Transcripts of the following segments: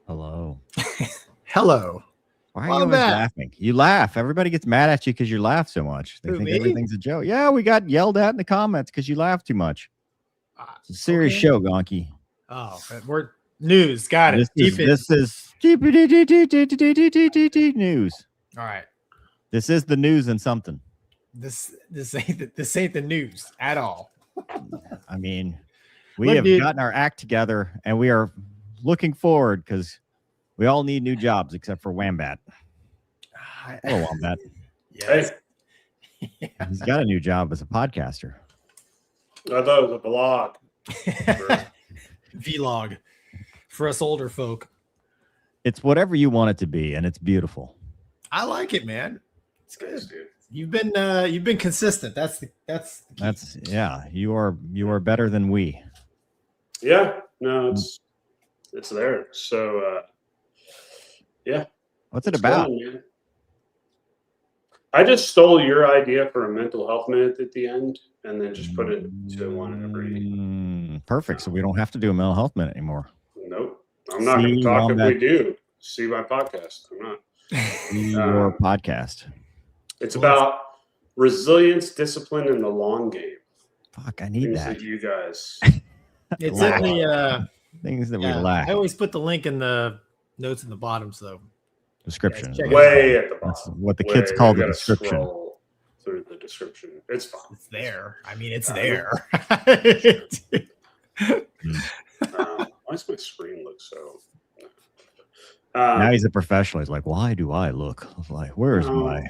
Hello. Hello. Why are you always laughing? You laugh. Everybody gets mad at you because you laugh so much. They think everything's a joke. Yeah, we got yelled at in the comments because you laugh too much. It's a serious show, Gonky. Oh, we're news. Got it. This is news. All right. This is the news and something. This ain't the news at all. I mean, we have gotten our act together and we are looking forward because we all need new jobs except for WOMBAT. Hello, WOMBAT. Yes. He's got a new job as a podcaster. I thought it was a vlog. Vlog for us older folk. It's whatever you want it to be, and it's beautiful. I like it, man. It's good. Thanks, dude. You've been consistent. That's yeah. You are better than we. Yeah. No, it's there. So yeah. What's it about? Fun, I just stole your idea for a mental health minute at the end and then just put it to one every. Perfect. So we don't have to do a mental health minute anymore. Nope. I'm not going to talk if we do. See my podcast. I'm not. Your podcast. It's about resilience, discipline, and the long game. Fuck, I need that. You guys. It's in the things that we lack. I always put the link in the notes in the bottom, so description. Way at the bottom. That's what the kids call the description. Through the description. It's fine. It's there. I mean, it's there. Why does my screen look so? Now he's a professional. He's like, why do I look like? Where's my?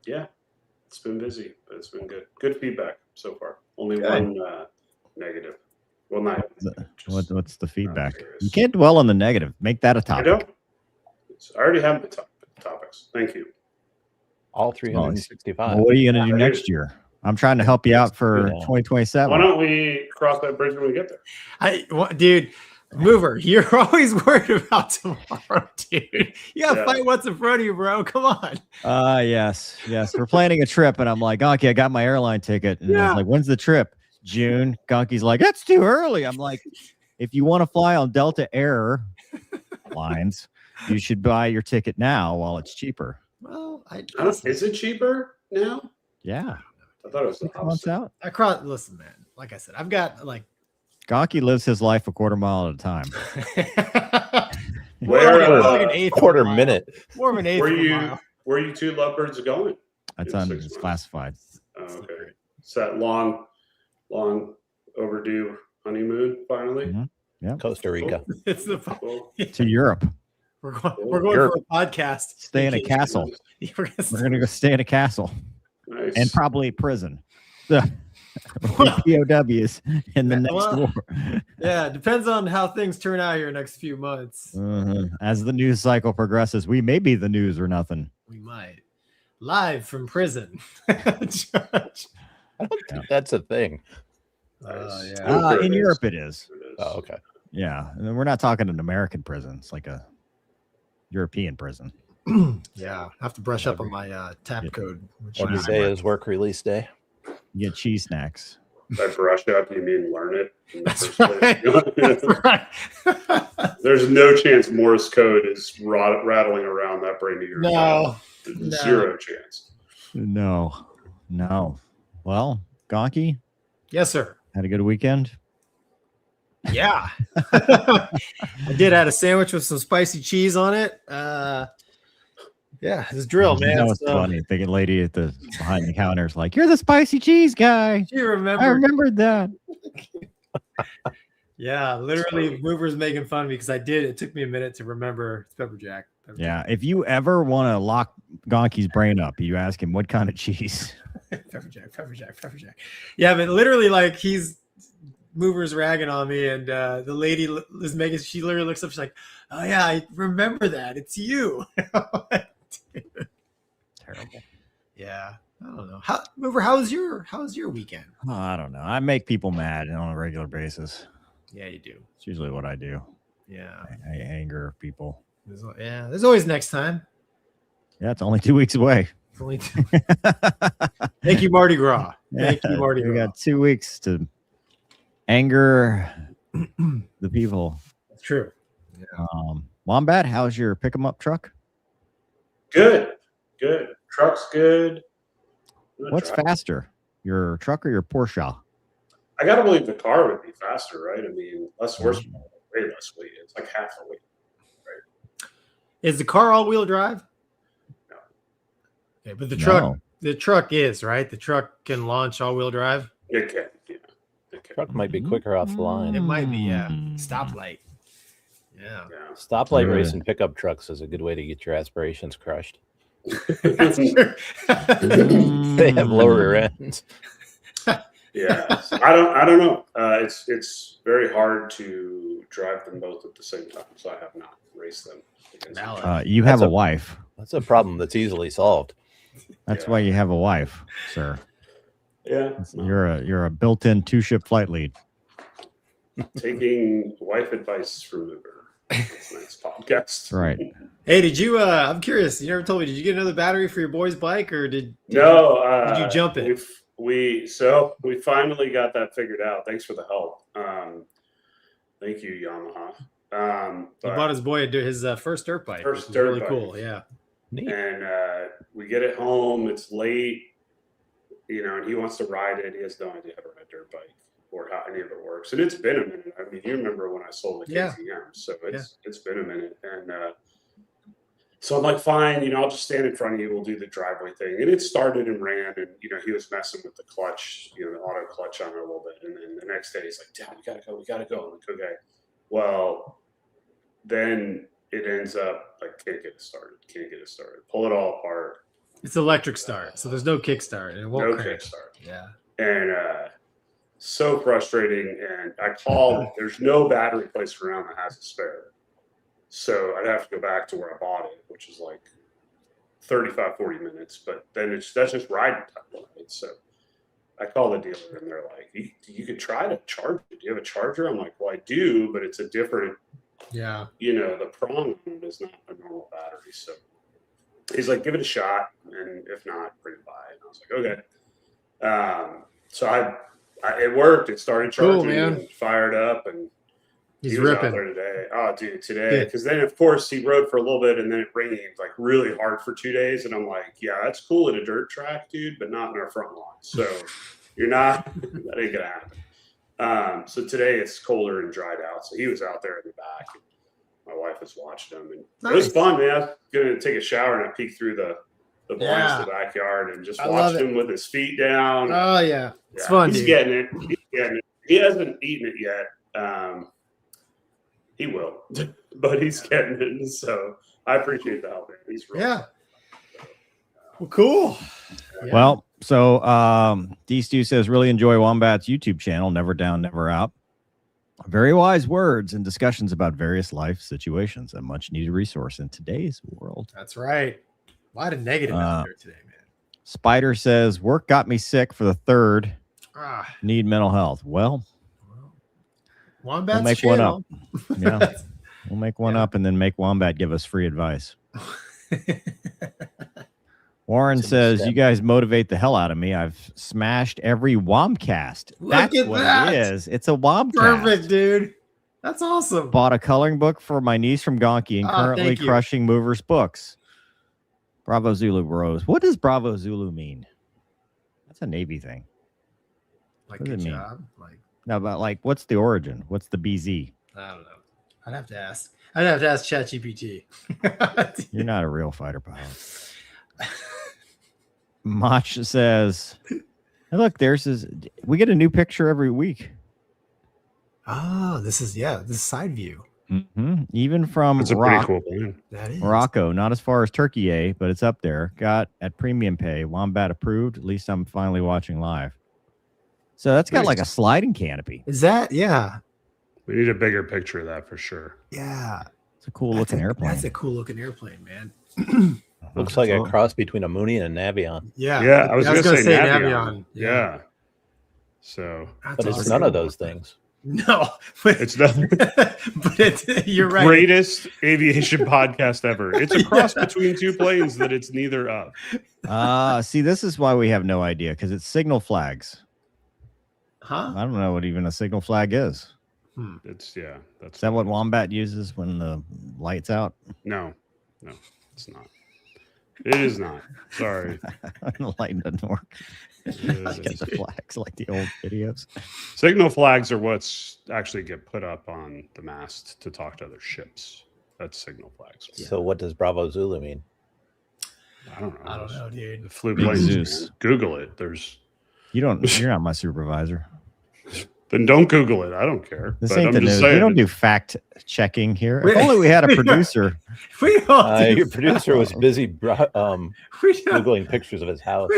Yeah, it's been busy, but it's been good. Good feedback so far. Only one negative. Well, not. What's the feedback? You can't dwell on the negative. Make that a topic. I don't. I already have the topics. Thank you. All 365. Well, what are you going to do next year? I'm trying to help you out for 2027. Why don't we cross that bridge when we get there? Dude, Mover, you're always worried about tomorrow, dude. You got to fight what's in front of you, bro. Come on. Yes. We're planning a trip, and I'm like, Gonky, I got my airline ticket. And I was like, when's the trip? June. Gonky's like, that's too early. I'm like, if you want to fly on Delta Air lines, you should buy your ticket now while it's cheaper. Well, Is it cheaper now? Yeah. I thought it was the 6 months opposite. out. Listen, man. Like I said, I've got like Gonky lives his life a quarter mile at a time. Where, like an eighth quarter of a mile. minute. More of an eighth of a mile. Where you two lovebirds going? That's In 6 months? classified. Oh, okay. It's that long overdue honeymoon finally. Mhm. Yeah. Costa Rica. It's the Cool. To Europe. we're going for a podcast. Stay in a castle. We're We're gonna go stay in a castle Nice. and probably prison. The POWs in the next war. Yeah, depends on how things turn out here next few months. As the news cycle progresses, we may be the news or nothing. We might. Live from prison. I don't think that's a thing. Nice. Yeah. In Europe, it is. It is. Oh, okay. Yeah, and we're not talking an American prison. It's like a European prison. Yeah, I have to brush up on my tap code. What do you say is work release day? You get cheese snacks. By brush up, you mean learn it? In the That's first right. place? Right. There's no chance Morse code is rattling around that brain of yours. No. Zero chance. No. Well, Gonky, Yes, sir. had a good weekend. Yeah. I did add a sandwich with some spicy cheese on it. Yeah, it's drill, man. That was funny. The lady at the behind the counter is like, "You're the spicy cheese guy." You remember? I remembered that. Yeah, literally, Mover's making fun of me because I did. It took me a minute to remember. It's pepper jack. Yeah, if you ever want to lock Gonky's brain up, you ask him what kind of cheese. Pepper jack. Yeah, but literally, like Mover's ragging on me, and the lady is making. She literally looks up. She's like, "Oh yeah, I remember that. It's you." Terrible. Yeah, I don't know. Mover, how's your weekend? Oh, I don't know. I make people mad on a regular basis. Yeah, you do. It's usually what I do. Yeah, I anger people. there's always next time. Yeah, it's only 2 weeks away. It's only Thank you, Mardi Gras. Thank you, Mardi We Gras. got 2 weeks to anger the people. That's true. Wombat, how's your pick 'em up truck? Good. Truck's good. What's faster, your truck or your Porsche? I gotta believe the car would be faster, right? I mean, less horsepower, way less weight. It's like half the weight. Is the car all-wheel drive? No. Okay, but the truck is, right? The truck can launch all-wheel drive. It can, yeah. It can. Truck might be quicker off the line. It might be, yeah. Stoplight. Yeah. Yeah. Stoplight Really? racing pickup trucks is a good way to get your aspirations crushed. That's true. They have lower rear ends. Yeah, I don't know. It's very hard to drive them both at the same time, so I have not raced them. You have That's a wife. That's a problem that's easily solved. That's Yeah. why you have a wife, sir. Yeah, You're a built-in 2-ship flight lead. taking wife advice from Uber. That's a nice podcast. That's right. Hey, did you? I'm curious. You never told me. Did you get another battery for your boy's bike, or did Did you jump it? We finally got that figured out. Thanks for the help. Thank you, Yamaha. He bought his boy his first dirt bike. First which is dirt really bike. cool. Yeah. Neat. And we get it home. It's late, and he wants to ride it. He has no idea how to ride a dirt bike or how any of it works. And it's been a minute. I mean, you remember when I sold the KTM, so it's been a minute. And so I'm like, fine, I'll just stand in front of you. We'll do the driveway thing. And it started and ran, and he was messing with the clutch, the auto clutch on it a little bit. And then the next day he's like, Dad, we gotta go. I'm like, okay. Well, then it ends up like can't get it started. Pull it all apart. It's electric start, so there's no kickstart. It won't No crank. kickstart. Yeah. And so frustrating. And I called. There's no battery place around that has a spare. So I'd have to go back to where I bought it, which is like 35, 40 minutes. But then that's just riding time, right? So I call the dealer, and they're like, you could try to charge it. Do you have a charger? I'm like, well, I do, but it's a different, Yeah. the prong is not a normal battery. So he's like, give it a shot. And if not, bring it by. And I was like, okay. So it worked. It started charging Cool, man. and fired up. And He's he was ripping. out there today. Oh, dude, today. Because then, of course, he rode for a little bit and then it rained like really hard for 2 days. And I'm like, yeah, that's cool at a dirt track, dude, but not in our front lawn. So you're not, that ain't going to happen. So today it's colder and dried out. So he was out there in the back. And my wife was watching him. And it was fun, man. I was going to take a shower and I peeked through the blinds of the backyard and just watched him with his feet down. Oh, yeah. It's fun, He's dude. getting it. He's getting it. He hasn't eaten it yet. He will, but he's getting it. So I appreciate the help. He's real. Yeah. Well, cool. Yeah. Well, so D Stu says, really enjoy Wombat's YouTube channel, Never Down, Never Out. Very wise words and discussions about various life situations, a much needed resource in today's world. That's right. A lot of negative out there today, man. Spider says, work got me sick for the third. Need mental health. Well, Wombat's we'll make channel. one up. Yeah, we'll make one up and then make Wombat give us free advice. Warren says, you guys motivate the hell out of me. I've smashed every Wombcast. That's what it is. It's a Wombcast. Perfect, dude. That's awesome. Bought a coloring book for my niece from Gonky and currently crushing Movers books. Bravo Zulu Bros. What does Bravo Zulu mean? That's a Navy thing. Like, what does good it mean? job. Like, no, but like, what's the origin? What's the BZ? I don't know. I'd have to ask ChatGPT. You're not a real fighter pilot. Mach says, hey, look, we get a new picture every week. Oh, this is side view. Mm-hmm. Even from That's a pretty cool thing. That is. Morocco, not as far as Turkey, but it's up there. Got at premium pay. Wombat approved. At least I'm finally watching live. So that's got like a sliding canopy. Is that? Yeah. We need a bigger picture of that for sure. Yeah. It's a cool looking airplane. That's a cool looking airplane, man. Looks like a cross between a Mooney and a Navion. Yeah. Yeah. I was going to say Navion. Yeah. So, but it's none of those things. No, but it's nothing. But you're right. Greatest aviation podcast ever. It's a cross between two planes that it's neither of. See, this is why we have no idea, because it's signal flags. Huh? I don't know what even a signal flag is. Is that what Wombat uses when the light's out? No, it's not. It is not. Sorry. The light doesn't work. Get the flags like the old videos. Signal flags are what's actually get put up on the mast to talk to other ships. That's signal flags. So what does Bravo Zulu mean? I don't know, dude. The flew planes. Google it. You're not my supervisor. Then don't Google it. I don't care. This ain't the news. We don't do fact checking here. If only we had a producer. Your producer was busy Googling pictures of his house.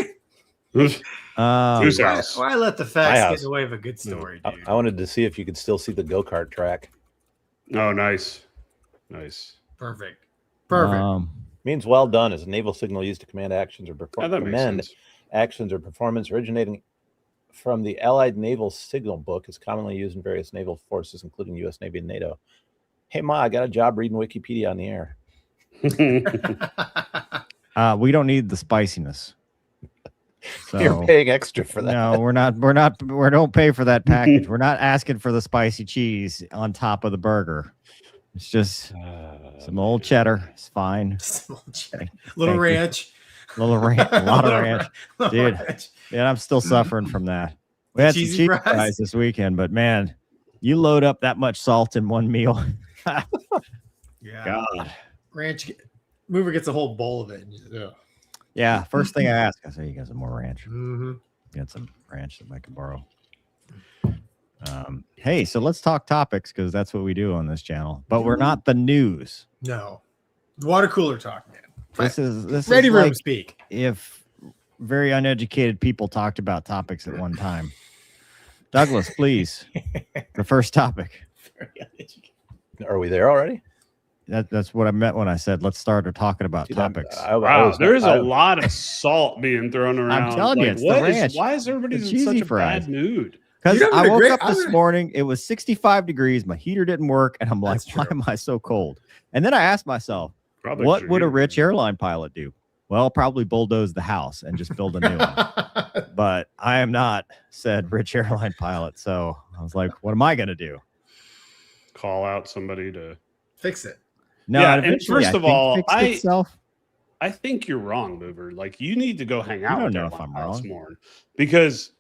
Whose house? Why let the facts get in the way of a good story, dude? I wanted to see if you could still see the go-kart track. Oh, nice. Perfect. Means well done is a naval signal used to command actions or actions or performance originating from the Allied Naval Signal Book. Is commonly used in various naval forces, including U.S. Navy and NATO. Hey, Ma, I got a job reading Wikipedia on the air. We don't need the spiciness. So, you're paying extra for that. No, we don't pay for that package. We're not asking for the spicy cheese on top of the burger. It's just some old cheddar. It's fine. Some old cheddar. Little ranch. A lot of ranch. Dude. Yeah, I'm still suffering from that. We had some cheese fries this weekend, but man, you load up that much salt in one meal. Yeah. God. Ranch. Mover gets a whole bowl of it. Yeah. First thing I ask, I say, you got some more ranch? Mm-hmm. Got some ranch that I can borrow. Hey, so let's talk topics, because that's what we do on this channel. But we're not the news. No. Water cooler talk, man. This is ready room like speak. If very uneducated people talked about topics at one time. Douglas, please. The first topic. Are we there already? That's what I meant when I said let's start talking about topics. Wow, there's a lot of salt being thrown around. I'm telling you, it's the ranch. Why is everybody in such a bad mood? Because I woke up this morning, it was 65 degrees, my heater didn't work, and I'm like, why am I so cold? And then I asked myself, what would a rich airline pilot do? Well, probably bulldoze the house and just build a new one. But I am not said rich airline pilot, so I was like, what am I going to do? call out somebody to fix it. No, yeah, and first of all, I think you're wrong, Mover. Like, you need to go hang out with airline pilots more, because,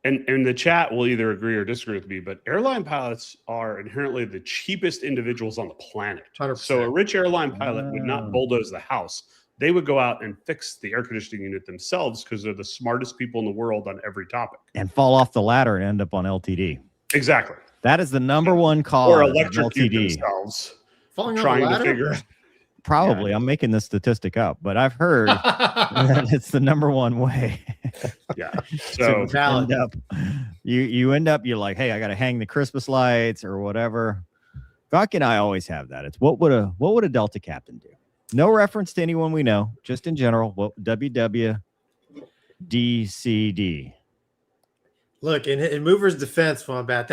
and the chat will either agree or disagree with me, but airline pilots are inherently the cheapest individuals on the planet. 100%. So a rich airline pilot would not bulldoze the house. They would go out and fix the air conditioning unit themselves, because they're the smartest people in the world on every topic. And fall off the ladder and end up on LTD. Exactly. That is the number one cause. Or electrocute themselves. Trying to figure out. Probably. I'm making this statistic up, but I've heard that it's the number one way. Yeah. So you end up, you're like, hey, I got to hang the Christmas lights or whatever. Gonky and I always have that. It's what would a Delta captain do? No reference to anyone we know, just in general. What WWDCD. Look, in Mover's defense, Wombat,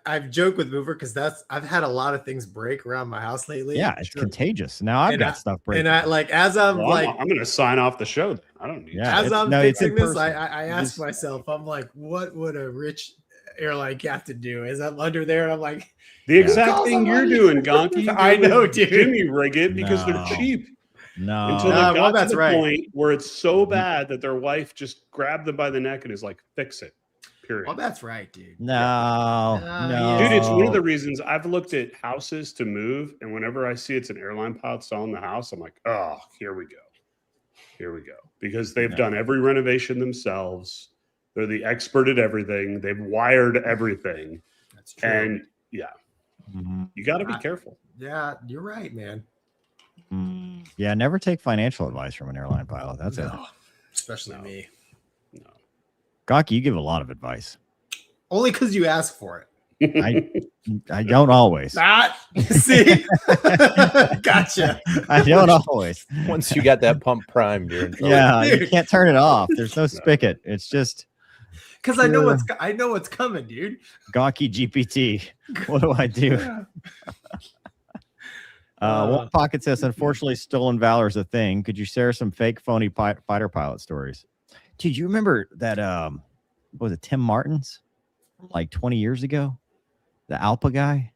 I've joked with Mover because I've had a lot of things break around my house lately. Yeah, it's contagious. Now I've got stuff breaking. And I'm going to sign off the show. Then. I don't need. Yeah, as I'm fixing this, I ask myself, I'm like, what would a rich airline captain do? As I'm under there, and I'm like, the exact thing you're doing, Gonky. I know, dude. Jimmy rig it because they're cheap. No, until they got to the point where it's so bad that their wife just grabbed them by the neck and is like, fix it. Period. Well, that's right, dude. No. Dude, it's one of the reasons I've looked at houses to move, and whenever I see it's an airline pilot selling the house, I'm like, oh, here we go. Because they've done every renovation themselves. They're the expert at everything. They've wired everything. That's true. And you got to be careful. Yeah, you're right, man. Yeah, never take financial advice from an airline pilot. That's it. Especially me. No. Gonky, you give a lot of advice. Only because you ask for it. I don't always. See? Gotcha. I don't always. Once you got that pump primed, you're in trouble. Yeah, you can't turn it off. There's no spigot. It's just because I know what's coming, dude. Gonky GPT. What do I do? One pocket says, unfortunately, stolen valor is a thing. Could you share some fake, phony fighter pilot stories? Dude, you remember that? What was it, Tim Martins? Like 20 years ago, the Alpa guy.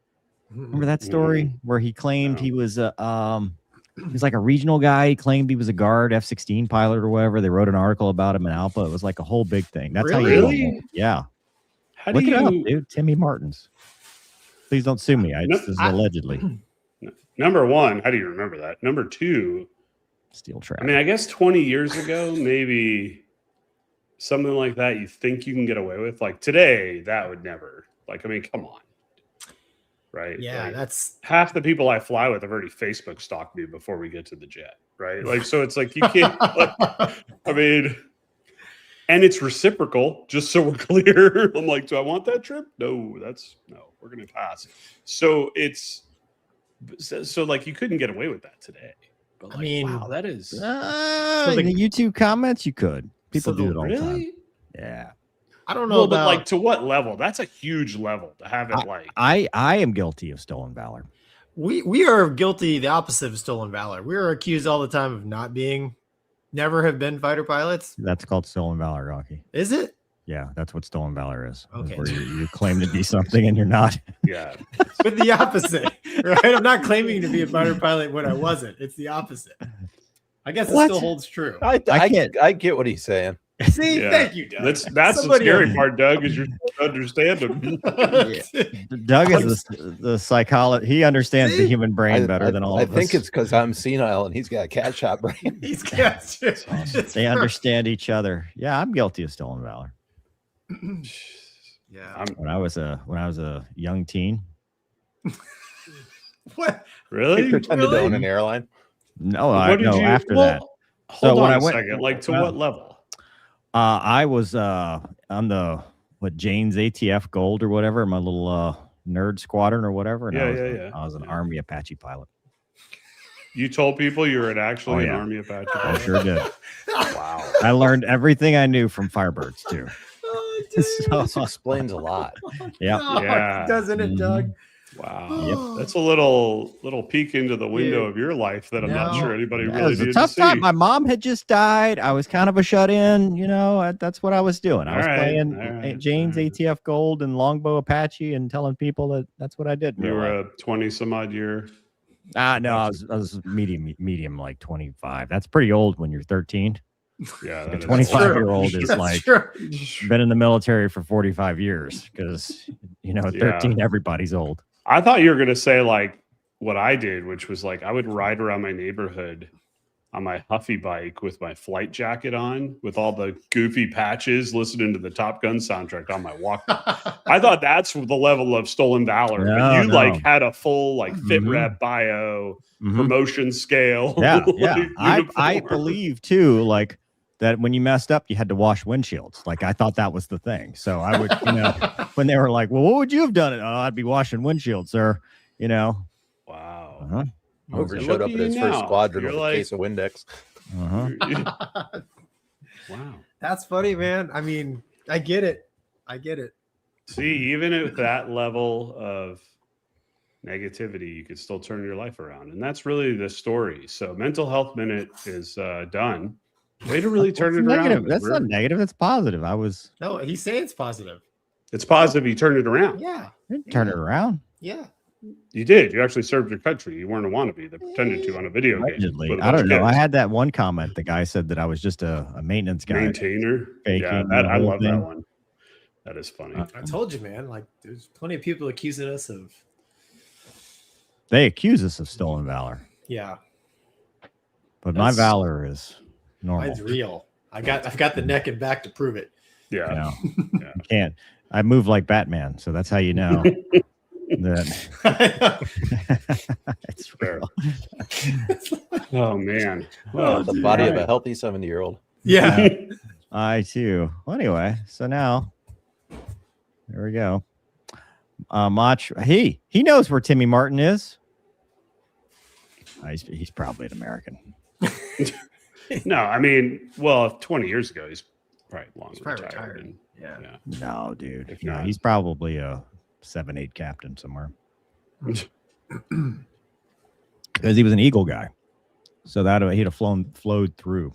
Remember that story where he claimed he was like a regional guy. He claimed he was a guard F-16 pilot or whatever. They wrote an article about him in Alpa. It was like a whole big thing. That's really? Yeah. Look it up, dude. Timmy Martins. Please don't sue me. This is allegedly. Number one, how do you remember that? Number two, steel trap. I mean, I guess 20 years ago, maybe something like that you think you can get away with. Like today, that would never. Like, I mean, come on. Right? Yeah, like, that's half the people I fly with have already Facebook stalked me before we get to the jet. Right? Like, so it's like you can't, like, I mean, and it's reciprocal, just so we're clear. I'm like, do I want that trip? No, we're going to pass. So like you couldn't get away with that today. But like, I mean, wow, that is in the YouTube comments you could. People do it all the time. Yeah. I don't know but like to what level? That's a huge level to have it like I am guilty of stolen valor. We are guilty the opposite of stolen valor. We are accused all the time of never have been fighter pilots. That's called stolen valor, Gonky. Is it? Yeah, that's what stolen valor is. Okay. Where you claim to be something and you're not. Yeah. But the opposite, right? I'm not claiming to be a fighter pilot when I wasn't. It's the opposite. I guess it still holds true. I get what he's saying. See, thank you, Doug. That's the scary part, Doug, is you understand him. Doug is the psychologist. He understands the human brain better than all of us. I think it's because I'm senile and he's got a cat shot brain. He's got They understand each other. Yeah, I'm guilty of stolen valor. Yeah. When I was a young teen. What? Really? You pretended to own an airline? No, after that. Hold on a second. Like to what level? I was on the Jane's ATF Gold or whatever, my little nerd squadron or whatever. And I was an Army Apache pilot. You told people you were an Army Apache pilot? I sure did. Wow. I learned everything I knew from Firebirds too. This explains a lot. Yeah. Doesn't it, Doug? Wow. Yep. That's a little peek into the window of your life that I'm not sure anybody really needed to see. My mom had just died. I was kind of a shut-in, that's what I was doing. I was playing Jane's ATF Gold and Longbow Apache and telling people that's what I did. You were a 20 some odd year. No, I was medium, like 25. That's pretty old when you're 13. Yeah, a 25-year-old is like been in the military for 45 years because 13, everybody's old. I thought you were gonna say like what I did, which was like I would ride around my neighborhood on my Huffy bike with my flight jacket on, with all the goofy patches, listening to the Top Gun soundtrack on my Walkman. I thought that's the level of stolen valor. But you like had a full like fit rep bio promotion scale. Yeah, yeah. I believe too, like that when you messed up, you had to wash windshields. Like I thought that was the thing. So I would, when they were like, "Well, what would you have done?" I'd be washing windshields, sir. Wow. Mover showed up at his first squadron with a case of Windex. Wow. That's funny, man. I mean, I get it. See, even at that level of negativity, you could still turn your life around. And that's really the story. So Mental Health Minute is done. Way to really turn it around. That's not negative. That's positive. No, he's saying it's positive. It's positive. You turned it around. Yeah. Turn it around. Yeah. You did. You actually served your country. You weren't a wannabe that pretended to on a video Allegedly. game. I don't know. I had that one comment. The guy said that I was just a maintenance guy. Maintainer. Yeah, I love that one. That is funny. I told you, man. Like, there's plenty of people accusing us of. They accuse us of stolen valor. Yeah. But my valor is normal. Mine's real. I've got the neck and back to prove it. Yeah. You can't. I move like Batman, so that's how you know. It's real. Oh man. Well, the body of a healthy 70-year-old. Yeah. I too. Well, anyway, so now there we go. Mach, he knows where Timmy Martin is. He's probably an American. No, I mean, well, 20 years ago, he's probably retired. Yeah. No, dude. No, he's probably a 7-8 captain somewhere. Because he was an Eagle guy. So that he'd have flowed through.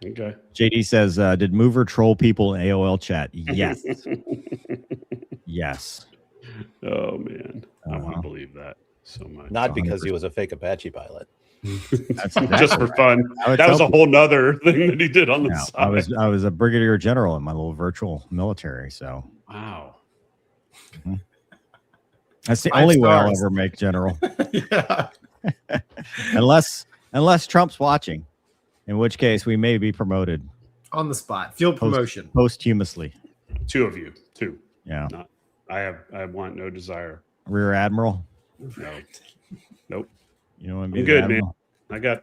Okay. JD says, did Mover troll people in AOL chat? Yes. Yes. Oh man. I want to believe that so much. Not because he was a fake Apache pilot. That's exactly just for fun. That was a whole nother thing that he did on the side. I was a brigadier general in my little virtual military. So wow. That's the only way I'll ever make general. Yeah. unless Trump's watching, in which case we may be promoted on the spot. Field promotion. Posthumously. 2 of you. 2. Yeah. I want no desire. Rear Admiral. No. Nope. You know what I mean? I'm good, man. I got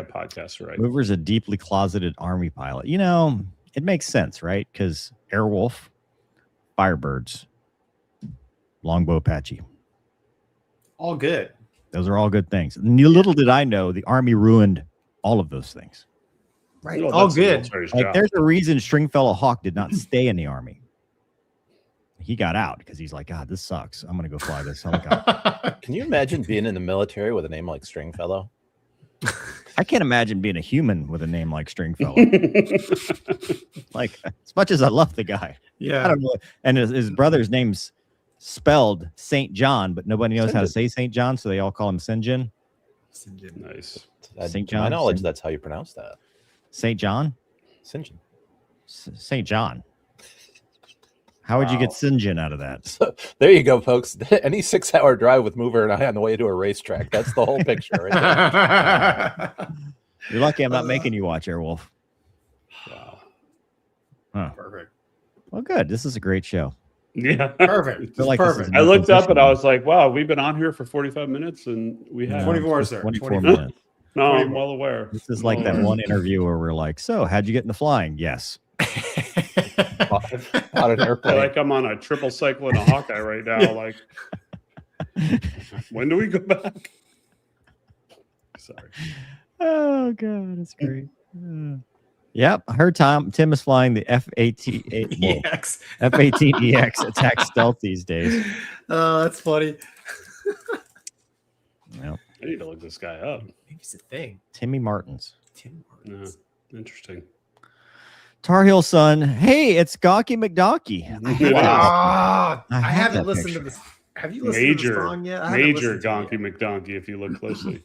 podcasts right. Mover's a deeply closeted Army pilot. It makes sense, right? Because Airwolf, Firebirds, Longbow Apache. All good. Those are all good things. Little did I know the Army ruined all of those things. Right. All good. Like there's a reason Stringfellow Hawk did not stay in the Army. He got out because he's like, God, this sucks. I'm going to go fly this helicopter. Can you imagine being in the military with a name like Stringfellow? I can't imagine being a human with a name like Stringfellow. Like, as much as I love the guy. Yeah. I don't know. And his brother's name's spelled St. John, but nobody knows how to say St. John, so they all call him Sinjin. Nice. St. John. My knowledge, that's how you pronounce that. St. John? Sinjin. St. John. How would you get Sinjin out of that? So, there you go, folks. Any 6-hour drive with Mover and I on the way to a racetrack. That's the whole picture right there. You're lucky I'm not making you watch Airwolf. Wow. Huh. Perfect. Well, good. This is a great show. Yeah. Perfect. Perfect. I looked up and I was like, wow, we've been on here for 45 minutes and we have 24, sir. 24 minutes. No, I'm well aware. This is like that one interview where we're like, so how'd you get into flying? Yes. On an airplane. Like I'm on a triple cycle in a Hawkeye right now. Like, when do we go back? Sorry. Oh God, that's great. Yep, I heard Tim is flying the F-18EX attack stealth these days. Oh, that's funny. Yep. I need to look this guy up. Maybe it's a thing. Timmy Martins. Tim Martins. Interesting. Tar Heel Son. Hey, it's Gonky McDonkey. I haven't listened to this. Have you listened to the song yet? Major Gonky McDonkey, if you look closely.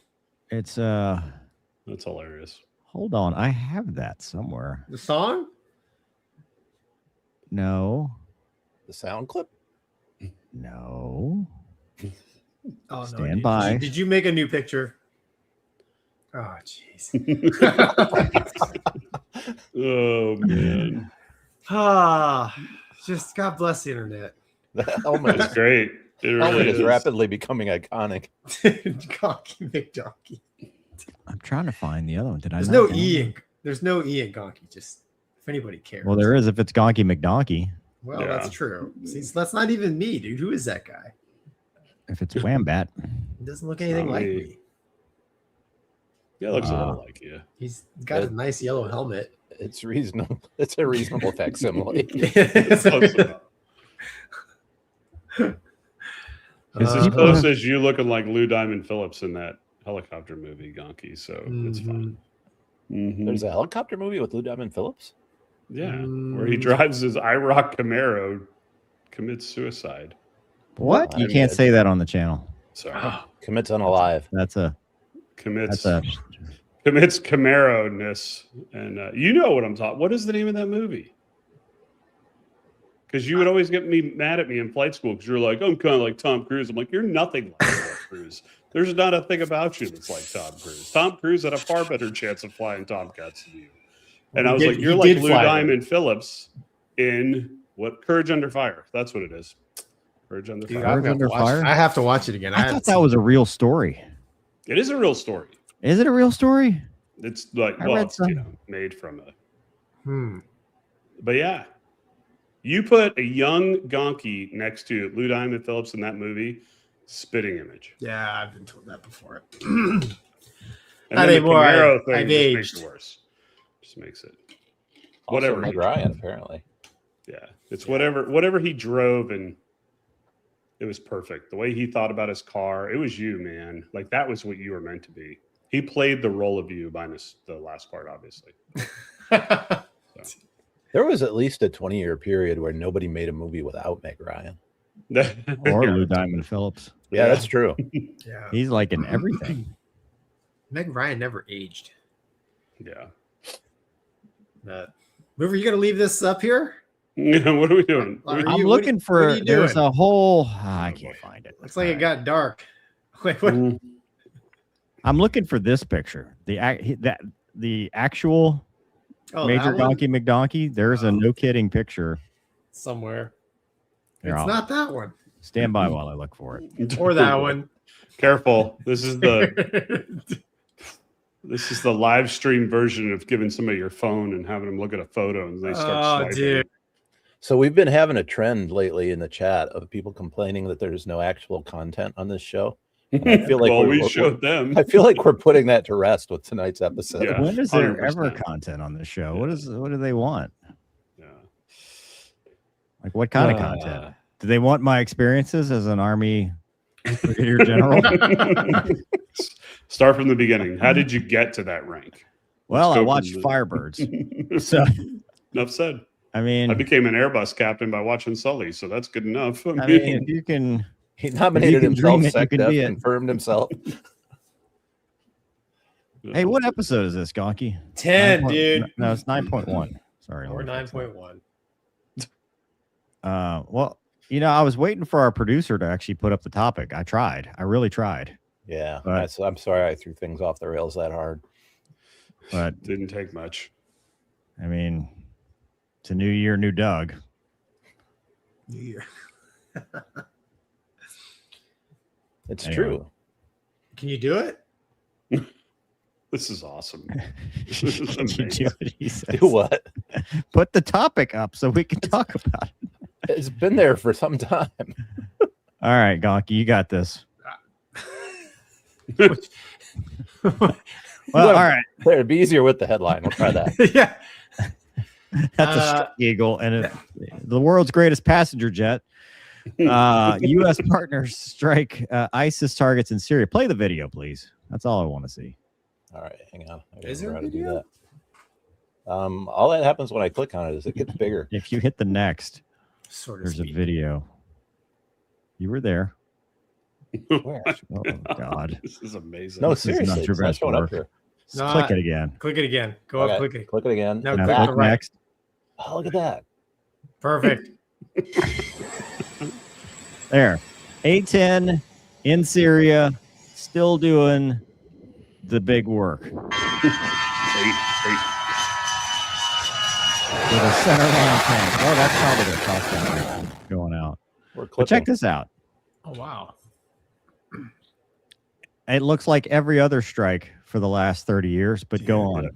It's That's hilarious. hold on, I have that somewhere. The song? No. The sound clip? No. Oh, Stand by. Did you make a new picture? Oh, jeez. Oh man. Just God bless the internet. The helmet It's great. It really is rapidly becoming iconic. Gonky McDonkey. I'm trying to find the other one. There's no E in Gonky. Just if anybody cares. Well, there is if it's Gonky McDonkey. Well, that's true. See, so that's not even me, dude. Who is that guy? If it's WOMBAT. He doesn't look anything like me. Yeah, it looks a little like you. He's got a nice yellow helmet. It's reasonable. It's a reasonable facsimile. It's close enough. It's as close as you looking like Lou Diamond Phillips in that helicopter movie, Gonky. So it's fine. Mm-hmm. There's a helicopter movie with Lou Diamond Phillips? Yeah, where he drives his IROC Camaro, commits suicide. What? You can't say that on the channel. Sorry. Commits unalive. Commits Camaro-ness. And you know what I'm talking. What is the name of that movie? Because you would always get me mad at me in flight school because you're like, I'm kind of like Tom Cruise. I'm like, you're nothing like Tom Cruise. There's not a thing about you that's like Tom Cruise. Tom Cruise had a far better chance of flying Tomcats than you. And I was like, you're like Lou Diamond Phillips in what? Courage Under Fire. That's what it is. Courage Under Fire. I have to watch it again. I thought that was a real story. It is a real story. Is it a real story? It's like, made from a. But yeah, you put a young Gonky next to Lou Diamond Phillips in that movie, spitting image. Yeah, I've been told that before. And not then anymore. The Camaro thing I've just aged. makes it worse. Just makes it. Also Whatever. Meg Ryan, apparently. Yeah, it's whatever he drove, and it was perfect. The way he thought about his car, it was you, man. Like that was what you were meant to be. He played the role of you, minus the last part, obviously. So. There was at least a 20-year period where nobody made a movie without Meg Ryan. Or Lou Diamond Phillips. Yeah, that's true. Yeah, he's like in everything. Meg Ryan never aged. Yeah. Mover, you gonna leave this up here? Yeah, what are we doing? I'm looking for. There's a whole. I can't find it. Looks like it got dark. Wait, what? I'm looking for this picture. The actual Major Gonky McDonkey. There's a no kidding picture somewhere. Here, it's not that one. Stand by while I look for it. Or that one. Careful. This is the live stream version of giving somebody your phone and having them look at a photo and they start swiping. Dude. So we've been having a trend lately in the chat of people complaining that there's no actual content on this show. And I feel like we showed them. I feel like we're putting that to rest with tonight's episode. Yeah, when is there 100%. Ever content on this show? Yeah. What do they want? Yeah. Like what kind of content? Do they want my experiences as an Army Brigadier General? Start from the beginning. How did you get to that rank? Well, I watched Firebirds. So enough said. I mean, I became an Airbus captain by watching Sully, so that's good enough. I mean, if you can. He nominated himself, confirmed himself. Hey, what episode is this, Gonky? 10, dude. No, it's 9.1. Sorry. Or 9.1. Well, I was waiting for our producer to actually put up the topic. I tried. I really tried. Yeah. I'm sorry I threw things off the rails that hard. But didn't take much. I mean, it's a new year, new Doug. New year. It's true. Can you do it? This is awesome. This is amazing. Do what? Put the topic up so we can talk about it. It's been there for some time. All right, Gonky, you got this. Well, all right. It'd be easier with the headline. We'll try that. Yeah. That's a Strike Eagle, and the world's greatest passenger jet. U.S. partners strike ISIS targets in Syria. Play the video, please. That's all I want to see. All right, hang on. Is there a to do video? that. All that happens when I click on it is it gets bigger. If you hit the next, there's speed. a video. You were there. Where? Oh God, This is amazing. No, This is seriously, not your it's not best showing up work. here. Just click it again. Click it again. Go Okay, up, click it. Click it again. No, Now click click the right. next. Oh, look at that. Perfect. There. A-10 in Syria, still doing the big work. With a center line tank. Oh, that's probably the cost going out. But check this out. Oh, wow. It looks like every other strike for the last 30 years, but go on.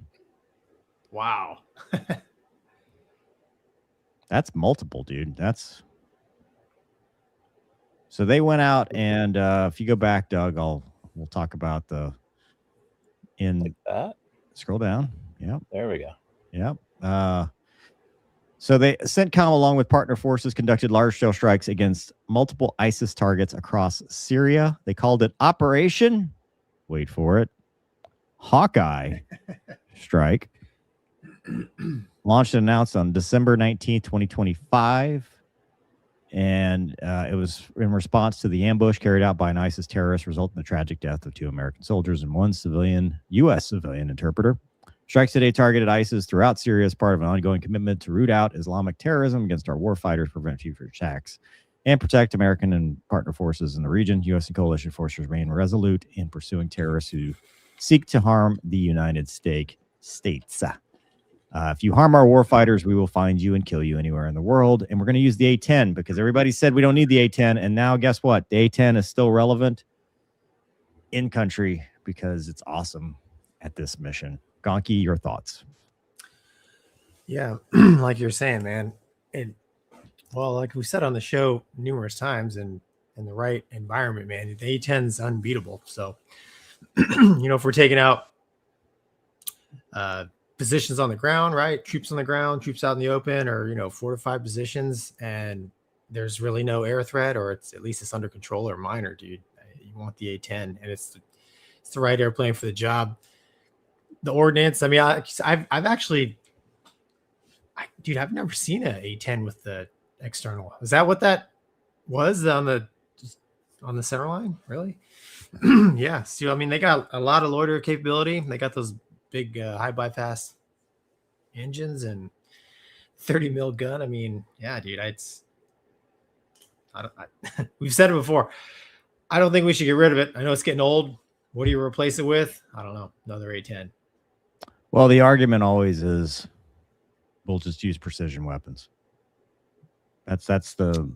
Wow. That's multiple, dude. That's so they went out and if you go back, Doug, we'll talk about the Like that. Scroll down. Yep. There we go. Yep. So they CENTCOM, along with partner forces, conducted large-scale strikes against multiple ISIS targets across Syria. They called it Operation, wait for it, Hawkeye Strike. Launched and announced on December 19th, 2025. And it was in response to the ambush carried out by an ISIS terrorist, resulting in the tragic death of 2 American soldiers and 1 U.S. civilian interpreter. Strikes today targeted ISIS throughout Syria as part of an ongoing commitment to root out Islamic terrorism against our warfighters, prevent future attacks, and protect American and partner forces in the region. U.S. and coalition forces remain resolute in pursuing terrorists who seek to harm the United States. If you harm our warfighters, we will find you and kill you anywhere in the world. And we're going to use the A-10 because everybody said we don't need the A-10. And now guess what? The A-10 is still relevant in country because it's awesome at this mission. Gonky, your thoughts? Yeah, like you're saying, man. Well, like we said on the show numerous times, and in the right environment, man, the A-10 is unbeatable. So, if we're taking out positions on the ground, right? Troops on the ground, troops out in the open, or, fortified positions, and there's really no air threat, or at least it's under control or minor, dude. You want the A-10, and it's the right airplane for the job. The ordnance, I mean, I've actually, dude, I've never seen an A-10 with the external. Is that what that was on the center line? Really? Yeah. So, I mean, they got a lot of loiter capability. They got those big high bypass engines and 30 mil gun. I mean, yeah, dude, we've said it before. I don't think we should get rid of it. I know it's getting old. What do you replace it with? I don't know. Another A-10. Well, the argument always is we'll just use precision weapons. That's the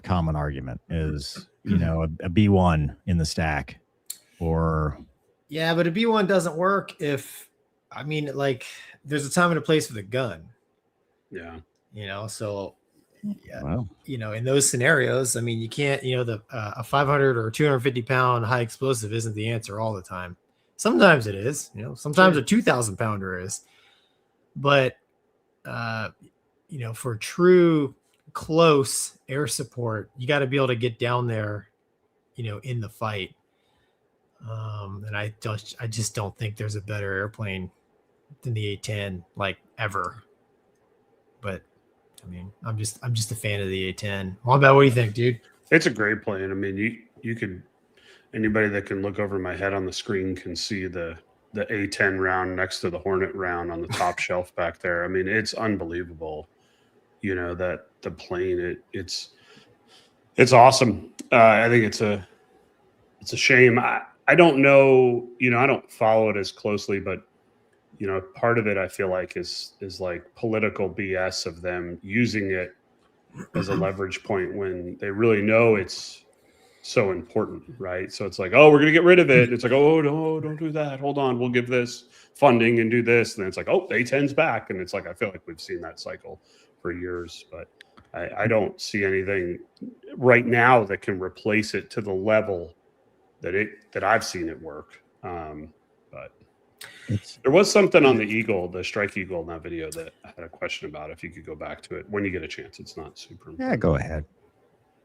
common argument is, a B-1 in the stack or. Yeah, but a B-1 doesn't work if, there's a time and a place for the gun. Yeah. So, yeah, wow. In those scenarios, I mean, you can't, a 500 or 250 pound high explosive isn't the answer all the time. Sometimes it is, sometimes a 2,000 pounder is, but, for true close air support, you got to be able to get down there, in the fight. And I just don't think there's a better airplane than the A-10, like ever. But I mean, I'm just a fan of the A-10. WOMBAT, what do you think, dude? It's a great plane. I mean, you could, anybody that can look over my head on the screen can see the A-10 round next to the Hornet round on the top shelf back there. I mean, it's unbelievable. That the plane, it's awesome. I think it's a shame. I don't know, I don't follow it as closely, but part of it I feel like is like political BS of them using it as a leverage point when they really know it's so important, right? So it's like, oh, we're going to get rid of it. It's like, oh, no, don't do that. Hold on. We'll give this funding and do this. And then it's like, oh, A-10's back. And it's like, I feel like we've seen that cycle for years, but I don't see anything right now that can replace it to the level that I've seen it work. But There was something on the Eagle, the Strike Eagle in that video that I had a question about. If you could go back to it when you get a chance, it's not super important. Yeah, go ahead.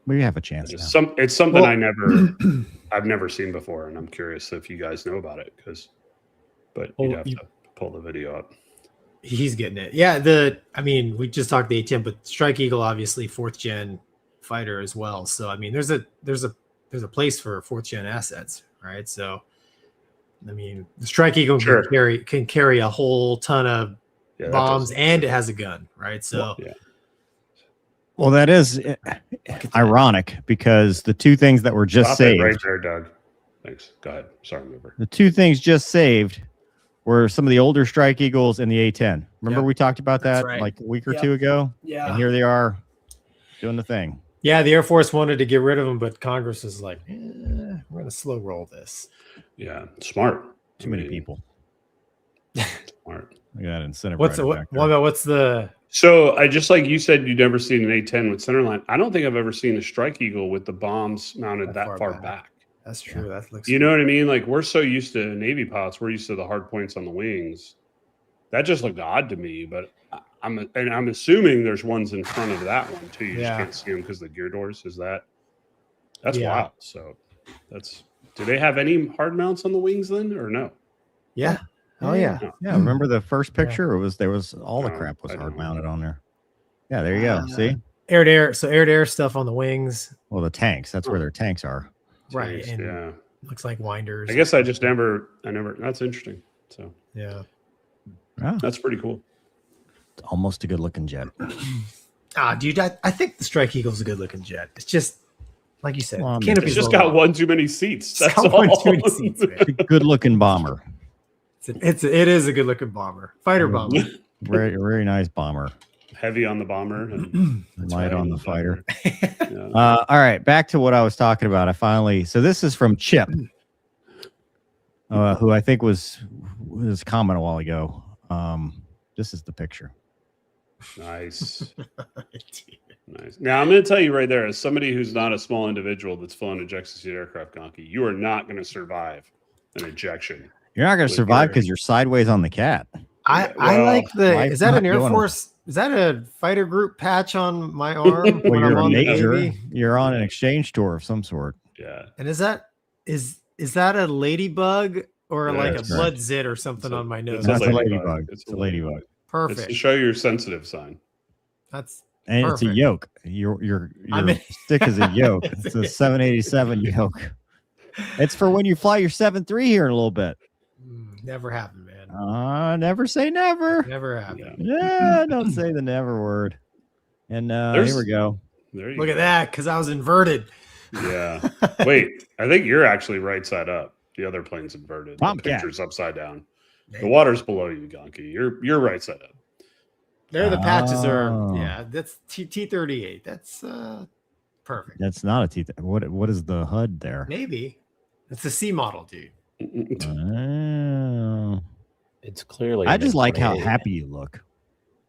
We have a chance. It's something I've never seen before, and I'm curious if you guys know about it. But you'd have to pull the video up. He's getting it. Yeah, we just talked the A10, but Strike Eagle obviously 4th gen fighter as well. So I mean, there's a place for 4th gen assets, right? So I mean, the Strike Eagle can carry a whole ton of bombs, and it has a gun, right? So well, that is ironic because the two things that were just saved right there, Doug. Thanks. Go ahead. Sorry, mover. The two things just saved were some of the older Strike Eagles and the A10. Remember we talked about that like a week or two ago? Yeah. And here they are doing the thing. Yeah, the Air Force wanted to get rid of them, but Congress is like, we're going to slow roll this. Yeah, smart. Too many people. Smart. We got incentive. What's the? So I just like you said, you'd never seen an A10 with centerline. I don't think I've ever seen a Strike Eagle with the bombs mounted that far back. That's true. That looks. You know what I mean? Like we're so used to Navy pilots, we're used to the hard points on the wings. That just looked odd to me, but I'm assuming there's ones in front of that one too. You just can't see them because the gear doors. That's wild. So do they have any hard mounts on the wings then, or no? Yeah. Oh yeah. Yeah. Remember the first picture? There was all the crap was hard mounted on there. Yeah, there you go. See? Air to air. So air to air stuff on the wings. Well, the tanks. That's where their tanks are. Right. And looks like winders. I guess I never that's interesting. So yeah. That's pretty cool. It's almost a good looking jet. Dude, I think the Strike Eagle's a good looking jet. It's just like you said, it's just got one too many seats. That's all. One too many seats, man. Good looking bomber. It is a good looking bomber. Fighter bomber. Very, very nice bomber. Heavy on the bomber and light on the fighter. All right, back to what I was talking about. So this is from Chip, who I think was comment a while ago. This is the picture. Nice. Nice. Now I'm going to tell you right there, as somebody who's not a small individual that's flown ejection seat aircraft, Gonky, you are not going to survive an ejection. You're not going to survive because you're sideways on the cat. I like is that an Air Force? Is that a fighter group patch on my arm? Well, you're a major. You're on an exchange tour of some sort. Yeah. And is that a ladybug or like a blood zit or something on my nose? That's a ladybug. It's a ladybug. Perfect. It's to show your sensitive sign. That's and perfect. It's a yoke. Your stick is a yoke. It's a 787 yoke. It's for when you fly your 7-3 here in a little bit. Never happened, man. Never say never. Never happened. Yeah, don't say the never word. And here we go. Look at that, because I was inverted. Yeah. Wait, I think you're actually right side up. The other plane's inverted. The picture's upside down. The water's below you, Gonky. You're right side up. There, the patches are. That's T-38. That's perfect. That's not a T. What is the HUD there? Maybe it's a C model, dude. It's clearly. I just like how happy you look.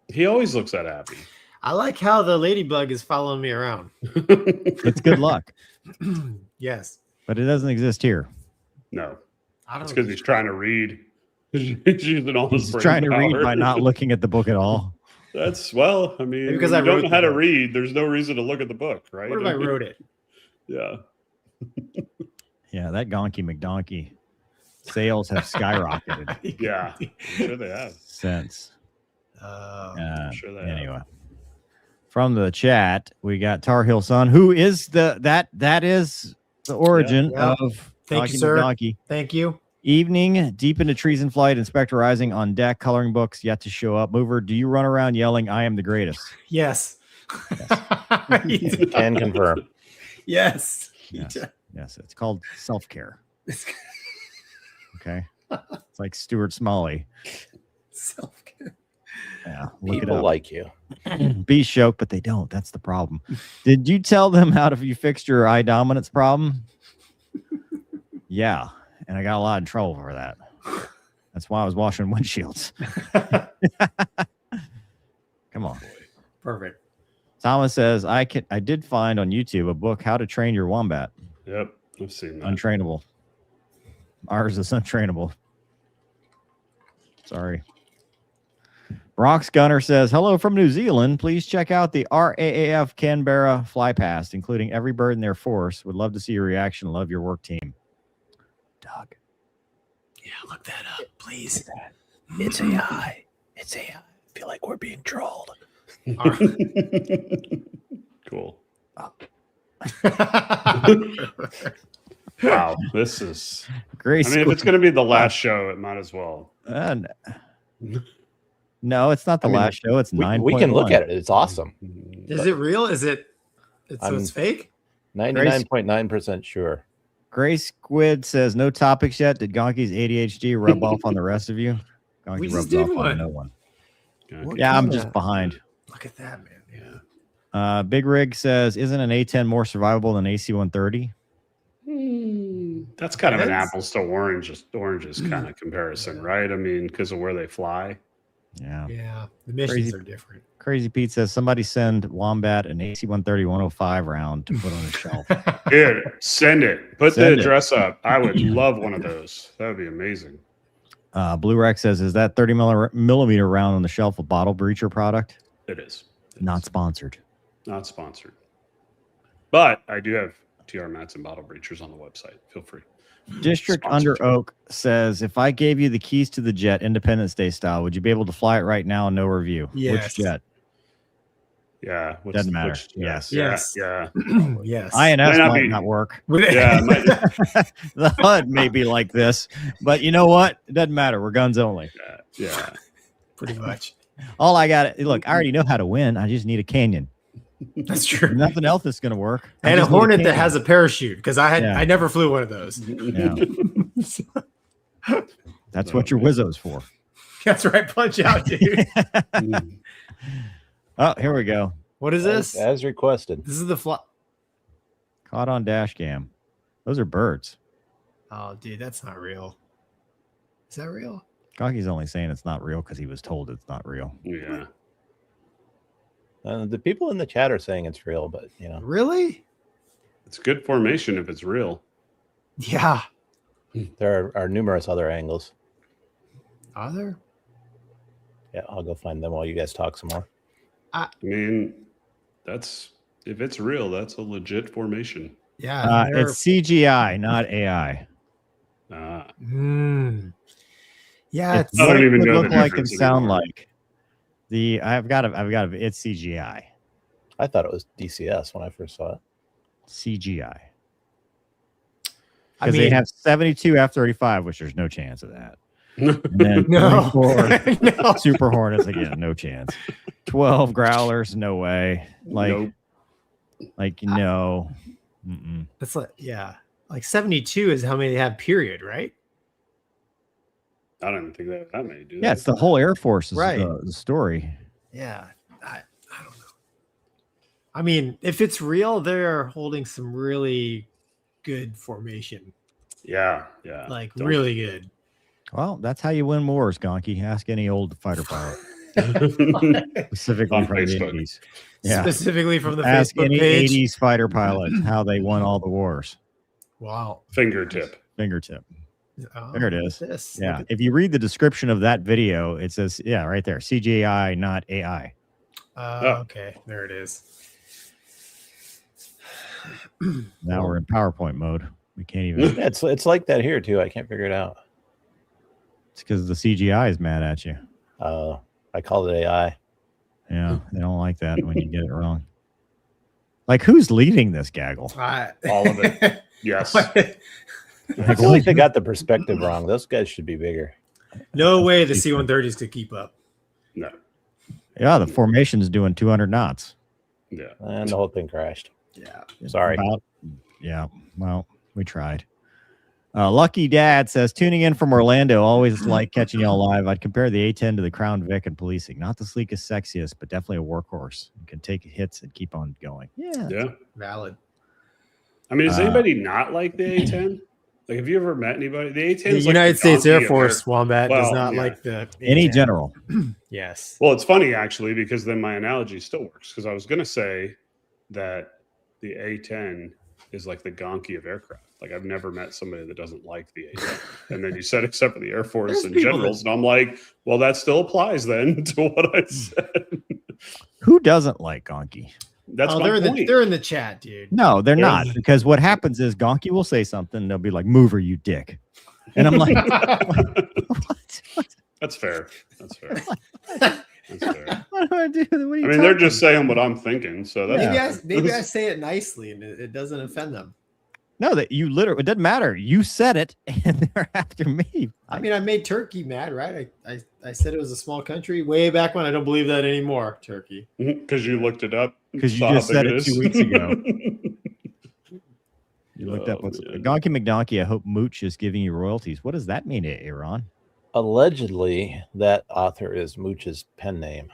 He always looks that happy. I like how the ladybug is following me around. It's good luck. Yes, but it doesn't exist here. No, it's because he's trying to read. He's using all his trying to read by not looking at the book at all. I mean, because I don't know how to read. There's no reason to look at the book, right? What if I wrote it? Yeah. Yeah, that Gonky McDonkey sales have skyrocketed. Yeah, I'm sure they have. Since. I'm sure they have. Anyway, from the chat, we got Tar Heel Son, who is that is the origin of Thank you, sir. McDonkey. Thank you. Evening, deep into trees in flight, inspector rising on deck, coloring books yet to show up. Mover, do you run around yelling, "I am the greatest"? Yes. Can confirm. Yes. Yes, it's called self-care. Okay. It's like Stuart Smalley. Self-care. Yeah. People like you. Be shook, but they don't. That's the problem. Did you tell them how you fixed your eye dominance problem? Yeah. And I got a lot of trouble for that. That's why I was washing windshields. Come on. Perfect. Thomas says, I did find on YouTube a book, How to Train Your Wombat. Yep. I've seen that. Untrainable. Ours is untrainable. Sorry. Bronx Gunner says, hello from New Zealand. Please check out the RAAF Canberra flypast, including every bird in their force. Would love to see your reaction. Love your work team. Doug. Yeah, look that up, please. It's AI. It's AI. I feel like we're being trolled. Cool. Wow, this is. Grace. I mean, if it's going to be the last show, it might as well. No, it's not the last show. It's 9. We can look at it. It's awesome. Is it real? Is it? It's fake. 99.9% sure. Grace Squid says, no topics yet. Did Gonky's ADHD rub off on the rest of you? Gonky We just rubbed did off one. on no one. Okay. Yeah, I'm just behind. Look at that, man. Yeah. Big Rig says, isn't an A10 more survivable than AC-130? That's kind of an apples to oranges kind of comparison, right? I mean, because of where they fly. Yeah. Yeah, the missions are different. Crazy Pete says, somebody send Wombat an AC-130 105 round to put on a shelf. Dude, send it. Put Send the it. address up. I would love one of those. That would be amazing. Blue Rex says, is that 30 millimeter round on the shelf a bottle breacher product? It is. Not sponsored. Not sponsored. But I do have TR mats and bottle breachers on the website. Feel free. District Sponsored. Under Oak says, if I gave you the keys to the jet, Independence Day style, would you be able to fly it right now and no review? Yes. Which jet? Yeah. Doesn't matter. Yes. Yes. Yeah. Yes. INS Might not might be- not work. Yeah. The HUD may be like this, but you know what? It doesn't matter. We're guns only. Yeah. Pretty much. All I got, look, I already know how to win. I just need a canyon. That's true. Nothing else is going to work. I And a just need Hornet that canyon. has a parachute, because Yeah. I never flew one of those. Yeah. That's what your Wizzo's for. That's right. Punch out, dude. Oh, here we go. What is this? As requested. This is the fly. Caught on dash cam. Those are birds. Oh, dude, that's not real. Is that real? Gonky's only saying it's not real because he was told it's not real. Yeah. The people in the chat are saying it's real, but you know, Really? It's good formation if it's real. Yeah. there are numerous other angles. Are there? Yeah, I'll go find them while you guys talk some more. I mean, if it's real, that's a legit formation. Yeah. It's CGI, not AI. Ah. Yeah. It's I what don't it even would know the look like and difference sound anymore. like. It's CGI. I thought it was DCS when I first saw it. CGI. I Because they mean, have 72 F-35, which there's no chance of that. And then no. 24 No. Super Hornets, again, no chance. 12 Growlers, no way. Nope. No. Mm-mm. That's like 72 is how many they have, period, right? I don't even think they have that many, do they? Yeah, it's the whole Air Force is Right. the story. Yeah. I don't know. I mean, if it's real, they're holding some really good formation. Yeah. Like Don't- really good. Well, that's how you win wars, Gonky. Ask any old fighter pilot, specifically On from the Facebook. 80s. Yeah. Specifically from the Ask Facebook any page. 80s fighter pilot how they won all the wars. Wow. Fingertip. Fingertip. Oh, There it is. This. Yeah. Look at- If you read the description of that video, it says, right there, CGI, not AI. Okay. There it is. Now we're in PowerPoint mode. We can't even. Yeah, it's like that here too. I can't figure it out. It's because the CGI is mad at you. I called it AI. Yeah. They don't like that when you get it wrong. Like, who's leading this gaggle? All of it. Yes. I feel like they got the perspective wrong. Those guys should be bigger. No way the C-130s could keep up. No. Yeah, the formation's doing 200 knots. Yeah. And the whole thing crashed. Yeah. Sorry. Yeah. Well, we tried. Lucky Dad says, tuning in from Orlando. Always like catching y'all live. I'd compare the A10 to the Crown Vic in policing. Not the sleekest, sexiest, but definitely a workhorse. You can take hits and keep on going. Yeah. Yeah. Valid. I mean, is anybody not like the A10? Like, have you ever met anybody? The A10 The is United like States Gonky Air of Force Wombat does Well, not yeah. like the Any A10. general. Yes. Well, it's funny actually, because then my analogy still works, because I was going to say that the A10 is like the Gonky of aircraft. Like I've never met somebody that doesn't like the A10. And then you said except for the Air Force There's and people generals, and I'm like, well, that still applies then to what I said. Who doesn't like Gonky? That's my point. They're in the chat, dude. No, they're not, because what happens is Gonky will say something, and they'll be like, "Mover, you dick," and I'm like, "What? That's fair. That's fair. That's fair. What do I do? What are you They're just saying what I'm thinking. So that's maybe I say it nicely and it doesn't offend them. No, that you literally, it doesn't matter. You said it, and they're after me. I mean, I made Turkey mad, right? I said it was a small country way back when. I don't believe that anymore, Turkey. Because you looked it up. Because you just said it 2 weeks ago. You looked up what's Gonky McDonkey. I hope Mooch is giving you royalties. What does that mean, Aaron? Allegedly, that author is Mooch's pen name.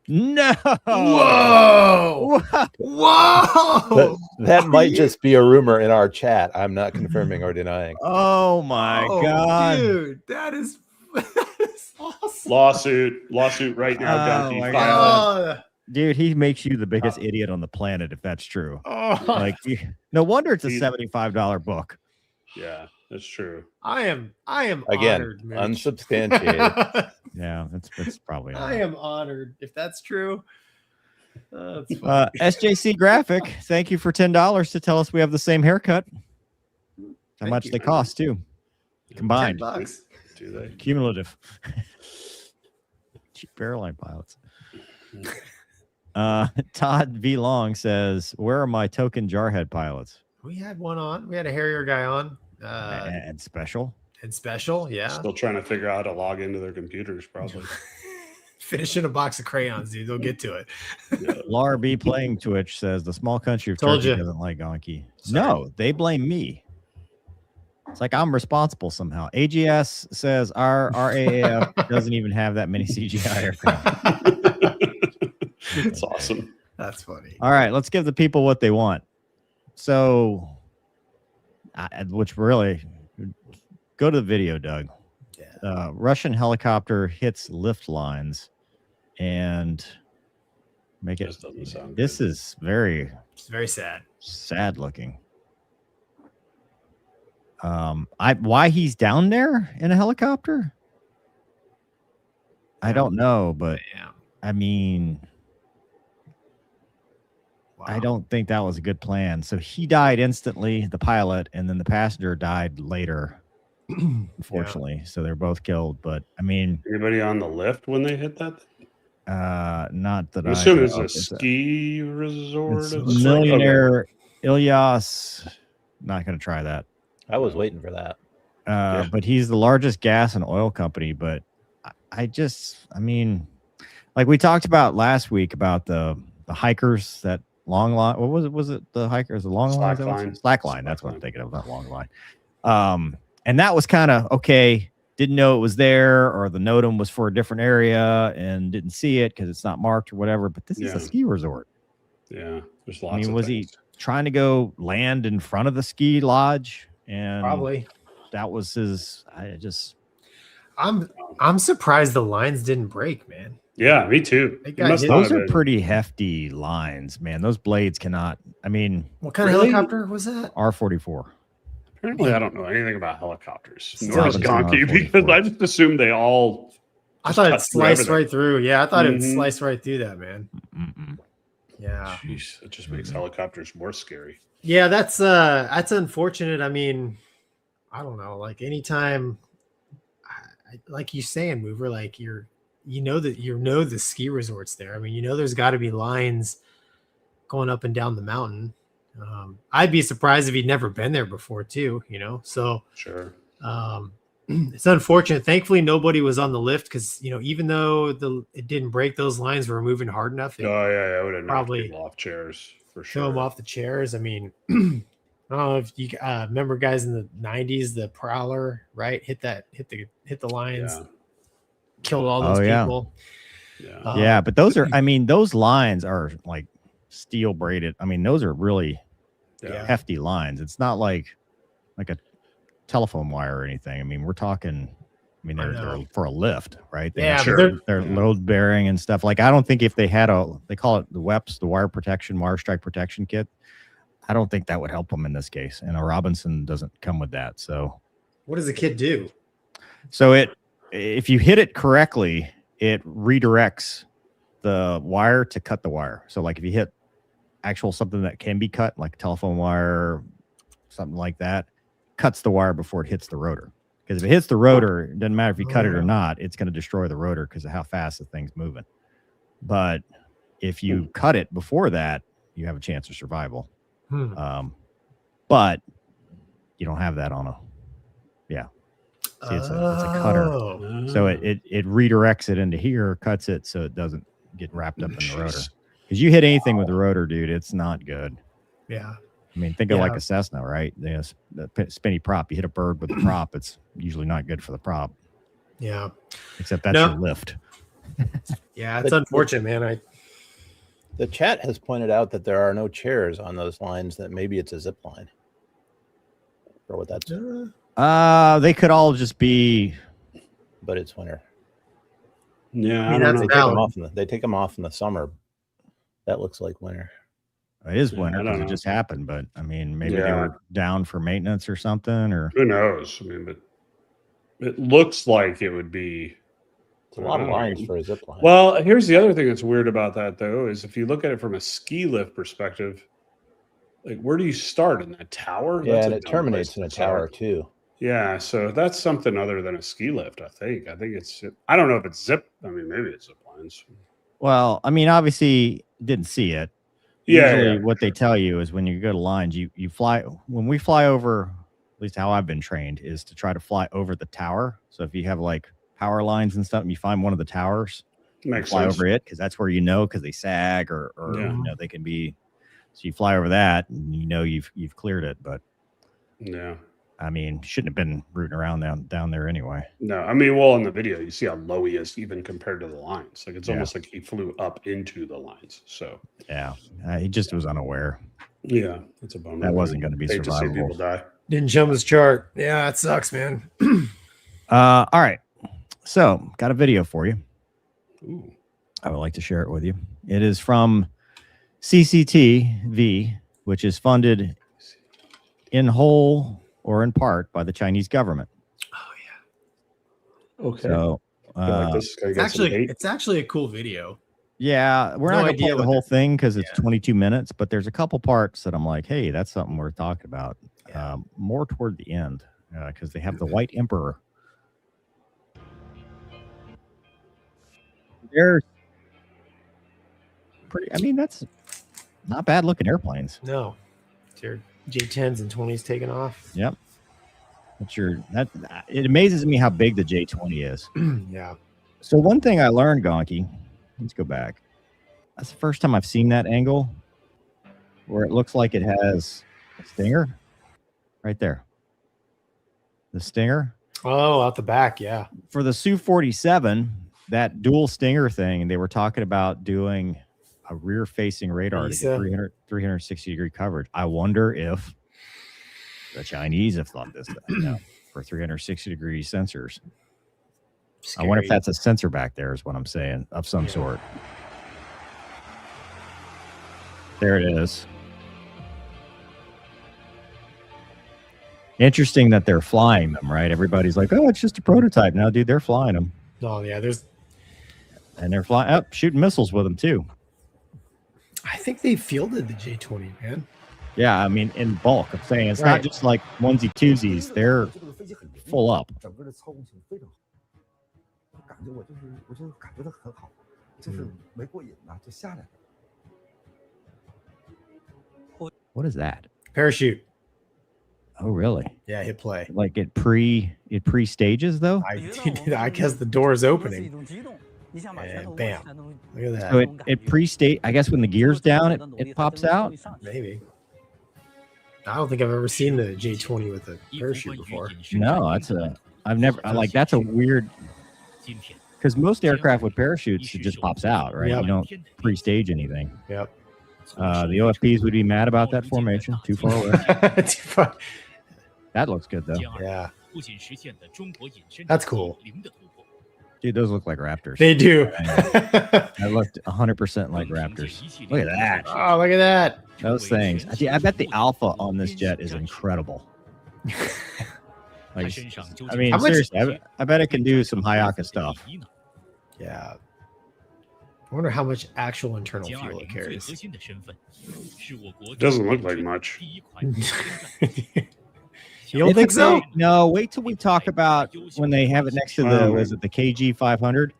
No. Whoa. Whoa. That might just be a rumor in our chat. I'm not confirming or denying. Oh my God. Dude, that is awesome. Lawsuit right now. Oh, File dude, he makes you the biggest idiot on the planet if that's true. Oh. Like, no wonder it's a $75 book. Yeah, that's true. I am Again, honored, Mitch. unsubstantiated. Yeah, that's probably. I am honored if that's true. That's funny. SJC Graphic, thank you for $10 to tell us we have the same haircut. How much they cost too, combined. $10. Do they? Cumulative. Cheap airline pilots. Todd V. Long says, "Where are my token jarhead pilots?" We had one on. We had a Harrier guy on. And special. And special, yeah. Still trying to figure out how to log into their computers, probably. Finishing a box of crayons, dude. They'll get to it. Yeah. Laura B. playing Twitch says the small country of Told Turkey you. doesn't like Gonky. No, they blame me. It's like I'm responsible somehow. AGS says our RAAF doesn't even have that many CGI aircraft. That's awesome. That's funny. All right, let's give the people what they want. So, which really, go to the video, Doug. Yeah. Russian helicopter hits lift lines and make it. This doesn't sound This good. is very It's very sad. sad looking. Why he's down there in a helicopter? I don't know, but Yeah. I mean, Wow. I don't think that was a good plan. So he died instantly, the pilot, and then the passenger died later, unfortunately. So they're both killed. But I mean, Anybody on the lift when they hit that? not that I'm I assuming know it's a of. ski resort. It's of some- millionaire Ilyas. Not going to try that. I was waiting for that. But he's the largest gas and oil company. But I mean, like we talked about last week about the hikers, that long line. What was it? Was it the hikers? The long line? Slack line. That's what I'm thinking of. Not long line. And that was kind of okay. Didn't know it was there, or the NOTAM was for a different area and didn't see it because it's not marked or whatever. But this is a ski resort. Yeah, there's lots. I mean, of was things. he trying to go land in front of the ski lodge? And Probably. that was his. I'm surprised the lines didn't break, man. Yeah, me too. They It got must hit. not Those have are been. pretty hefty lines, man. Those blades cannot. I mean, What kind of Really? helicopter was that? R-44. Apparently, I don't know anything about helicopters. Still Nor does haven't seen Gonky, R44. because I just assumed they all. I thought it cut through sliced everything. right through. Yeah, I thought it would Mhm. slice right through that, man. Mm-mm. Yeah. Jeez, it just makes helicopters more scary. Yeah, that's unfortunate. I mean, I don't know. Like anytime, like you saying, Mover, like you know the ski resorts there. I mean, there's got to be lines going up and down the mountain. I'd be surprised if he'd never been there before, too. So Sure. it's unfortunate. Thankfully, nobody was on the lift because even though it didn't break, those lines were moving hard enough. Oh yeah, I would have knocked Probably people off chairs for Throw sure. them off the chairs. I mean, I don't know if you remember guys in the 90s, the Prowler, right? Hit the lines, Yeah. killed all those Oh, yeah. people. Yeah. Yeah, but those are. I mean, those lines are like steel braided. I mean, those are really Yeah. hefty lines. It's not like a telephone wire or anything. I mean, we're talking. I mean, I they're know. for a lift, right? Yeah, Sure. but They're Yeah. load bearing and stuff. Like, I don't think if they had they call it the WEPS, the wire strike protection kit. I don't think that would help him in this case. And a Robinson doesn't come with that. So what does the kit do? So if you hit it correctly, it redirects the wire to cut the wire. So like if you hit actual something that can be cut, like telephone wire, something like that, cuts the wire before it hits the rotor. Because if it hits the rotor, it doesn't matter if you cut it or not, it's going to destroy the rotor because of how fast the thing's moving. But if you cut it before that, you have a chance of survival. But you don't have that on a, See, it's a cutter. So it redirects it into here, cuts it so it doesn't get wrapped up in the rotor. Because you hit anything with the rotor, dude, it's not good. Yeah. I mean, think of like a Cessna, right? The spinny prop. You hit a bird with the prop, it's usually not good for the prop. Yeah. Except that's your lift. Yeah, it's unfortunate, man. The chat has pointed out that there are no chairs on those lines, that maybe it's a zip line. Or what that's... They could all just be... But it's winter. Yeah, I mean, they take them off in the summer. That looks like winter. It is winter because it just happened, but I mean, maybe they were down for maintenance or something, or who knows? I mean, but it looks like it would be a lot of lines for a zip line. Well, here's the other thing that's weird about that, though, is if you look at it from a ski lift perspective, like where do you start in that tower? Yeah, and it terminates in a tower too. Yeah, so that's something other than a ski lift, I think. I think it's, I don't know if it's zip. I mean, maybe it's zip lines. Well, I mean, obviously didn't see it. Usually what they tell you is when you go to lines, you fly, when we fly over, at least how I've been trained, is to try to fly over the tower. So if you have like power lines and stuff, and you find one of the towers, fly over it, because that's where you know, because they sag or you know, they can be, so you fly over that and you know you've cleared it. But yeah, I mean, shouldn't have been rooting around down there anyway. No, I mean, well, in the video, you see how low he is even compared to the lines. Like it's almost like he flew up into the lines. So yeah, he just was unaware. Yeah, it's a bummer. That wasn't going to be survivable. To see people die. Didn't jump his chart. Yeah, it sucks, man. All right, so got a video for you. Ooh. I would like to share it with you. It is from CCTV, which is funded in whole or in part by the Chinese government. Oh yeah. Okay. So it's actually a cool video. Yeah, we're not gonna play the whole thing because it's 22 minutes, but there's a couple parts that I'm like, hey, that's something worth talking about. More toward the end because they have the White Emperor. There's pretty. I mean, that's not bad looking airplanes. No, it's your J10s and 20s taking off. Yep. It amazes me how big the J20 is. Yeah. So one thing I learned, Gonky, let's go back. That's the first time I've seen that angle where it looks like it has a stinger right there. The stinger. Oh, out the back. Yeah. For the Su-47, that dual stinger thing, they were talking about doing a rear facing radar to get 360 degree coverage. I wonder if the Chinese have thought this for 360 degree sensors. Scary. I wonder if that's a sensor back there is what I'm saying, of some sort. There it is. Interesting that they're flying them, right? Everybody's like, oh, it's just a prototype. Now, dude, they're flying them. Oh, yeah. And they're flying up, shooting missiles with them, too. I think they fielded the J20, man. Yeah, I mean, in bulk. I'm saying it's not just like onesie twosies. They're full up. What is that? Parachute. Oh, really? Yeah, hit play. Like it pre-stages though? I guess the door is opening. And bam. Look at that. So it pre-state, I guess when the gear's down, it pops out? Maybe. I don't think I've ever seen the J20 with a parachute before. No, that's a weird, because most aircraft with parachutes, it just pops out, right? Yep. You don't pre-stage anything. Yep. The OFPs would be mad about that formation. Too far away. Too far. That looks good though. Yeah. That's cool. Dude, those look like Raptors. They do. I looked 100% like Raptors. Look at that. Oh, look at that. Those things. I bet the alpha on this jet is incredible. Like, I mean, seriously, I bet it can do some Hayaka stuff. Yeah. I wonder how much actual internal fuel it carries. It doesn't look like much. You don't think so? No, wait till we talk about when they have it next to the, was it the KG 500?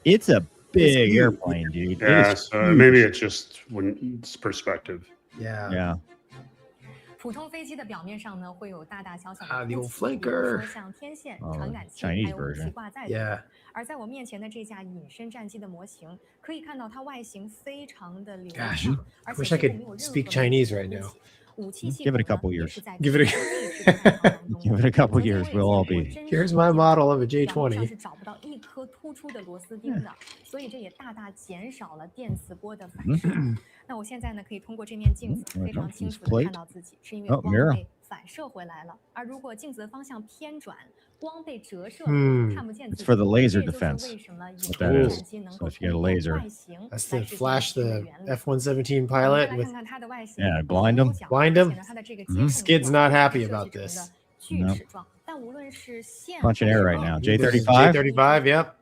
It's a big airplane, dude. Yeah, so maybe it's just when it's perspective. Yeah. Yeah. The old flanker. Chinese version. Yeah. Gosh, I wish I could speak Chinese right now. Give it a couple years. Give it a couple years. We'll all be. Here's my model of a J20. Oh, mirror. It's for the laser defense. What that is. So if you get a laser. That's to flash the F-117 pilot with. Yeah, blind them. Blind him. Skid's not happy about this. No. Punching air right now. J35. J35. Yep.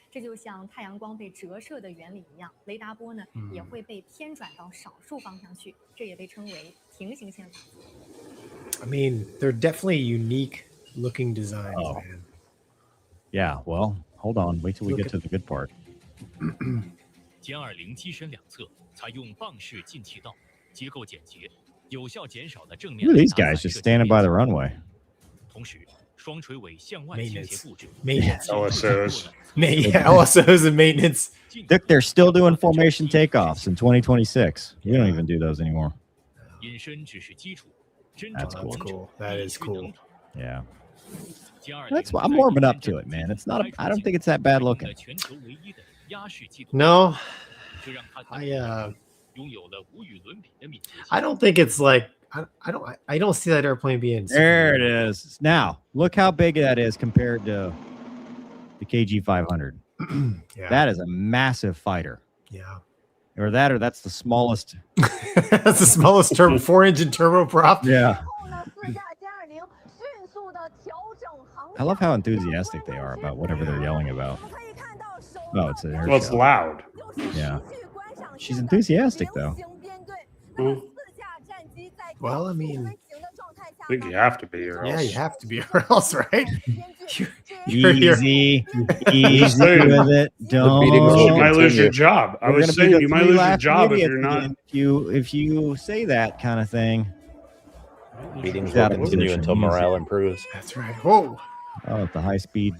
这就像太阳光被折射的原理一样，雷达波呢也会被偏转到少数方向去，这也被称为平行线法则。I mean, they're definitely unique looking designs, man. Yeah, well, hold on. Wait till we get to the good part. 歼20机身两侧采用棒式进气道，结构简洁，有效减少了正面。Look at these guys just standing by the runway. 同时，双垂尾向外倾斜布置。Maintenance. LSOs. LSOs and maintenance. They're still doing formation takeoffs in 2026. We don't even do those anymore. 隐身只是基础，真正 That's 的 cool. That is cool. Yeah. That's why I'm warming up to it, man. It's not. I don't think it's that bad looking. No. I don't think it's like. I don't see that airplane being. There it is. Now look how big that is compared to the KG 500. Yeah. That is a massive fighter. Yeah. Or that's the smallest. That's the smallest 4-engine turboprop. Yeah. I love how enthusiastic they are about whatever they're yelling about. No, it's an air Well, it's show. loud. Yeah. She's enthusiastic though. Well, I mean, I think you have to be, or else. yeah, you have to be, or else, right? Easy with it. Don't. You might lose your job. I was saying you might lose your job if you're not. If you say that kind of thing. Meetings will continue until morale improves. That's right. Whoa. Oh, at the high speed.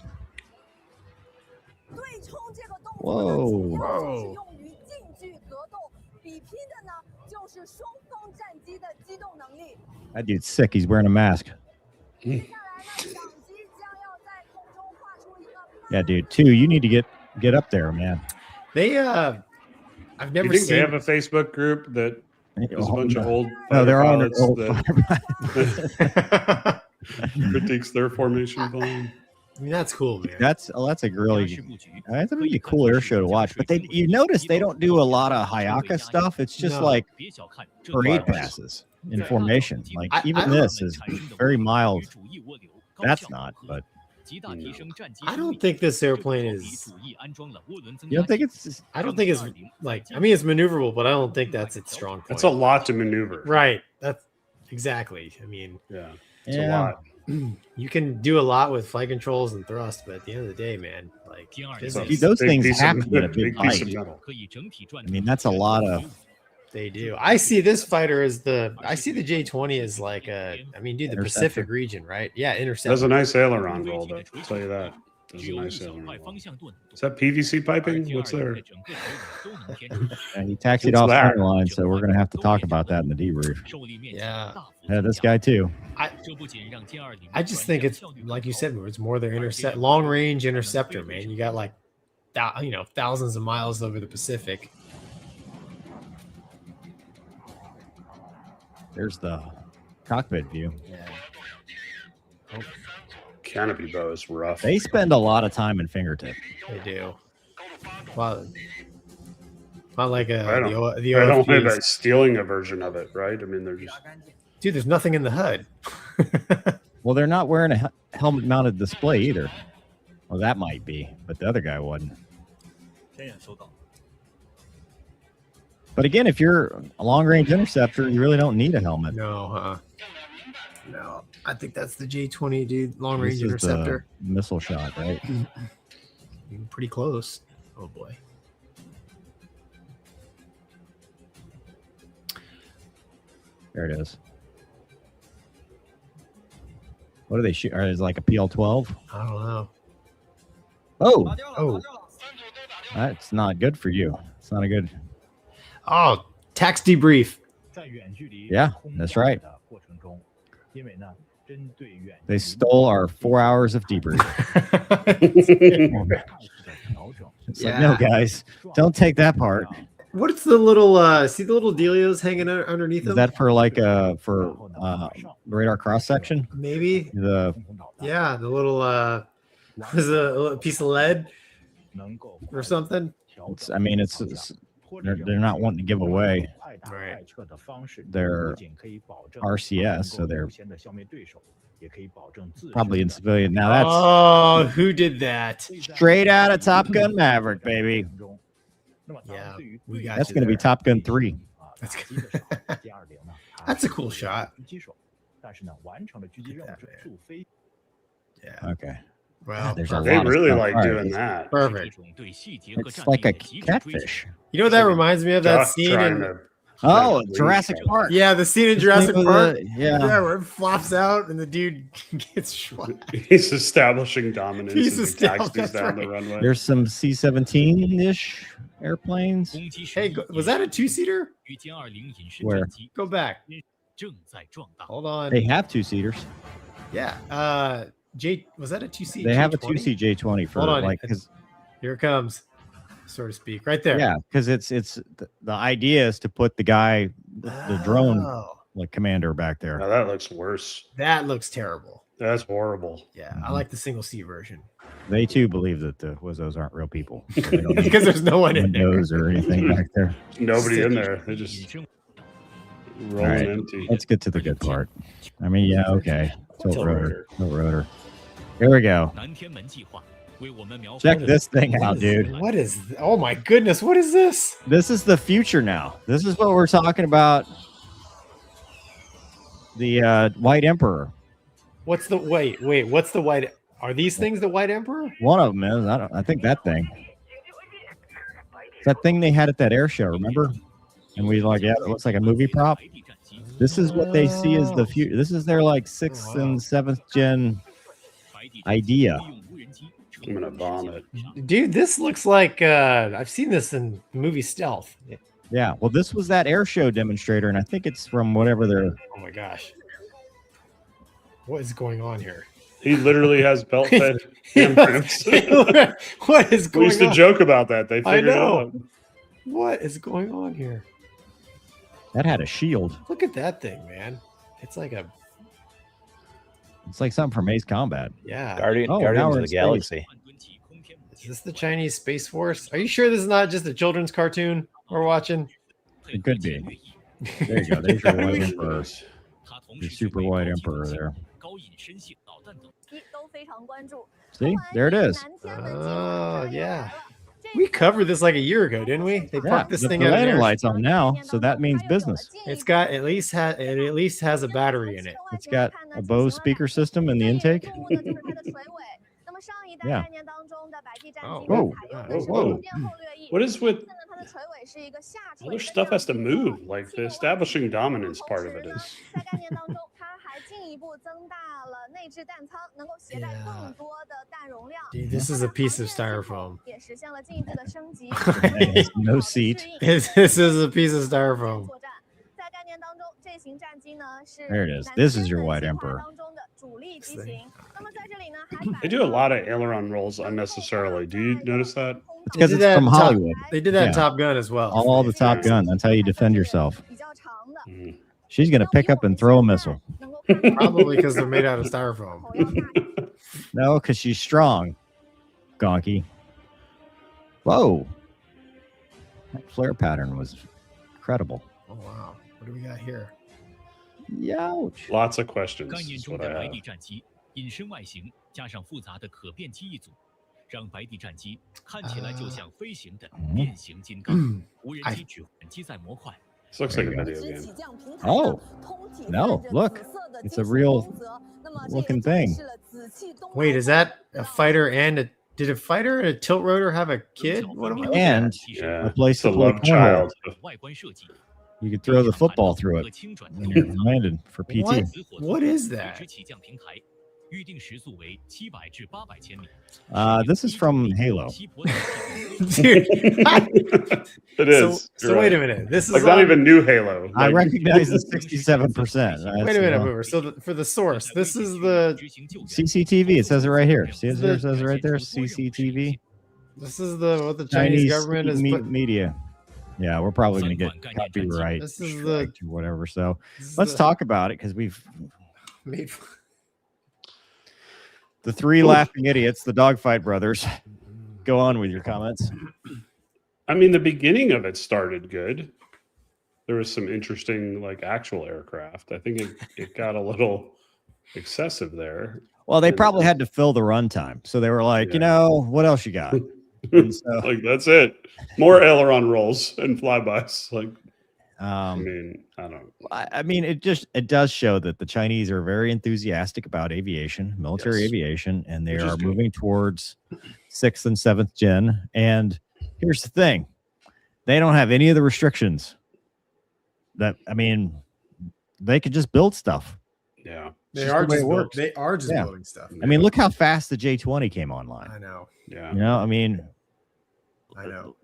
Whoa. Whoa. That dude's sick. He's wearing a mask. Yeah, dude. 2, you need to get up there, man. They I've never You think seen. they have a Facebook group that is a bunch of old. No, they're on pilots old that critiques their formation plan. I mean, that's cool, man. That's a really cool air show to watch. But you notice they don't do a lot of Hayaka stuff. It's just like parade passes in formation. Like even this is very mild. That's not, but I don't think this airplane is. You don't think it's? I don't think it's like. I mean, it's maneuverable, but I don't think that's its strong point. It's a lot to maneuver. Right. That's exactly. I mean, yeah, it's a lot. You can do a lot with flight controls and thrust, but at the end of the day, man, like those things have to be a big piece of bite. metal. I mean, that's a lot of. They do. I see this fighter as I see the J20 as like I mean, dude, the Pacific region, right? Yeah, interceptor. There's a nice aileron roll, though. I'll tell you that. There's a nice aileron roll. Is that PVC piping? What's there? And he taxied off center line, so we're gonna have to talk about that in the debrief. Yeah. Yeah, this guy too. I just think it's like you said, it's more their long range interceptor, man. You got like thousands of miles over the Pacific. There's the cockpit view. Yeah. canopy bow is rough. They spend a lot of time in fingertip. They do. Well, not like the I don't OFP worry is- about stealing a version of it, right? I mean, they're just Dude, there's nothing in the HUD. Well, they're not wearing a helmet-mounted display either. Well, that might be, but the other guy wasn't. But again, if you're a long-range interceptor, you really don't need a helmet. No, no. I think that's the J20, dude. Long range This is the interceptor. missile shot, right? Pretty close. Oh boy. There it is. What do they shoot? Is it like a PL-12? I don't know. Oh, that's not good for you. It's not a good. Oh, tax debrief. Yeah, that's right. They stole our 4 hours of debrief. It's like, no, guys, don't take that part. What's the little see the little dealios hanging underneath Is them? that for like for radar cross section? Maybe. The Yeah, the little was a little piece of lead or something. I mean, it's they're not wanting to give away Right. their RCS, so they're probably in civilian. Now that's Oh, who did that? straight out of Top Gun Maverick, baby. Yeah, we got That's you going to be there. Top Gun 3. That's a cool shot. Yeah. Okay. Well, There's a they lot of really stuff. like All right. doing that. perfect. It's like a catfish. You know what that reminds me of? That Josh scene trying in to Oh, Like, Jurassic Park. yeah, the scene in Jurassic Think of Park. the- yeah. Yeah, where it flops out and the dude gets shot. He's establishing dominance He's as he taxis that's down the right. runway. There's some C-17-ish airplanes. Hey, was that a two-seater? Where? Go back. Hold on. They have two-seaters. Yeah. Was that a two-seat? They have a J20? two-seat J20 for Hold on. like, cause, Here it comes, so to speak, right there. yeah, because it's the idea is to put the guy, the drone Oh, like commander back there. Now that looks worse. that looks terrible. That's horrible. Yeah, I like the single seat version They too believe that the Wizzos aren't real people. So they don't need because there's no one in there. windows or anything back there. Nobody in there. They're just rolling right. empty. Let's get to the good part. I mean, yeah, okay. Tilt Tilt rotor. Tilt rotor. Here we go. Check this thing out, dude. What is? Oh my goodness! What is this? This is the future now. This is what we're talking about. The White Emperor. What's the wait? What's the white? Are these things the White Emperor? One of them is. I think that thing. That thing they had at that air show, remember? And we like, yeah, it looks like a movie prop. This is what they see as the future. This is their like 6th and 7th gen idea. I'm gonna vomit. Dude, this looks like I've seen this in movie Stealth. Yeah. Well, this was that air show demonstrator, and I think it's from whatever they're. Oh my gosh. What is going on here? He literally has belt fed handprints. What is We going used to on? joke about that. They I figured it know. out. What is going on here? That had a shield. Look at that thing, man. It's like a It's like something from Ace Combat. yeah. Oh, now Guardians we're of in the Galaxy. Is this the Chinese Space Force? Are you sure this is not just a children's cartoon we're watching? It could be. There you go. There's your White Emperor. Your super White Emperor there. See? There it is. Oh yeah. We covered this like a year ago, didn't we? They Yeah, parked this the thing out landing there. light's on now, so that means business. It's got at least has a battery in it. It's got a Bose speaker system in the intake. Yeah. Oh, Whoa. Whoa. What is with other stuff has to move? Like the establishing dominance part of it is. Dude, this is a piece of styrofoam. And it's no seat. This is a piece of styrofoam. There it is. This is your White Emperor. They do a lot of aileron rolls unnecessarily. Do you notice that? It's because They it's did that from in Top- Hollywood. They did that in Yeah. Top Gun as well. All the Top Gun. That's how you defend yourself. Mm. She's going to pick up and throw a missile. Probably because they're made out of styrofoam. No, because she's strong. Gonky. Whoa. That flare pattern was incredible. Oh, wow. What do we got here? Youch. Lots of questions. 概念 is 中 what 的 I 白 have. 地战机隐身外形加上复杂的可变机一组，让白地战机看起来就像飞行的变形金刚。无人机指挥机载模块。 This looks like a video game. Oh. No, look. It's a real looking thing. Wait, is that a fighter and did a fighter and a tilt rotor have a kid? What am I looking And at? a place to It's a play love cornhole. child. You could throw the football through it when you're landed for PT. What is that? 预定时速为700至800千米。 This is from Halo. Dude, It is. So You're wait a right. minute. This is Like not on- even new Halo. I Like, recognize the 67%. Wait a minute, Mover. So for the source, this is the CCTV. It says it right here. See, it says it right there. CCTV. this is the what the Chinese government is put, media. Yeah, we're probably going to get copyright This is striked or whatever. So this is let's the- talk about it because we've made. the three laughing idiots, the Dogfight brothers. Go on with your comments. I mean, the beginning of it started good. There was some interesting, like, actual aircraft. I think it got a little excessive there. Well, they probably had to fill the runtime, so they were like, you know, what else you got? And so, Like, that's it. More aileron rolls and flybys. Like, I um, mean, I don't. I mean, it does show that the Chinese are very enthusiastic about aviation, military Yes. aviation, and they Which is are good. moving towards 6th and 7th gen. And here's the thing: they don't have any of the restrictions. That I mean, they could just build stuff. Yeah. They just are the way just it build, works. they are just Yeah. building stuff. I mean, look how fast the J-20 came online. I know. Yeah. You know, I mean, I know.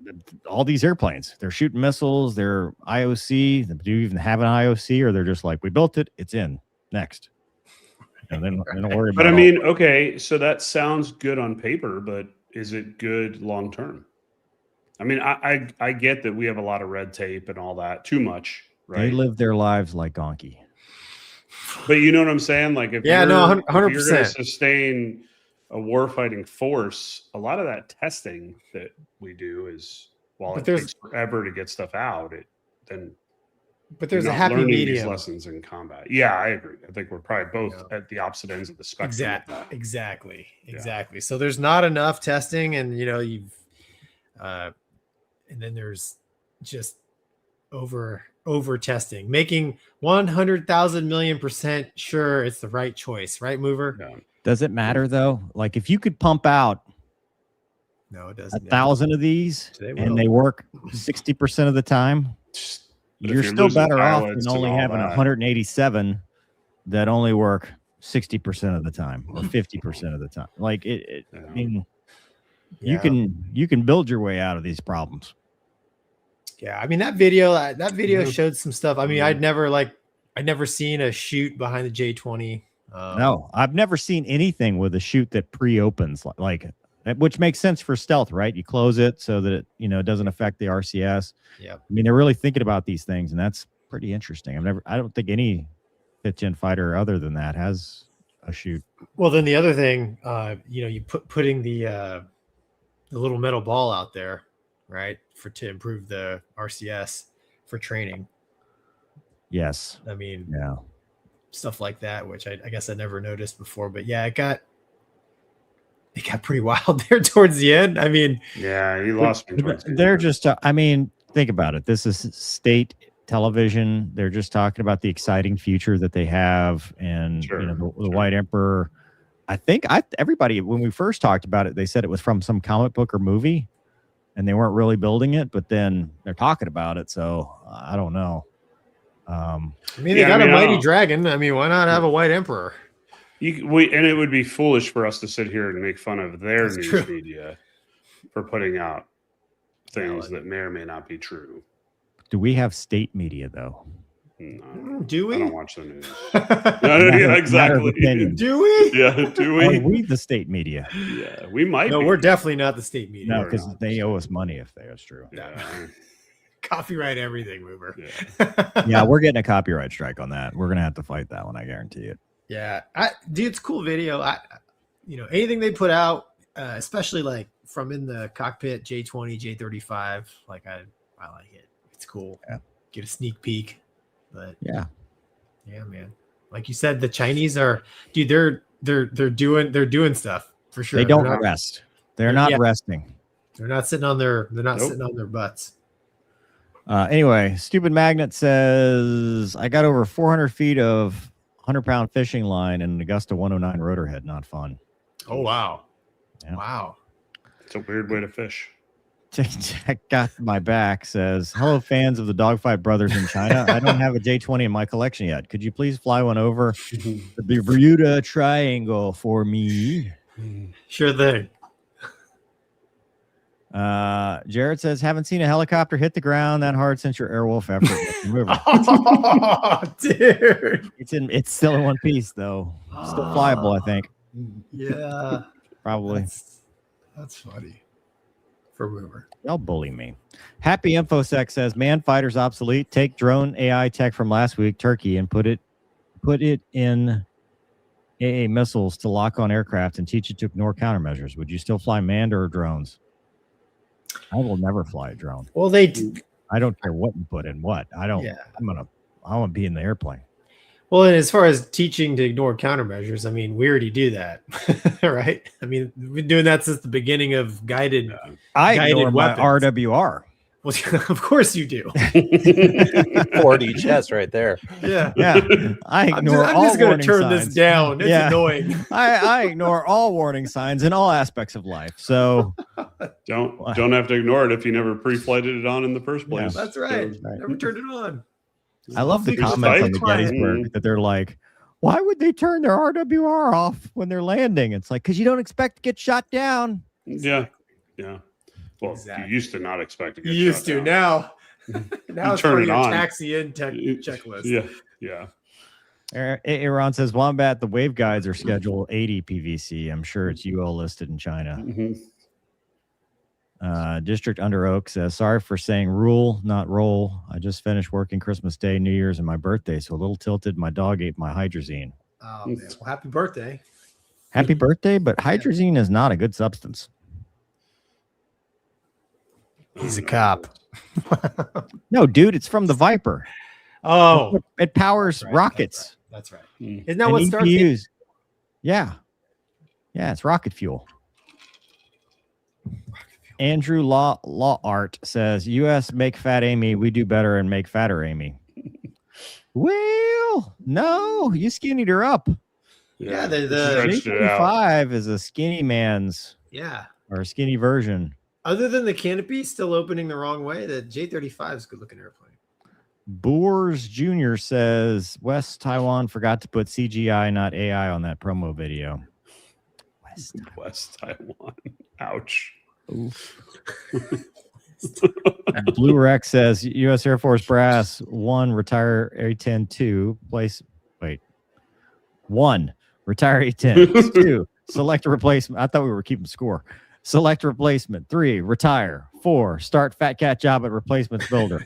all these airplanes, they're shooting missiles, they're IOC. Do you even have an IOC, or they're just like, we built it, it's in. Next. And then they don't worry about But I all- mean, okay, so that sounds good on paper, but is it good long term? I mean, I get that we have a lot of red tape and all that, too much, they right? live their lives like Gonky. But you know what I'm saying? Like, if Yeah, you're, no, if you're going to 100%. sustain a warfighting force, a lot of that testing that we do is, while But it there's- takes forever to get stuff out, then But there's you're a not happy learning these medium. lessons in combat. Yeah, I agree. I think we're probably both at the opposite ends of the spectrum. Exactly. Yeah. Exactly. So there's not enough testing, and you know, and then there's just over testing, making 100,000 million% sure it's the right choice, right, Mover? Yeah. Does it matter though? Like if you could pump out No, it doesn't. 1,000 of these They will. and they work 60% of the time, But if you're you're still losing better off pilots than and only all having that. 187 that only work 60% of the time or 50% of the time. Like I mean, Yeah. you can build your way out of these problems. Yeah, I mean that video showed some stuff. I mean, I'd never seen a shoot behind the J-20. No, I've never seen anything with a chute that pre-opens like which makes sense for stealth, right? You close it so that it, you know, doesn't affect the RCS. Yeah. I mean, they're really thinking about these things, and that's pretty interesting. I don't think any 5th gen fighter other than that has a chute. Well, then the other thing, you know, you putting the little metal ball out there, right, to improve the RCS for training. Yes. I mean, Yeah. stuff like that, which I guess I never noticed before. But yeah, it got pretty wild there towards the end. I mean, Yeah, you lost me. towards the end. They're just, I mean, think about it. This is state television. They're just talking about the exciting future that they have, and Sure, you know, the sure. White Emperor. I think everybody, when we first talked about it, they said it was from some comic book or movie, and they weren't really building it. But then they're talking about it, so I don't know. I mean, they Yeah, I got mean, a I mighty don't- dragon. I mean, why not have a White Emperor? And it would be foolish for us to sit here and make fun of their That's news true. media for putting out things that may or may not be true. Do we have state media though? No, Do I we? don't watch the news. Matter Yeah, of exactly. opinion. Do we? Yeah, do Are we? we the state media? Yeah, we might. No, be. we're definitely not the state media. No, We're because not. they owe us money if that's true. Yeah. Copyright everything, Mover. Yeah. Yeah, we're getting a copyright strike on that. We're gonna have to fight that one, I guarantee it. Yeah, dude, it's a cool video. anything they put out, especially like from in the cockpit, J20, J35, like I like it. It's cool. Yeah. Get a sneak peek. But yeah, man. Like you said, the Chinese are, dude. They're doing stuff for sure. they don't rest. They're not resting. They're not sitting on their. They're not sitting on their butts. Anyway, Stupid Magnet says, I got over 400 feet of 100-pound fishing line and an Augusta 109 rotor head. Not fun. Oh, wow. Yeah. Wow. It's a weird way to fish. Jack got my back says, hello, fans of the Dogfight Brothers in China. I don't have a J20 in my collection yet. Could you please fly one over the Bermuda Triangle for me? Sure thing. Jared says, haven't seen a helicopter hit the ground that hard since your Airwolf effort. Oh, dude. It's still in one piece, though. Still flyable, I think. Yeah. Probably. That's funny. For rumor. They'll bully me. Happy InfoSec says, man fighter's obsolete. Take drone AI tech from last week, Turkey, and put it in AA missiles to lock on aircraft and teach it to ignore countermeasures. Would you still fly manned or drones? I will never fly a drone. Well, I don't care what you put in what. I don't. Yeah. I want to be in the airplane. Well, and as far as teaching to ignore countermeasures, I mean, we already do that, right? I mean, we've been doing that since the beginning of guided. I ignore my RWR. Well, of course you do. 4D chess right there. Yeah. I ignore I'm all just going to turn signs. this down. It's annoying. I ignore all warning signs in all aspects of life. So don't have to ignore it if you never pre-flighted it on in the first place. Yeah, that's right. Never turned it on. I love the comments on the Gettysburg that they're like, why would they turn their RWR off when they're landing? It's like, because you don't expect to get shot down. Yeah. Well, exactly. You used to not expect to get you used shot to down. now it's turn part it of your on. taxi in checklist. Yeah. Aaron says, Wombat, the wave guides are schedule 80 PVC. I'm sure it's UL listed in China. Mm-hmm. District Under Oak says, sorry for saying rule, not roll. I just finished working Christmas Day, New Year's, and my birthday, so a little tilted. My dog ate my hydrazine. Oh, man. Well, happy birthday. Happy birthday, but hydrazine is not a good substance. He's a cop. No, dude, it's from the Viper. Oh. It powers rockets. That's right. Isn't that what starts EPUs? Yeah, it's rocket fuel. Andrew Law Art says, U.S. make fat Amy. We do better and make fatter Amy. Well, no, you skinnied her up. Yeah, the J35 is a skinny man's. Yeah. Or a skinny version. Other than the canopy still opening the wrong way, the J35 is a good looking airplane. Boers Jr. says, West Taiwan forgot to put CGI, not AI, on that promo video. West Taiwan. Ouch. Blue Rex says U.S. Air Force brass 1 retire A-10 2 place. Wait, 1 retire A-10 2 select a replacement. I thought we were keeping score. Select a replacement. 3 retire. 4 start fat cat job at replacements builder.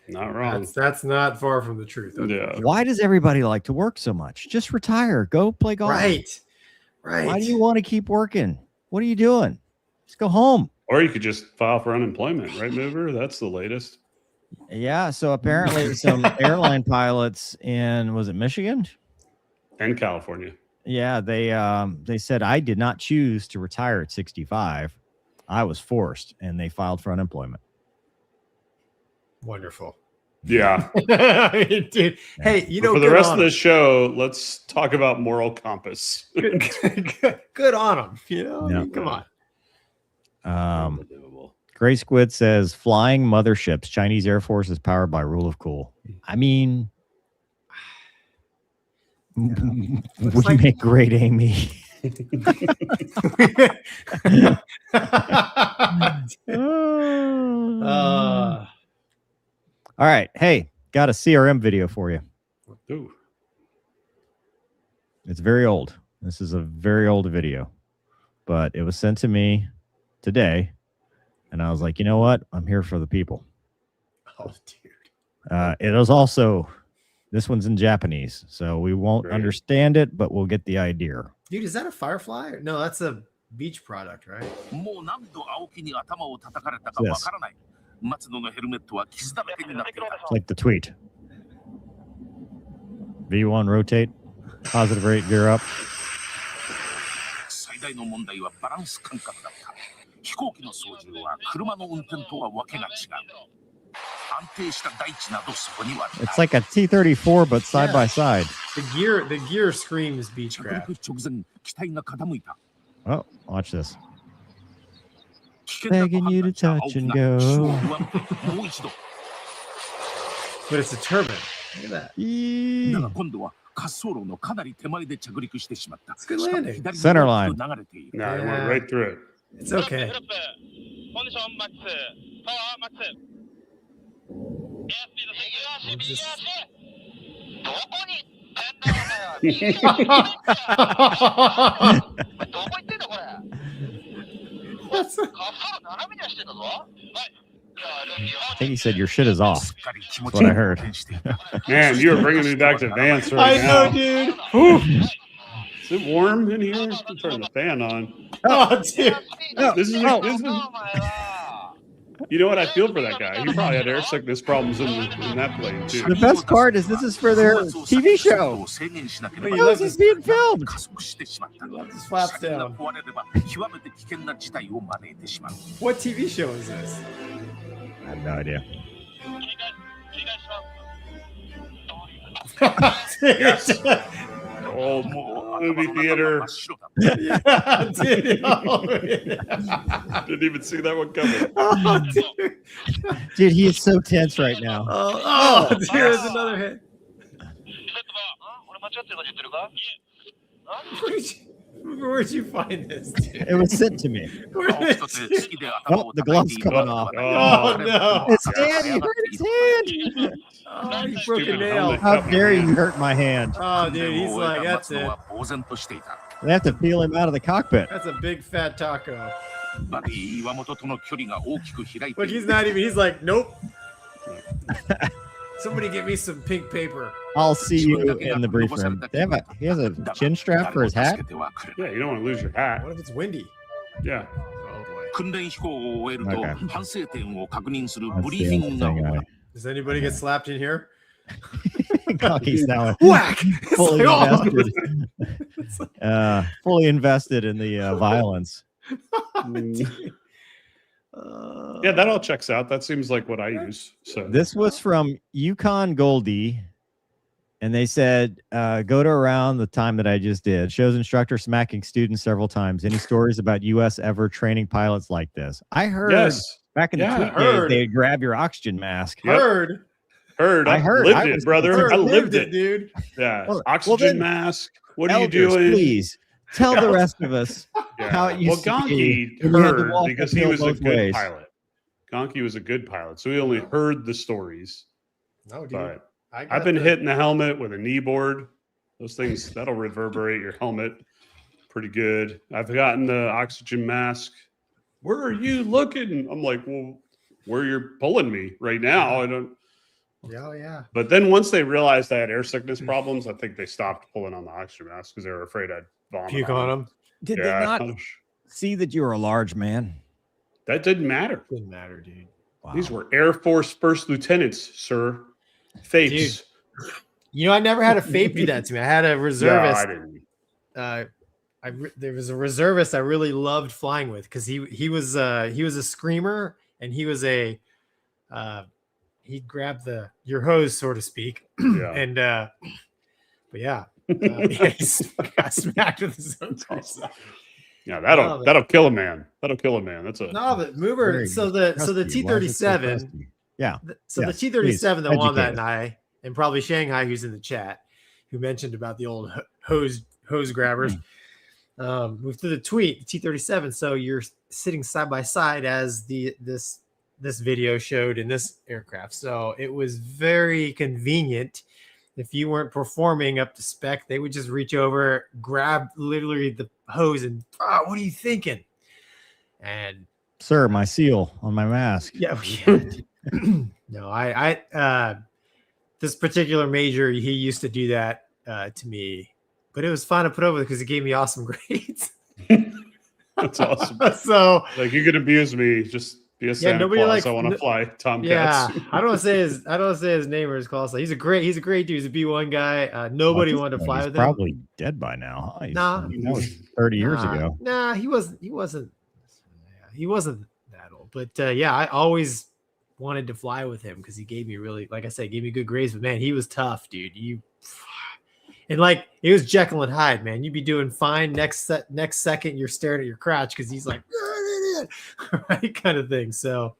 Not wrong. That's not far from the truth. Yeah. Why does everybody like to work so much? Just retire. Go play golf. Right. Why do you want to keep working? What are you doing? Just go home. Or you could just file for unemployment, right, Mover? That's the latest. Yeah. So apparently some airline pilots in, was it Michigan? And California. Yeah. They said, I did not choose to retire at 65. I was forced, and they filed for unemployment. Wonderful. Yeah. Dude. Hey, for the rest of this show, let's talk about moral compass. Good on them. You know, yeah. I mean, come on. Gray Squid says, flying motherships. Chinese Air Force is powered by rule of cool. I mean, we make great Amy. All right. Hey, got a CRM video for you. Ooh. It's very old. This is a very old video, but it was sent to me today, and I was like, you know what? I'm here for the people. Oh, dude. It was also, this one's in Japanese, so we won't understand it, but we'll get the idea. Dude, is that a Firefly? No, that's a beach product, right? It's like the tweet. V1 rotate, positive rate, gear up. 最大の問題はバランス感覚だった。飛行機の操縦は車の運転とはわけが違う。安定した大地などそこにはない。 It's like a T-34 but side by side. The gear screams Beechcraft. 直前機体が傾いた。 Oh, watch this. Begging you to touch and go. But it's a turbine. Look at that. だが今度は滑走路のかなり手前で着陸してしまった。 It's good landing. Center line. No, it went right through it. It's okay. I think he said your shit is off. That's what I heard. Man, you are bringing me back to Vance right now. I know, dude. Is it warm in here? I'm turning the fan on. Oh, dude. This is you know what? I feel for that guy. He probably had air sickness problems in that plane too. The best part is this is for their TV show. How is this being filmed? Just flaps down. What TV show is this? I have no idea. Old movie theater. Yeah, dude. Oh, Didn't even see that one coming. oh, dude. Dude, he is so tense right now. Oh, dude, there's another hit. Where'd you find this, dude? It was sent to me. Where did Oh, the glove's coming off. Oh, no. His hand, he hurt his hand. Oh, you broke a Stupid nail. helmet. How dare you hurt my hand? Oh, dude, he's like, that's it. They have to peel him out of the cockpit. That's a big fat taco. バディ岩本との距離が大きく開いて Look, he's not even, he's like, nope. Somebody get me some pink paper. I'll see you in the brief room. He has a chin strap for his hat. Yeah, you don't want to lose your hat. What if it's windy? Yeah. Oh, boy. 訓練飛行を終えると Okay. 反省点を確認する That's ブリ the ーフィン only グが thing 行わ I...れDoes anybody get slapped in here? He's now Whack! It's fully like, oh. invested. Fully invested in the violence. Yeah, that all checks out. That seems like what I use. So This was from Yukon Goldie, and they said, go to around the time that I just did. Shows instructor smacking students several times. Any stories about U.S. ever training pilots like this? I heard back in the tweet days, they'd grab your oxygen mask. Heard. I heard. Lived I it, was- brother. I lived it. dude. Yeah. Well, Oxygen then, mask. What are Elders, you doing? Please tell the rest of us how it Well, used to be Gonky when you had to heard walk because he uphill was a both good ways. pilot. Gonky was a good pilot, so he only heard the stories. No, dude. But I got I've been the- hitting the helmet with a knee board. Those things that'll reverberate your helmet pretty good. I've gotten the oxygen mask. Where are you looking? I'm like, well, where you're pulling me right now. I don't. Yeah, yeah. But then once they realized I had air sickness problems, I think they stopped pulling on the oxygen mask because they were afraid I'd vomit. Puke on him. Did they not see that you were a large man? That didn't matter. Didn't matter, dude. Wow. These were Air Force first lieutenants, sir. Fapes. Dude, you know, I never had a FAPE do that to me. I had a reservist. No, I didn't. There was a reservist I really loved flying with because he was a screamer and he was a he'd grab your hose, so to speak. Yeah. And but yeah, he got smacked with his own torso. Yeah, that'll kill a man. That'll kill a man. That's a No, but Mover. So the T-37. Yeah. So the T-37 that won that night, and probably Shanghai, who's in the chat, who mentioned about the old hose grabbers. Moved to the tweet, T-37. So you're sitting side by side as this video showed in this aircraft. So it was very convenient. If you weren't performing up to spec, they would just reach over, grab literally the hose, and what are you thinking? And sir, my seal on my mask. yeah. No, I this particular major, he used to do that to me. but it was fun to put up with because he gave me awesome grades. That's awesome. So like you could abuse me, just be a Santa Claus. I want to fly Tomcats. Yeah, I don't say his name or his call sign. He's a great dude. He's a B1 guy. Nobody wanted to fly with him. Probably dead by now. Huh? Nah, that was 30 years ago. Nah, he wasn't that old. But yeah, I always wanted to fly with him because he gave me like I said, gave me good grades. But man, he was tough, dude. And like it was Jekyll and Hyde, man. You'd be doing fine. Next second, you're staring at your crotch because he's like, right, kind of thing. So,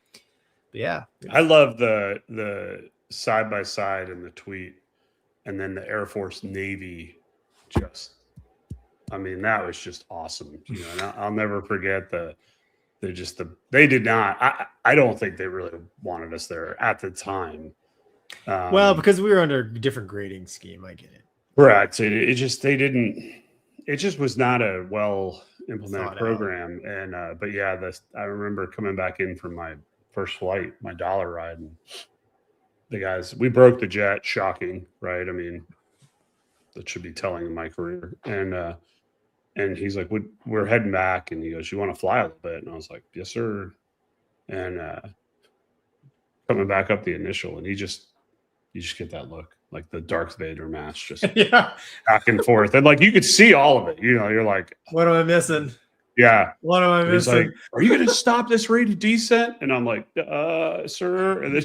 yeah, I love the side by side and the tweet, and then the Air Force Navy. I mean, that was just awesome. You know, and I'll never forget they did not. I don't think they really wanted us there at the time. Well, because we were under a different grading scheme. I get it. Right. So it just was not a well implemented program. And but yeah, I remember coming back in from my first flight, my dollar ride, and the guys, we broke the jet. Shocking, right? I mean, that should be telling in my career. And he's like, we're heading back, and he goes, you want to fly a little bit? And I was like, yes, sir. And coming back up the initial, and you just get that look. Like the Darth Vader mask, just back and forth. And like, you could see all of it, you know, you're like, what am I missing? Yeah. What am I missing? He's like, are you going to stop this rate of descent? And I'm like, sir. And then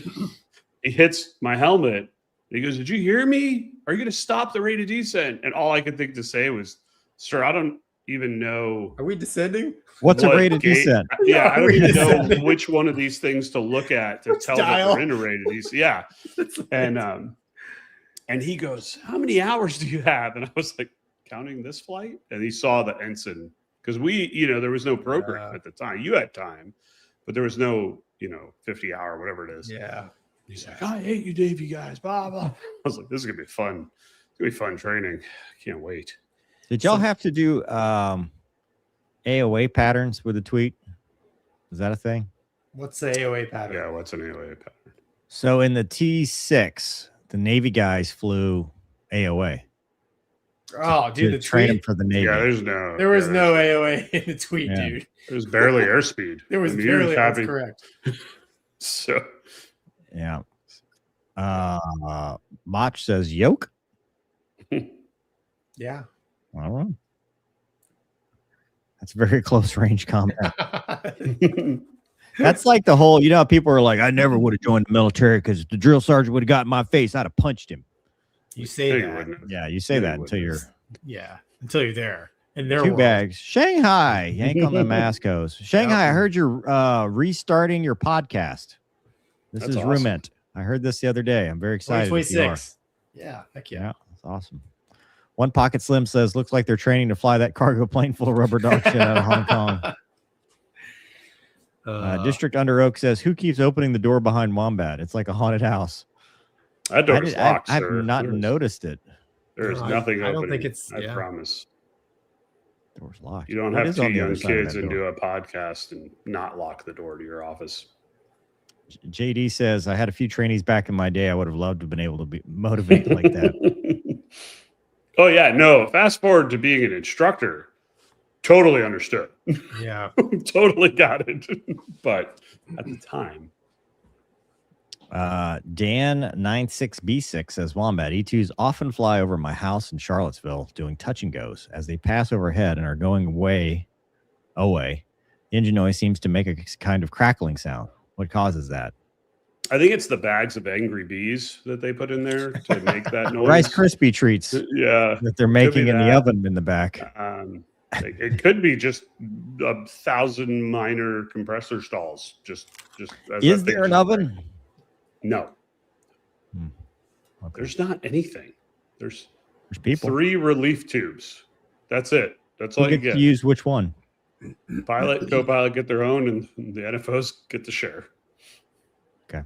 he hits my helmet. He goes, did you hear me? Are you going to stop the rate of descent? And all I could think to say was, sir, I don't even know. Are we descending? What's a rate of descent? Yeah, I don't even know which one of these things to look at to tell that we're in a rate of descent. Yeah. And he goes, how many hours do you have? And I was like, counting this flight? And he saw the ensign. Because there was no program at the time. You had time, but there was no, 50-hour, whatever it is. Yeah. He's like, I hate you, Davey guys, blah, blah. I was like, this is going to be fun. It's going to be fun training. I can't wait. Did y'all have to do AOA patterns with the tweet? Is that a thing? What's the AOA pattern? Yeah, what's an AOA pattern? So in the T6, the Navy guys flew AOA. Oh, dude, the train them tweet. for the Navy. Yeah, there was no AOA in the tweet, dude. There was barely airspeed. There was barely. That's correct. So, yeah. Mach says yoke. Yeah. All right. That's very close range combat. That's like the whole, how people are like, I never would have joined the military because the drill sergeant would have got in my face. I'd have punched him. You say that. Yeah, you say that until you're. Yeah, until you're there. And there. Two bags. Shanghai. Yank on the Mascos. Shanghai, I heard you're restarting your podcast. This is awesome. Rument. I heard this the other day. I'm very excited. 2026. Yeah, heck yeah. That's awesome. One Pocket Slim says, looks like they're training to fly that cargo plane full of rubber dog shit out of Hong Kong. District Under Oak says, who keeps opening the door behind Wombat? It's like a haunted house. That door is locked, I've not noticed it. There's nothing opening. I don't think it's. I promise. Door's locked. You don't have two young kids and do a podcast and not lock the door to your office. JD says, I had a few trainees back in my day. I would have loved to have been able to be motivated like that. Oh, yeah. No. Fast forward to being an instructor. Totally understood. Yeah. Totally got it. But at the time. Dan96B6 says, Wombat, E2s often fly over my house in Charlottesville doing touch and goes. As they pass overhead and are going away, the engine noise seems to make a kind of crackling sound. What causes that? I think it's the bags of Angry Bees that they put in there to make that noise. Rice Krispie treats. Yeah. That they're making in the oven in the back. It could be just 1,000 minor compressor stalls. Just is there an oven? No. Okay. There's not anything. There's people. 3 relief tubes. That's it. That's all you get. To use which one? Pilot, co-pilot get their own, and the NFOs get to share. Okay.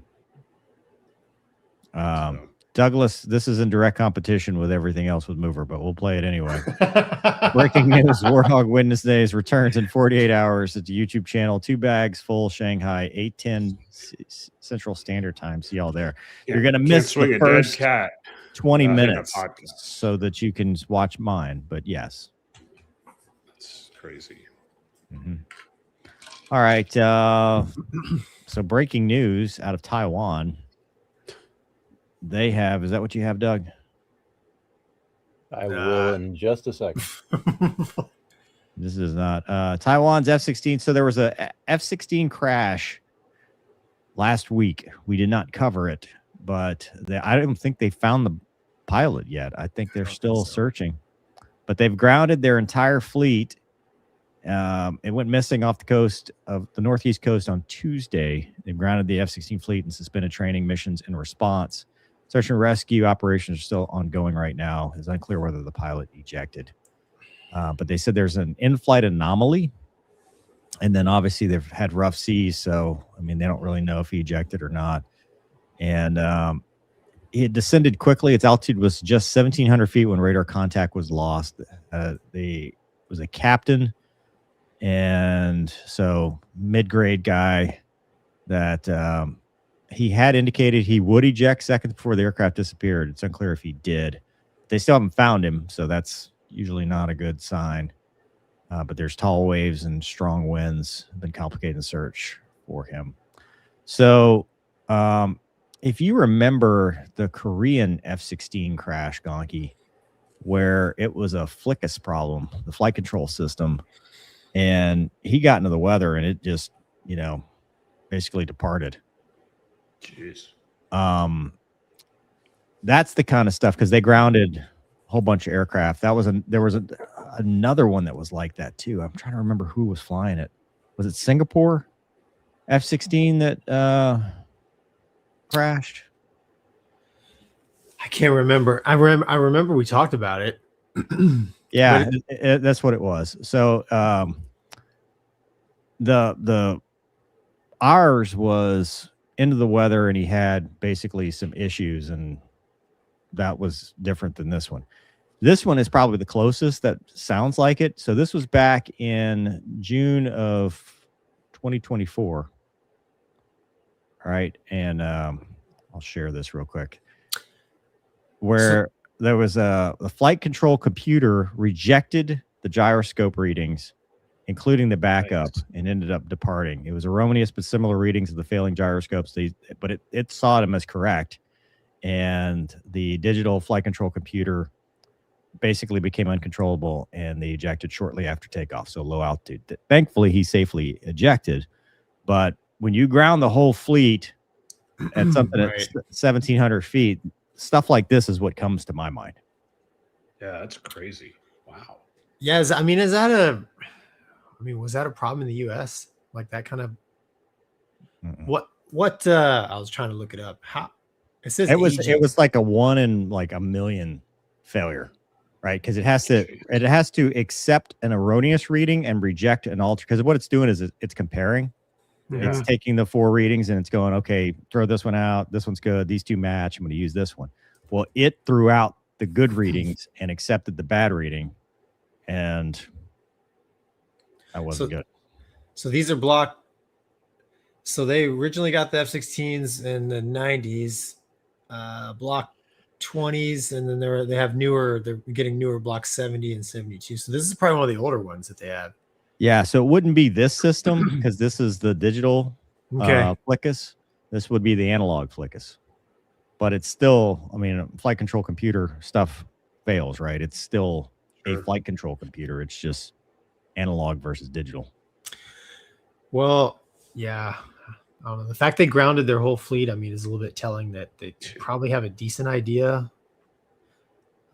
Douglas, this is in direct competition with everything else with Mover, but we'll play it anyway. Breaking news: Warthog Wednesdays returns in 48 hours at the YouTube channel. 2 bags full, Shanghai, 8:10 Central Standard Time. See y'all there. You're gonna miss swing the first a dead cat. 20 minutes so that you can watch mine. But yes, that's crazy. Mm-hmm. All right. So breaking news out of Taiwan. They have, is that what you have, Doug? I will in just a second. This is not Taiwan's F-16. So there was a F-16 crash last week. We did not cover it, but I don't think they found the pilot yet. I think they're still searching, but they've grounded their entire fleet. It went missing off the coast of the northeast coast on Tuesday. They've grounded the F-16 fleet and suspended training missions in response. Search and rescue operations are still ongoing right now. It's unclear whether the pilot ejected. But they said there's an in-flight anomaly. And then obviously they've had rough seas. So, I mean, they don't really know if he ejected or not. And it descended quickly. Its altitude was just 1,700 feet when radar contact was lost. They was a captain. And so mid-grade guy that he had indicated he would eject seconds before the aircraft disappeared. It's unclear if he did. They still haven't found him, so that's usually not a good sign. But there's tall waves and strong winds. Been complicating the search for him. So if you remember the Korean F-16 crash, Gonky, where it was a FLICUS problem, the flight control system, and he got into the weather and it just, basically departed. Jeez. That's the kind of stuff, because they grounded a whole bunch of aircraft. There was another one that was like that too. I'm trying to remember who was flying it. Was it Singapore F-16 that crashed? I can't remember. I remember we talked about it. Yeah, that's what it was. So the ours was into the weather, and he had basically some issues, and that was different than this one. This one is probably the closest that sounds like it. So this was back in June of 2024. All right, and I'll share this real quick. Where there was the flight control computer rejected the gyroscope readings, including the backup, and ended up departing. It was erroneous but similar readings of the failing gyroscopes, but it saw them as correct. And the digital flight control computer basically became uncontrollable, and they ejected shortly after takeoff, so low altitude. Thankfully, he safely ejected. But when you ground the whole fleet at something at 1,700 feet, stuff like this is what comes to my mind. Yeah, that's crazy. Wow. Yeah, was that a problem in the U.S.? Like that kind of what I was trying to look it up. How it says it was like a 1 in like a million failure, right? Because it has to accept an erroneous reading and reject an alter. Because what it's doing is it's comparing. Yeah. It's taking the 4 readings and it's going, okay, throw this one out. This one's good. These 2 match. I'm going to use this one. Well, it threw out the good readings and accepted the bad reading, and that wasn't good. So these are blocked. So they originally got the F-16s in the 90s, block 20s, and then they're getting newer block 70 and 72. So this is probably one of the older ones that they have. Yeah, so it wouldn't be this system because this is the digital FLICUS. This would be the analog FLICUS. But it's still, flight control computer stuff fails, right? It's still a flight control computer. It's just analog versus digital. Well, yeah. I don't know. The fact they grounded their whole fleet, is a little bit telling that they probably have a decent idea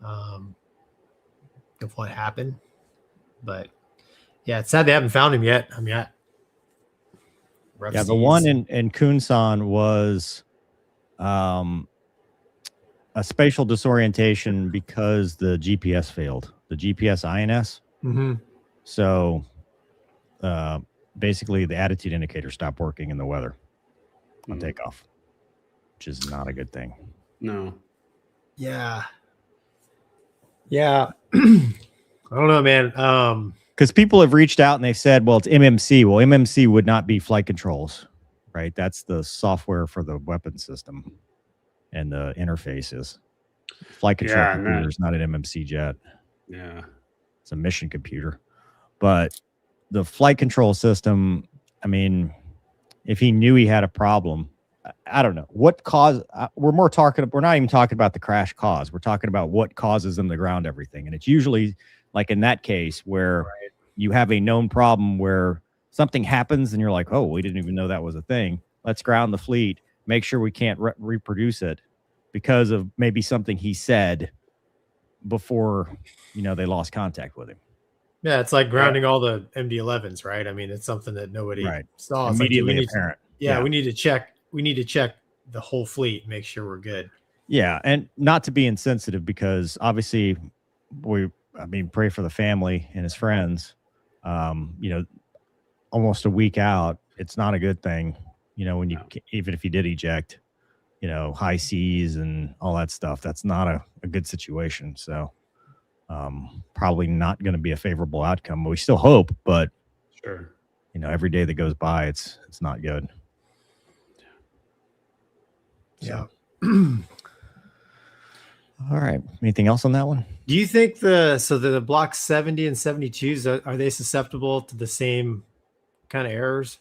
of what happened. But yeah, it's sad they haven't found him yet. The one in Kunsan was a spatial disorientation because the GPS failed, the GPS INS. Mm-hmm. So basically the attitude indicator stopped working in the weather on takeoff, which is not a good thing. No. Yeah. I don't know, man. Because people have reached out and they've said, well, it's MMC. Well, MMC would not be flight controls, right? That's the software for the weapon system and the interfaces. Flight control computer is not an MMC jet. Yeah. It's a mission computer. But the flight control system, I mean, if he knew he had a problem, I don't know what cause. We're not even talking about the crash cause. We're talking about what causes them to ground everything. And it's usually like in that case where you have a known problem where something happens and you're like, oh, we didn't even know that was a thing. Let's ground the fleet, make sure we can't reproduce it because of maybe something he said before, they lost contact with him. Yeah, it's like grounding all the MD-11s, right? I mean, it's something that nobody saw. It's immediately apparent. We need to check. We need to check the whole fleet, make sure we're good. Yeah, and not to be insensitive because obviously pray for the family and his friends. Almost a week out, it's not a good thing. When you even if you did eject, high seas and all that stuff, that's not a good situation. So probably not going to be a favorable outcome. We still hope, but sure, every day that goes by, it's not good. Yeah. All right. Anything else on that one? Do you think the block 70 and 72s, are they susceptible to the same kind of errors?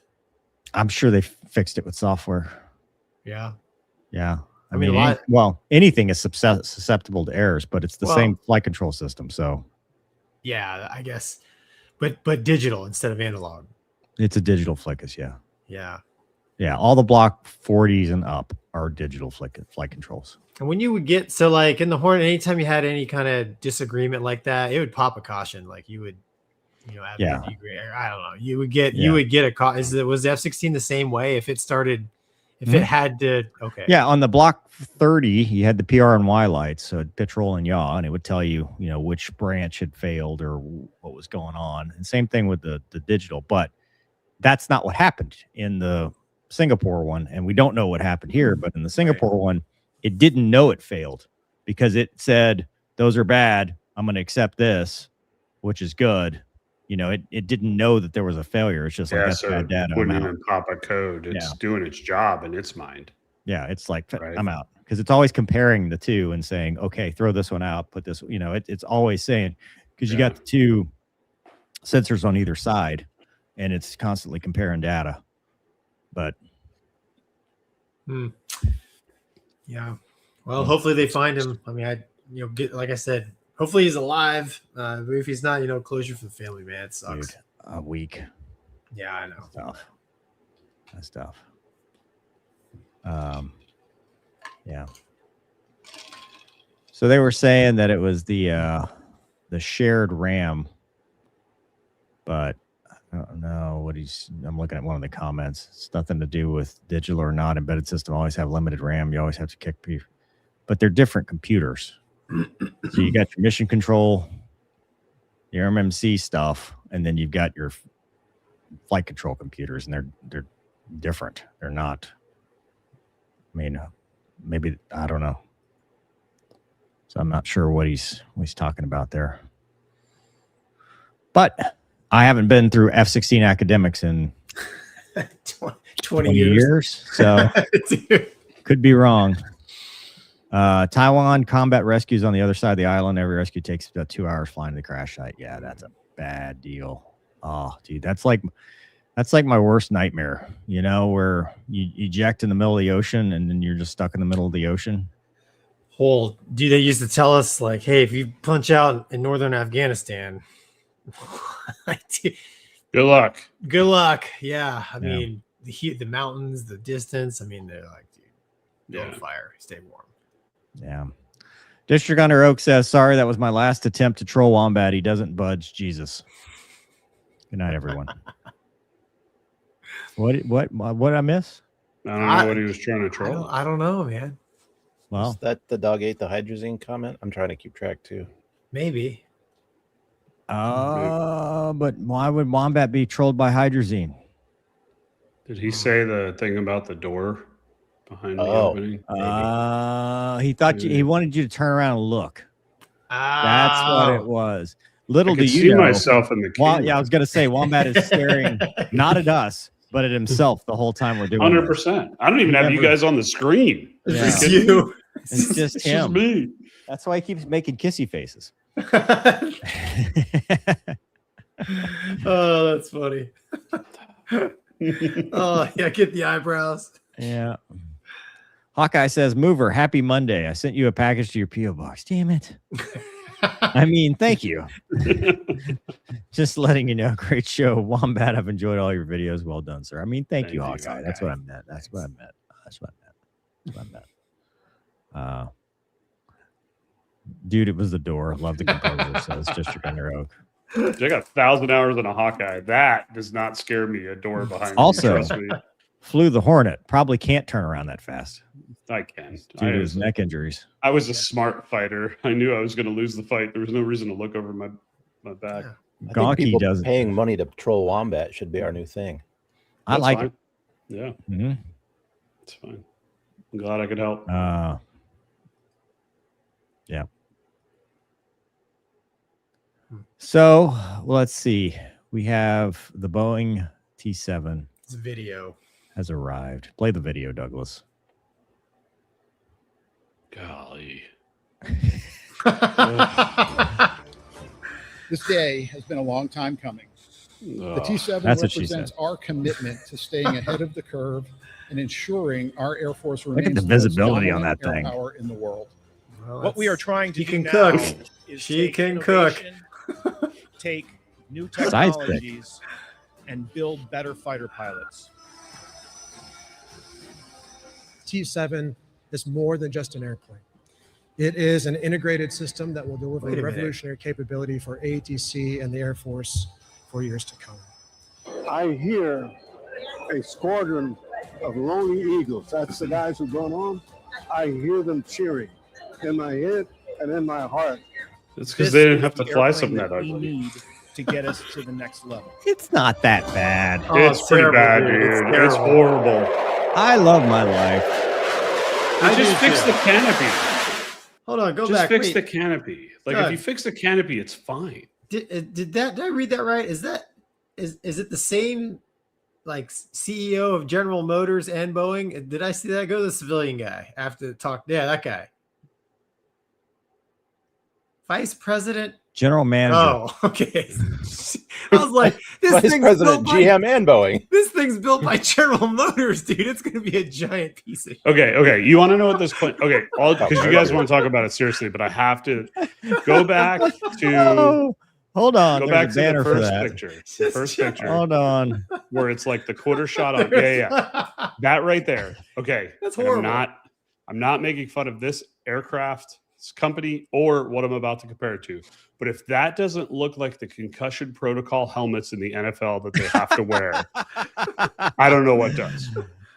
I'm sure they fixed it with software. Yeah. Yeah. I mean, anything is susceptible to errors, but it's the same flight control system. So yeah, I guess, but digital instead of analog. It's a digital flickus. Yeah. Yeah. Yeah. All the block 40s and up are digital flight controls. And when you would get, like in the Hornet, anytime you had any kind of disagreement like that, it would pop a caution. Like you would, have I don't know. You would get a call. Was the F-16 the same way? If it started, it had to, okay. Yeah. On the block 30, you had the PR and Y lights. So pitch, roll, and yaw, and it would tell you, which branch had failed or what was going on. And same thing with the digital, but that's not what happened in the Singapore one. And we don't know what happened here, but in the Singapore one, it didn't know it failed because it said, those are bad. I'm going to accept this, which is good. It didn't know that there was a failure. It's just like, that's bad data. Wouldn't even pop a code. It's doing its job in its mind. Yeah. It's like, I'm out. Because it's always comparing the two and saying, okay, throw this one out, put this, it's always saying, because you got the two sensors on either side and it's constantly comparing data. But yeah, well, hopefully they find him. I mean, like I said, hopefully he's alive. But if he's not, closure for the family, man. It sucks. Dude, a week. Yeah, I know. That's tough. Yeah. So they were saying that it was the shared RAM, but I don't know what I'm looking at one of the comments. It's nothing to do with digital or not. Embedded system always have limited RAM. You always have to kick people, but they're different computers. So you got your mission control, your MMC stuff, and then you've got your flight control computers, and they're different. They're not. I mean, maybe I don't know. So I'm not sure what he's talking about there. But I haven't been through F-16 academics in 20 years. So could be wrong. Taiwan combat rescues on the other side of the island. Every rescue takes about 2 hours flying to the crash site. Yeah, that's a bad deal. Oh, dude, that's like my worst nightmare, where you eject in the middle of the ocean and then you're just stuck in the middle of the ocean. Well, dude, they used to tell us like, hey, if you punch out in northern Afghanistan, good luck. Good luck. Yeah. I mean, the heat, the mountains, the distance. I mean, they're like, dude, go fire, stay warm. Yeah. District Under Oak says, sorry, that was my last attempt to troll Wombat. He doesn't budge. Jesus. Good night, everyone. What did I miss? I don't know what he was trying to troll. I don't know, man. Well, is that the dog ate the hydrazine comment? I'm trying to keep track too. Maybe. But why would Wombat be trolled by hydrazine? Did he say the thing about the door behind the opening? He thought he wanted you to turn around and look. That's what it was. Little do you know, myself in the camera. Yeah, I was gonna say Wombat is staring not at us, but at himself the whole time we're doing 100%. I don't even have you guys on the screen. It's you. It's just him. me. That's why he keeps making kissy faces. Oh, that's funny. Oh, yeah, get the eyebrows. Yeah. Hawkeye says, Mover, happy Monday. I sent you a package to your P.O. box. Damn it. I mean, thank you. Just letting you know, great show. Wombat, I've enjoyed all your videos. Well done, sir. I mean, thank you, Hawkeye. That's what I meant. That's what I meant. That's what I meant. Dude, it was the door. Love the composer, says District Under Oak. I got 1,000 hours on a Hawkeye. That does not scare me. A door behind also, me. Trust me. Flew the Hornet. Probably can't turn around that fast. I can. Due to his neck injuries. I was a smart fighter. I knew I was going to lose the fight. There was no reason to look over my back. Gonky does paying money to patrol Wombat should be our new thing. I like it. Yeah. Mm-hmm. It's fine. I'm glad I could help. Yeah. So let's see. We have the Boeing T-7. It's a video. Has arrived. Play the video, Douglas. Golly. This day has been a long time coming. The T-7 represents our commitment to staying ahead of the curve and ensuring our Air Force remains Look at the visibility on that thing. Power in the world. Well, what we are trying to do now cook. is She take can cook. take new technologies and build better fighter pilots. T-7 is more than just an airplane. It is an integrated system that will deliver revolutionary capability for ATC and the Air Force for years to come. I hear a squadron of lonely eagles. That's the guys who are going on. I hear them cheering in my head and in my heart. It's because they didn't have to fly something that we ugly. need to get us to the next level. It's not that bad. Oh, it's pretty bad, dude. It's horrible. I love my life. I just fix the canopy. Hold on, go just back. Fix Wait. the canopy. Like if you fix the canopy, it's fine. Did I read that right? Is it the same like CEO of General Motors and Boeing? Did I see that? Go to the civilian guy after the talk. Yeah, that guy. Vice President. General Manager. Oh, okay. I was like, this Vice thing's President, built by, GM, and Boeing. This thing's built by General Motors, dude. It's going to be a giant piece of shit. Okay. You want to know what this point? Okay, because you guys want to talk about it seriously, but I have to go back to. No. Hold on. Go There's back a to the banner for first that. picture. The first picture. Hold on. Where it's like the quarter shot on. Yeah. That right there. Okay. That's And horrible. I'm not making fun of this aircraft company or what I'm about to compare it to. But if that doesn't look like the concussion protocol helmets in the NFL that they have to wear, I don't know what does.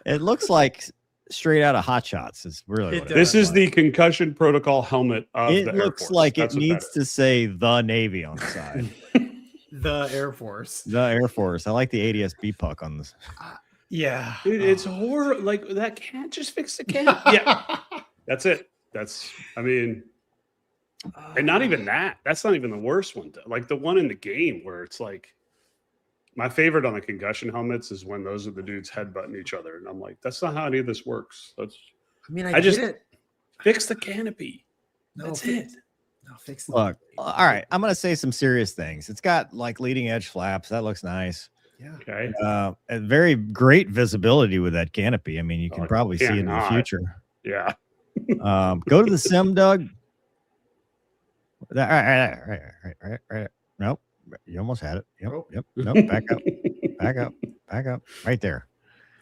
It looks like straight out of Hot Shots. Is really what This is the concussion protocol helmet of it the Air looks Force. like That's it what needs that to say the Navy on the side. The Air Force. The Air Force. I like the ADS-B puck on this. Yeah. Dude, it's horrible. Like that can't just fix the can. Yeah. That's it. I mean, and not even that. That's not even the worst one. Like the one in the game where it's like, my favorite on the concussion helmets is when those are the dudes headbutting each other. And I'm like, that's not how any of this works. I just get it. Fix the canopy. That's it. No, fix the Look, all right. I'm going to say some serious things. It's got like leading edge flaps. That looks nice. Yeah. Okay. A very great visibility with that canopy. I mean, you can probably see into the future. Yeah. Go to the sim, Doug. Right. Nope. You almost had it. Yep. Nope. Back up. Right there.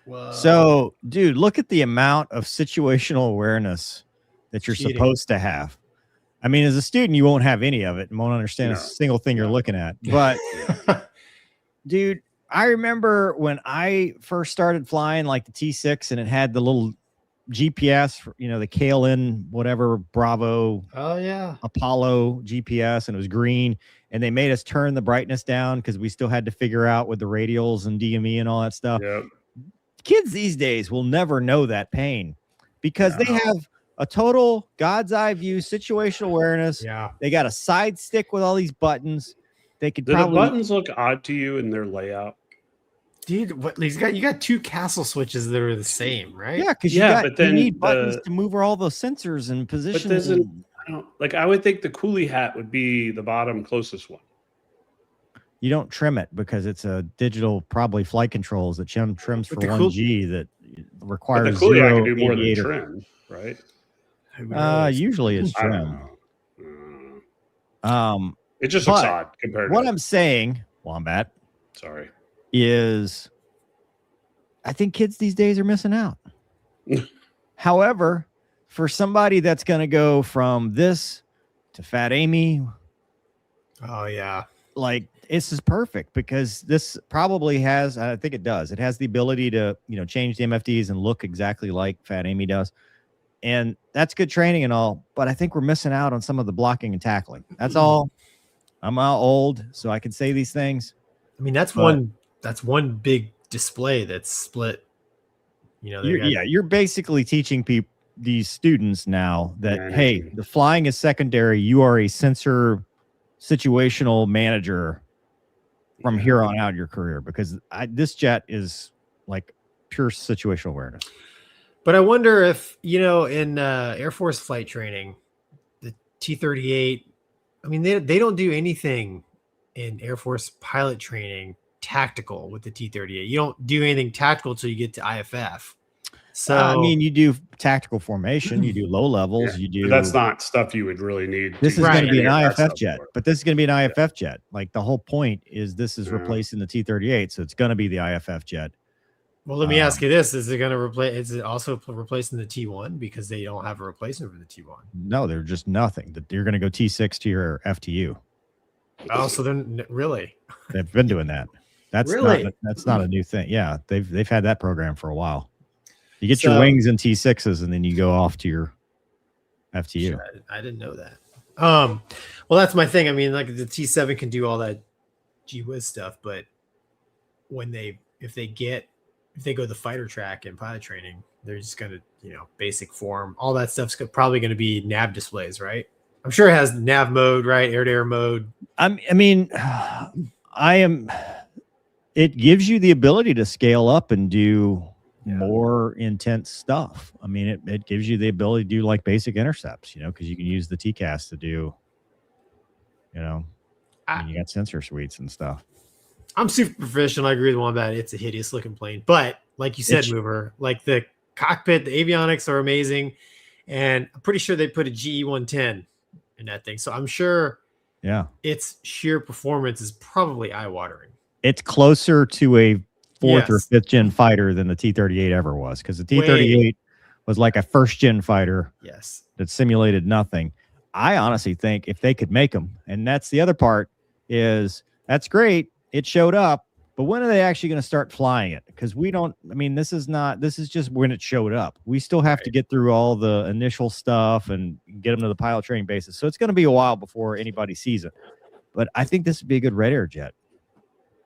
Whoa. So, dude, look at the amount of situational awareness that you're supposed to have. I mean, as a student, you won't have any of it and won't understand a single thing you're looking at. But, dude, I remember when I first started flying like the T6 and it had the little GPS, the KLN, whatever, Bravo. Oh, yeah. Apollo GPS, and it was green. And they made us turn the brightness down because we still had to figure out with the radials and DME and all that stuff. Yep. Kids these days will never know that pain because they have a total God's eye view, situational awareness. Yeah. They got a side stick with all these buttons. They could Do probably. the buttons look odd to you in their layout? Dude, what you got 2 castle switches that are the same, right? Yeah, because but then you need buttons to move all the sensors and positions. I would think the coolie hat would be the bottom closest one. You don't trim it because it's a digital, probably flight controls that trims for 1G that requires but the coolie hat can do zero more than aviator. trim, right? Usually it's trim. It just looks odd compared what to I'm saying, Wombat, sorry, is I think kids these days are missing out. However, for somebody that's going to go from this to Fat Amy, oh yeah, like this is perfect because this probably has, I think it does. It has the ability to, change the MFDs and look exactly like Fat Amy does. And that's good training and all, but I think we're missing out on some of the blocking and tackling. That's all. I'm out old, so I can say these things. I mean, that's one big display that's split. You're basically teaching these students now that, hey, the flying is secondary. You are a sensor situational manager from here on out in your career, because this jet is like pure situational awareness. But I wonder if, in Air Force flight training, the T-38, I mean, they don't do anything in Air Force pilot training tactical with the T-38. You don't do anything tactical until you get to IFF. So I mean, you do tactical formation, you do low levels, you do. But that's not stuff you would really need. This is going to be an IFF jet, but this is going to be an IFF jet. Like the whole point is this is replacing the T-38, so it's going to be the IFF jet. Well, let me ask you this: is it going to replace? Is it also replacing the T1 because they don't have a replacement for the T1? No, they're just nothing. That you're going to go T6 to your FTU. Oh, so then really, they've been doing that. That's really that's not a new thing. Yeah, they've had that program for a while. You get your wings in T6s, and then you go off to your FTU. Sure, I didn't know that. Well, that's my thing. I mean, like the T7 can do all that gee whiz stuff, but if they go the fighter track in pilot training, they're just going to, basic form. All that stuff's probably going to be nav displays, right? I'm sure it has nav mode, right? Air-to-air mode. It gives you the ability to scale up and do more intense stuff. I mean, it gives you the ability to do like basic intercepts, because you can use the TCAS to do, you got sensor suites and stuff. I'm super professional. I agree with Wombat. It's a hideous looking plane, but like you said, Mover, like the cockpit, the avionics are amazing, and I'm pretty sure they put a GE-110 in that thing. So I'm sure, its sheer performance is probably eye-watering. It's closer to a 4th or 5th gen fighter than the T-38 ever was, because the T-38 was like a 1st gen fighter. Yes, that simulated nothing. I honestly think if they could make them, and that's the other part, is that's great. It showed up, but when are they actually going to start flying it? Because this is just when it showed up. We still have to get through all the initial stuff and get them to the pilot training bases. So it's going to be a while before anybody sees it. But I think this would be a good Red Air jet.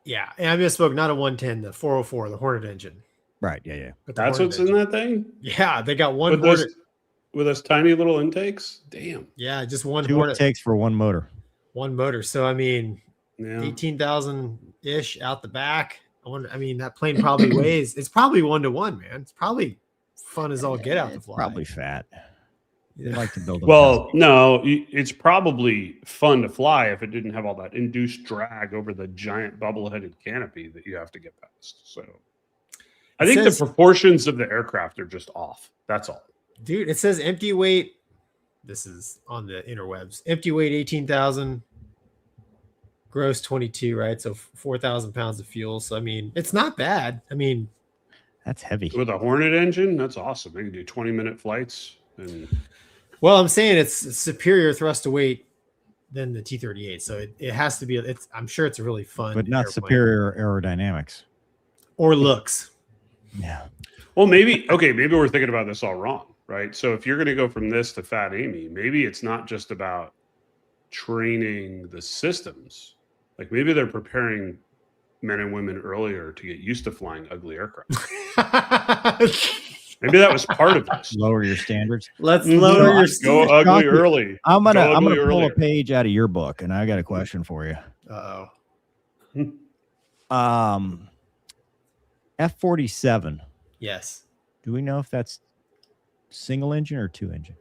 Yeah. And I misspoke, not a 110, the 404, the Hornet engine. Right. Yeah. But that's what's in that thing? Yeah. They got one Hornet. With those tiny little intakes? Damn. Yeah. Just one 2 Hornet. intakes for one motor. One motor. So, 18,000-ish out the back. That plane probably weighs, it's probably 1-to-1, man. It's probably fun as all get out to fly. Probably fat. They like to build them. Well, no, it's probably fun to fly if it didn't have all that induced drag over the giant bubble-headed canopy that you have to get past. So I think the proportions of the aircraft are just off. That's all. Dude, it says empty weight. This is on the interwebs. Empty weight 18,000. Gross 22, right? So 4,000 pounds of fuel. So it's not bad. That's heavy. With a Hornet engine, that's awesome. They can do 20-minute flights. Well, I'm saying it's superior thrust to weight than the T-38. So it has to be. I'm sure it's a really fun, but not airplane. Superior aerodynamics or looks. Yeah. Well, maybe we're thinking about this all wrong, right? So if you're going to go from this to Fat Amy, maybe it's not just about training the systems. Like maybe they're preparing men and women earlier to get used to flying ugly aircraft. Maybe that was part of this. Lower your standards. Let's lower your standards. Go ugly early. I'm gonna pull a page out of your book, and I got a question for you. Uh-oh. F-47. Yes. Do we know if that's single engine or two engine?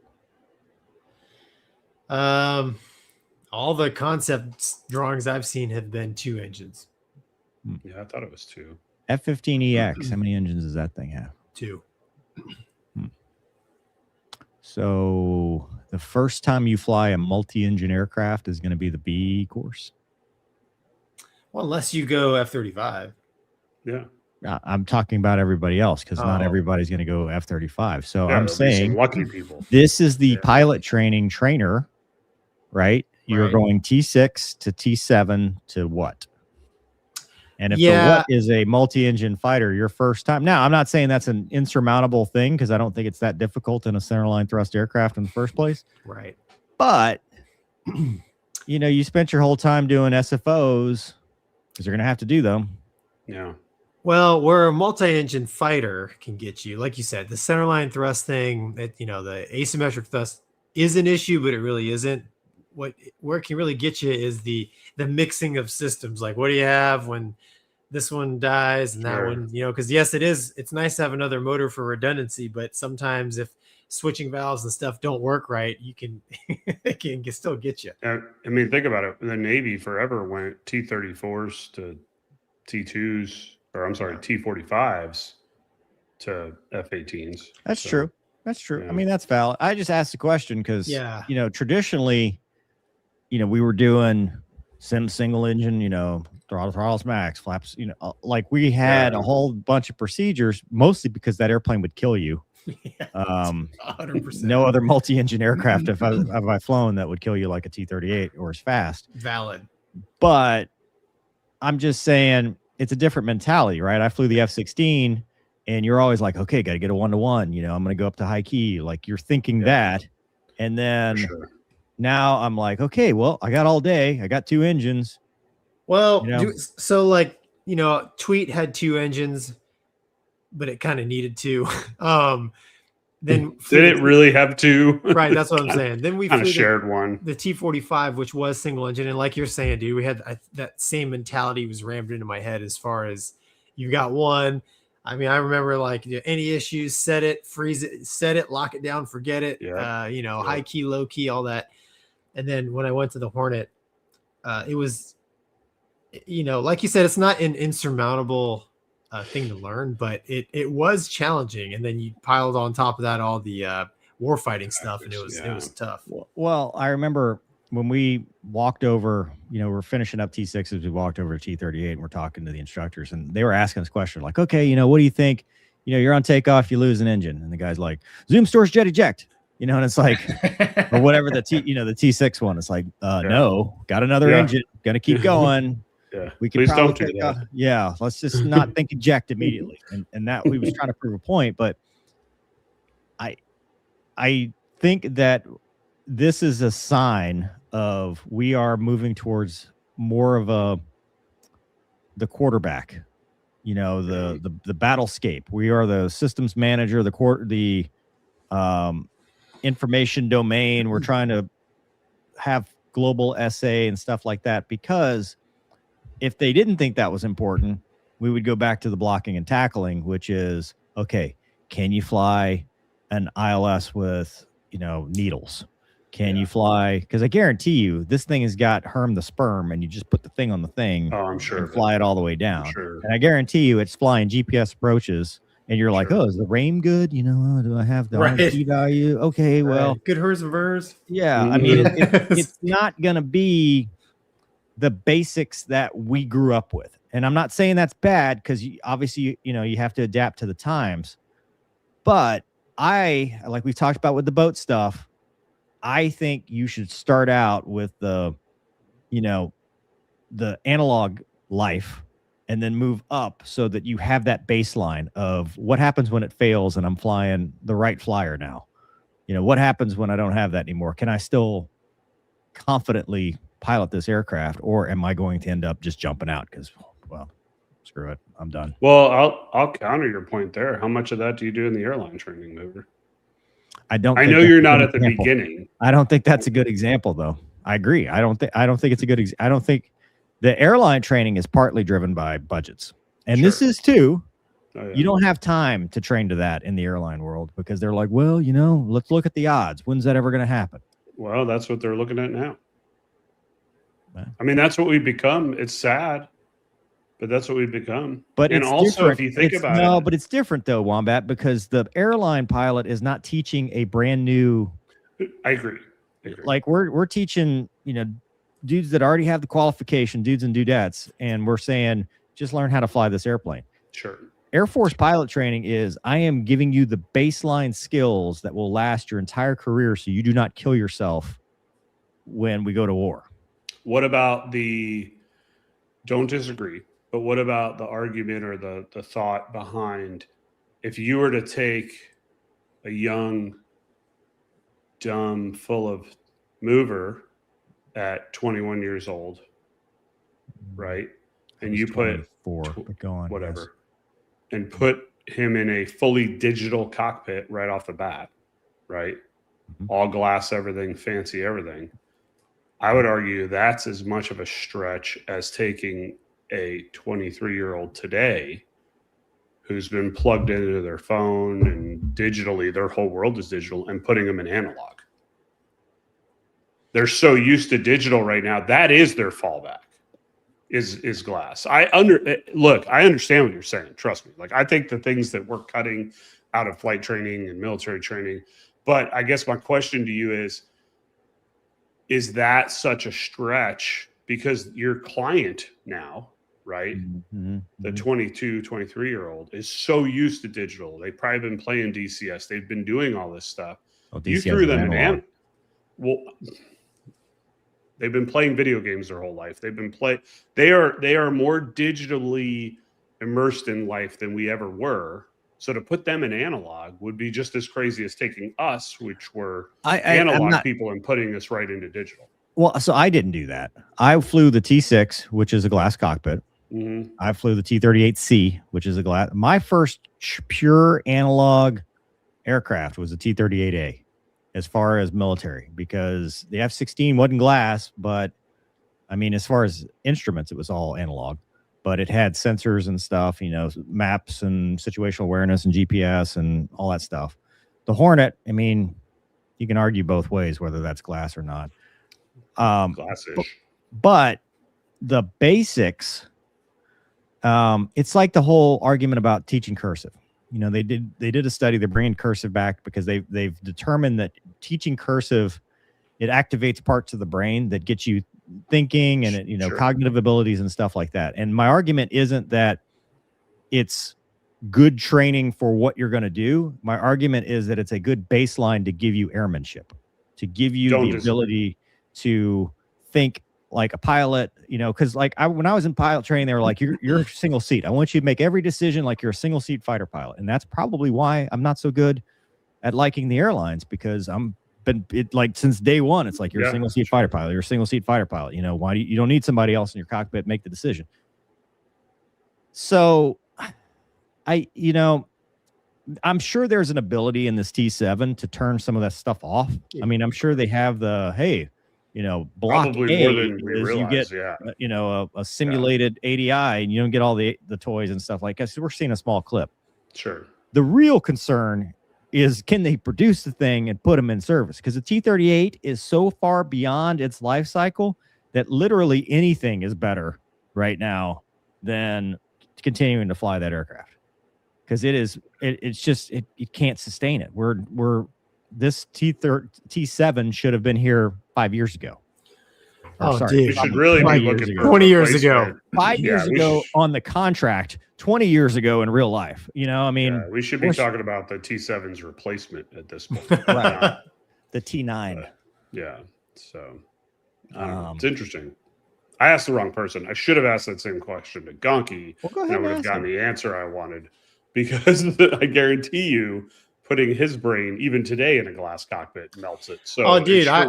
All the concept drawings I've seen have been 2 engines. Yeah, I thought it was 2. F-15EX, how many engines does that thing have? 2. So the first time you fly a multi-engine aircraft is going to be the B course? Well, unless you go F-35. Yeah. I'm talking about everybody else because not everybody's going to go F-35. So Yeah, I'm saying lucky people. This is the pilot training trainer, right? You're going T6 to T7 to what? And if the what is a multi-engine fighter, your first time. Now, I'm not saying that's an insurmountable thing because I don't think it's that difficult in a centerline thrust aircraft in the first place. Right. But, you know, you spent your whole time doing SFOs because you're going to have to do them. Yeah. Well, where a multi-engine fighter can get you, like you said, the centerline thrust thing, that the asymmetric thrust is an issue, but it really isn't. Where it can really get you is the mixing of systems. Like, what do you have when this one dies and that one, because yes, it's nice to have another motor for redundancy, but sometimes if switching valves and stuff don't work right, it can still get you. I mean, think about it. The Navy forever went T-34s to T2s, or I'm sorry, T-45s to F-18s. That's true. That's true. Yeah. I mean, that's valid. I just asked the question because, traditionally, we were doing single engine, throttles max, flaps, like we had a whole bunch of procedures, mostly because that airplane would kill you. 100%. No other multi-engine aircraft have I flown that would kill you like a T-38 or as fast. Valid. But I'm just saying it's a different mentality, right? I flew the F-16 and you're always like, okay, got to get a 1-to-1. I'm going to go up to high key. Like you're thinking that. And then now I'm like, okay, well, I got all day. I got 2 engines. Well, Tweet had 2 engines, but it kind of needed 2. Then did it really have 2? Right, that's what I'm saying. Then we kind of shared one. The T-45, which was single engine, and like you're saying, dude, we had that same mentality was rammed into my head as far as you got one. I mean, I remember like any issues, set it, freeze it, set it, lock it down, forget it. High key, low key, all that. And then when I went to the Hornet, it was, like you said, it's not an insurmountable thing to learn, but it was challenging. And then you piled on top of that all the warfighting stuff, and it was tough. Well, I remember when we walked over, we're finishing up T6s, we walked over to T-38 and we're talking to the instructors and they were asking us questions like, okay, what do you think? You're on takeoff, you lose an engine. And the guy's like, zoom, stores, jet eject. And it's like, or whatever the T6 one. It's like, no, got another engine, gonna keep going. We could probably do that. Let's just not think eject immediately. And that we was trying to prove a point, but I think that this is a sign of we are moving towards more of the quarterback, the battlescape. We are the systems manager, the information domain. We're trying to have global SA and stuff like that, because if they didn't think that was important, we would go back to the blocking and tackling, which is, okay, can you fly an ILS with, needles? Can you fly? Because I guarantee you, this thing has got Herm the sperm, and you just put the thing on the thing. Oh, I'm sure. And fly it all the way down. And I guarantee you, it's flying GPS approaches, and you're like, oh, is the RAIM good? Do I have the RT value? Okay, well, good hers and vers. Yeah, I mean, it's not going to be the basics that we grew up with. And I'm not saying that's bad, because obviously, you have to adapt to the times. But like we've talked about with the boat stuff, I think you should start out with the analog life and then move up so that you have that baseline of what happens when it fails and I'm flying the right flyer now. What happens when I don't have that anymore? Can I still confidently pilot this aircraft, or am I going to end up just jumping out because, well, screw it, I'm done? Well, I'll counter your point there. How much of that do you do in the airline training mover? I know you're not at the beginning. I don't think that's a good example, though. I agree. I don't think it's a good. I don't think the airline training is partly driven by budgets, and this is too. You don't have time to train to that in the airline world because they're like, well, you know, let's look at the odds. When's that ever going to happen? Well, that's what they're looking at now. I mean, that's what we've become. It's sad, but that's what we've become. But and it's also, different. if you think about it. No, but it's different though, Wombat, because the airline pilot is not teaching a brand new. I agree. Like we're teaching, you know, dudes that already have the qualification, dudes and dudettes, and we're saying, just learn how to fly this airplane. Sure. Air Force pilot training is, I am giving you the baseline skills that will last your entire career so you do not kill yourself when we go to war. What about don't disagree, but what about the argument or the thought behind if you were to take a young, dumb, full of mover at 21 years old, right? And you put whatever, and put him in a fully digital cockpit right off the bat, right? All glass, everything, fancy, everything. I would argue that's as much of a stretch as taking a 23-year-old today who's been plugged into their phone and digitally, their whole world is digital, and putting them in analog. They're so used to digital right now. That is their fallback. Is glass. I understand what you're saying. Trust me. Like, I think the things that we're cutting out of flight training and military training, but I guess my question to you is that such a stretch? Because your client now, right? The 22, 23-year-old is so used to digital. They've probably been playing DCS. They've been doing all this stuff. You threw them in. They've been playing video games their whole life. They are more digitally immersed in life than we ever were. So to put them in analog would be just as crazy as taking us, which were analog people, and putting us right into digital. Well, so I didn't do that. I flew the T6, which is a glass cockpit. I flew the T-38C, which is a glass. My first pure analog aircraft was the T-38A. As far as military, because the F-16 wasn't glass, but I mean, as far as instruments, it was all analog, but it had sensors and stuff, you know, maps and situational awareness and GPS and all that stuff. The Hornet, I mean, you can argue both ways, whether that's glass or not. Glassish. But the basics, it's like the whole argument about teaching cursive. You know, they did a study. They're bringing cursive back because they've determined that teaching cursive, it activates parts of the brain that get you thinking and cognitive abilities and stuff like that. And my argument isn't that it's good training for what you're going to do. My argument is that it's a good baseline to give you airmanship, to give you the ability to think like a pilot, you know, because like when I was in pilot training, they were like, you're single seat. I want you to make every decision like you're a single seat fighter pilot. And that's probably why I'm not so good at liking the airlines, because like since day one, it's like you're a single seat fighter pilot. You're a single seat fighter pilot. You know, why you don't need somebody else in your cockpit make the decision. So I'm sure there's an ability in this T7 to turn some of that stuff off. I mean, I'm sure they have block probably A more than we realize, you get, a simulated ADI and you don't get all the toys and stuff like that. So we're seeing a small clip. Sure. The real concern is, can they produce the thing and put them in service? Because the T-38 is so far beyond its life cycle that literally anything is better right now than continuing to fly that aircraft. Because it can't sustain it. This T7 should have been here 5 years ago. Dude, we should really be looking for 20 years ago. 5 years ago on the contract, 20 years ago in real life. You know, I mean, we should be talking about the T7's replacement at this point. Right. The T9. So it's interesting. I asked the wrong person. I should have asked that same question to Gonky, and I would have gotten the answer I wanted, because I guarantee you, putting his brain even today in a glass cockpit melts it. So, dude, I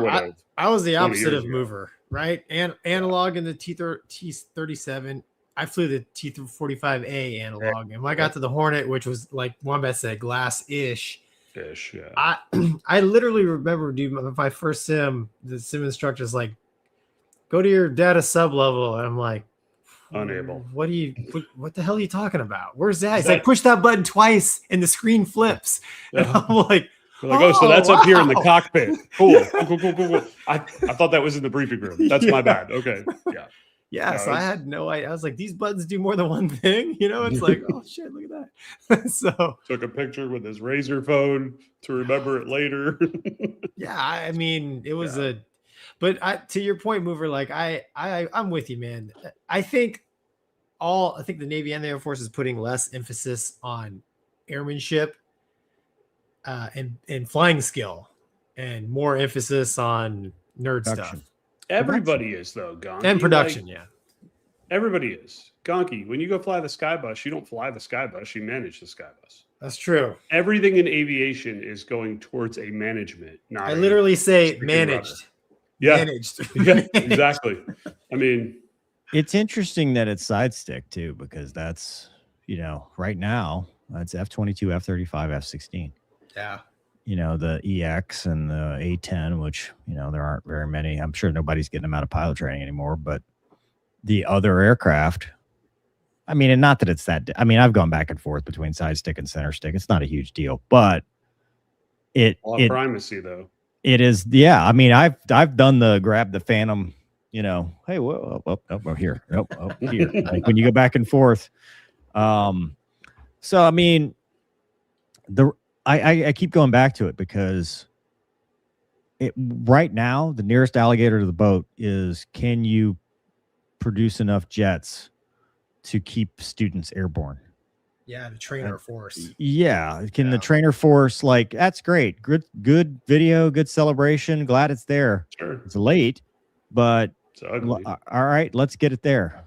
was the opposite of mover, right? And analog in the T-37. I flew the T-45A analog, and when I got to the Hornet, which was like Wombat said, glass-ish. I literally remember, dude, my first sim, the sim instructor's like, go to your data sub level, and I'm like, Unable. What the hell are you talking about? Where's that? He's like, push that button twice and the screen flips. And I'm like, so that's up here in the cockpit. Cool. I thought that was in the briefing room. That's my bad. Okay. Yeah. Yeah. So I had no idea. I was like, these buttons do more than one thing. You know, it's like, oh shit, look at that. So took a picture with his Razor phone to remember it later. Yeah. I mean, it was but to your point, Mover, like I'm with you, man. I think the Navy and the Air Force is putting less emphasis on airmanship and flying skill and more emphasis on nerd stuff. Everybody is though, Gonky. And production, like, everybody is. Gonky, when you go fly the Skybus, you don't fly the Skybus, you manage the Skybus. That's true. Everything in aviation is going towards a management. I literally say managed. Yeah. Managed. Yeah, exactly. I mean, it's interesting that it's side stick too, because that's, right now it's F-22, F-35, F-16. Yeah. The EX and the A-10, which, there aren't very many. I'm sure nobody's getting them out of pilot training anymore, but the other aircraft, I mean, and not that it's that, I mean, I've gone back and forth between side stick and center stick. It's not a huge deal, but a lot of primacy though. It is. Yeah. I mean, I've done the grab the Phantom, hey, whoa, here, here. Like when you go back and forth. So, I mean, I keep going back to it because right now, the nearest alligator to the boat is, can you produce enough jets to keep students airborne? Yeah, the trainer force. Yeah, the trainer force, like, that's great. Good video, good celebration. Glad it's there. Sure. It's late, but it's ugly. All right, let's get it there.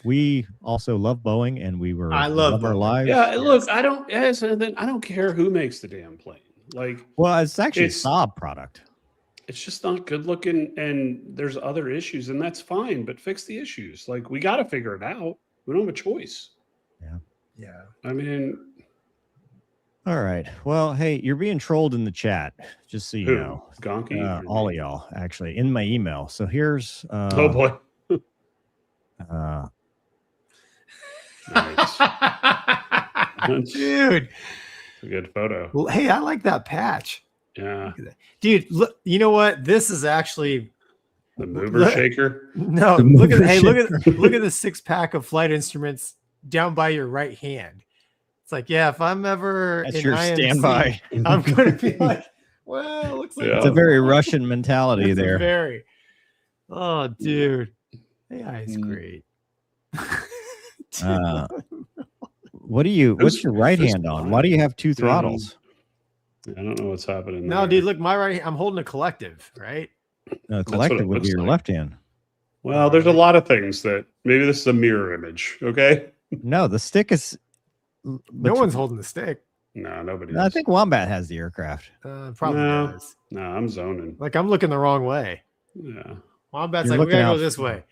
We also love Boeing, and I love our lives. Yeah, look, I don't care who makes the damn plane. Like, well, it's actually a Saab product. It's just not good looking, and there's other issues, and that's fine. But fix the issues. Like, we got to figure it out. We don't have a choice. Yeah. Yeah. I mean, all right. Well, hey, you're being trolled in the chat, just so you know. Gonky? All of y'all, actually, in my email. So here's oh boy. Nice. Dude. It's a good photo. Well, hey, I like that patch. Yeah. Dude, look, you know what? This is actually the mover shaker. No, look at the 6-pack of flight instruments down by your right hand. It's like, yeah, if I'm ever that's in your IMC, standby, I'm gonna be like, well, it looks like it's a very Russian mentality there. Very. Oh, dude. AI is great. What's your right hand on? Why do you have two throttles? I don't know what's happening. No, dude, look, my right, I'm holding a collective, right? No, collective would be your left hand. Well, there's a lot of things that maybe this is a mirror image. Okay. No, the stick is. No one's holding the stick. No, nobody. I think Wombat has the aircraft. Probably does. No, I'm zoning. Like, I'm looking the wrong way. Yeah. Wombat's like, we gotta go this way.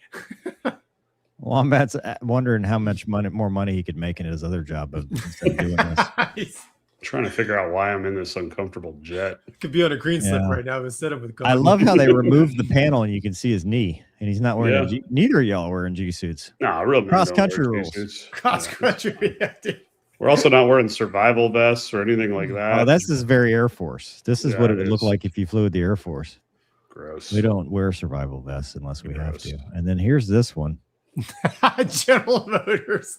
Wombat's wondering how much more money he could make in his other job instead of doing this. He's trying to figure out why I'm in this uncomfortable jet. Could be on a green slip right now instead of with. I love how they removed the panel and you can see his knee, and he's not wearing. Neither of y'all are wearing G suits. No, real cross country rules. Cross country. We're also not wearing survival vests or anything like that. Oh, this is very Air Force. This is what it would look like if you flew with the Air Force. Gross. We don't wear survival vests unless we have to. And then here's this one. General Motors.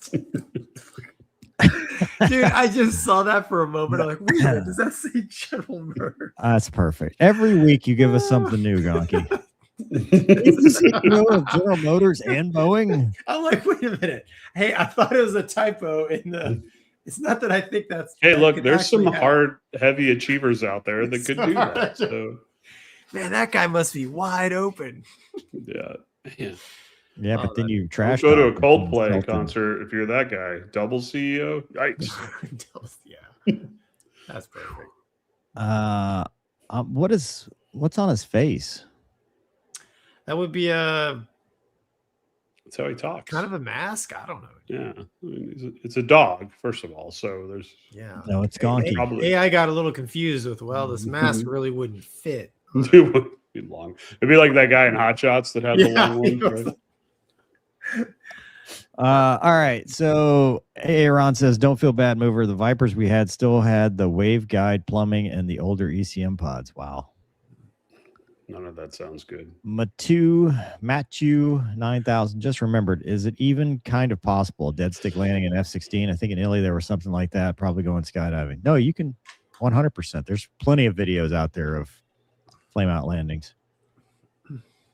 Dude, I just saw that for a moment. I'm like, wait a minute, does that say General Motors? That's perfect. Every week you give us something new, Gonky. General Motors and Boeing. I'm like, wait a minute. Hey, I thought it was a typo in the. It's not that I think that's. Hey, look, there's some hard, heavy achievers out there that could do that. So. Man, that guy must be wide open. Yeah. Yeah, but then you trash. Go to a Coldplay concert if you're that guy. Double CEO. Yikes. Yeah, that's perfect. What's on his face? That would be that's how he talks. Kind of a mask. I don't know. Yeah, I mean, it's a dog, first of all. So there's no, it's Gonky. AI got a little confused with this mask really wouldn't fit. It would be long. It'd be like that guy in Hot Shots that had the long one. Right? All right. So Aaron says, don't feel bad, Mover. The Vipers we had still had the wave guide plumbing and the older ECM pods. Wow. None of that sounds good. Matthew 9000 just remembered, is it even kind of possible dead stick landing in F-16? I think in Italy there was something like that, probably going skydiving. No, you can 100%. There's plenty of videos out there of flame out landings.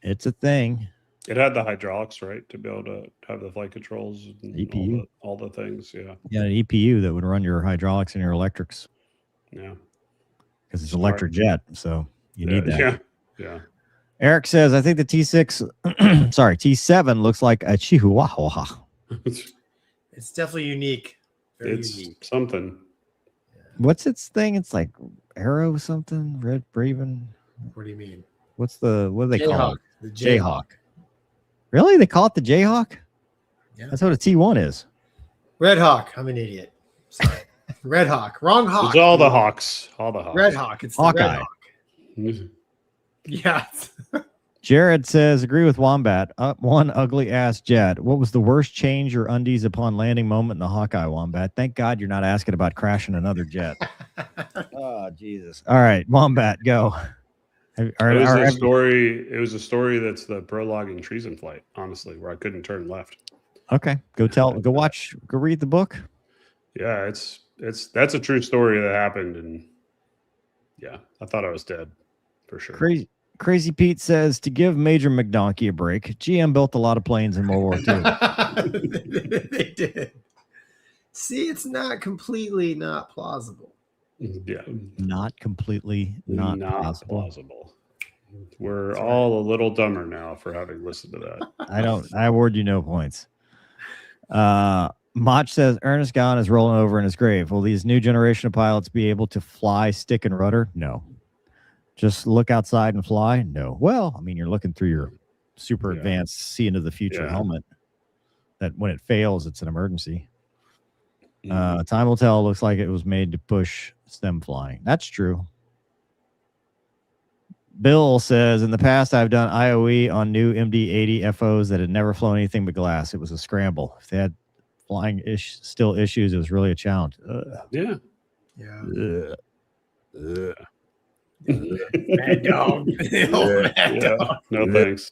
It's a thing. It had the hydraulics, right, to be able to have the flight controls and EPU. all the things. Yeah. Yeah, an EPU that would run your hydraulics and your electrics. Yeah. Because it's electric jet, so you need that. Yeah. Yeah. Eric says, I think the T6, sorry, T7 looks like a Chihuahua. It's definitely unique. It's unique. Something. What's its thing? It's like Arrow something? Red Raven? What do you mean? What do they call it? The Jayhawk. Really? They call it the Jayhawk? Yeah. That's what a T1 is. Red Hawk. I'm an idiot. Sorry. Red Hawk. Wrong Hawk. It's all the Hawks. All the Hawks. Red Hawk. It's the Hawkeye. Red Hawk. Yeah. Jared says, agree with Wombat. One ugly ass jet. What was the worst change or undies upon landing moment in the Hawkeye, Wombat? Thank God you're not asking about crashing another jet. Oh, Jesus. All right, Wombat, go. It was a story that's the prologue in Treason Flight, honestly, where I couldn't turn left. Okay. Go read the book. Yeah, that's a true story that happened, and yeah, I thought I was dead for sure. Crazy Pete says, to give Major McDonkey a break, GM built a lot of planes in World War II. They did. See, it's not completely not plausible. Yeah. Not completely not plausible. We're all a little dumber now for having listened to that. I award you no points. Mach says, Ernest Gahn is rolling over in his grave. Will these new generation of pilots be able to fly stick and rudder? No. Just look outside and fly? No. Well, I mean, you're looking through your super advanced see into the future helmet that when it fails, it's an emergency. Time will tell. Looks like it was made to push stem flying. That's true. Bill says, in the past, I've done IOE on new MD-80 FOs that had never flown anything but glass. It was a scramble. If they had flying still issues, it was really a challenge. Yeah. Mad dog. Mad dog. No thanks.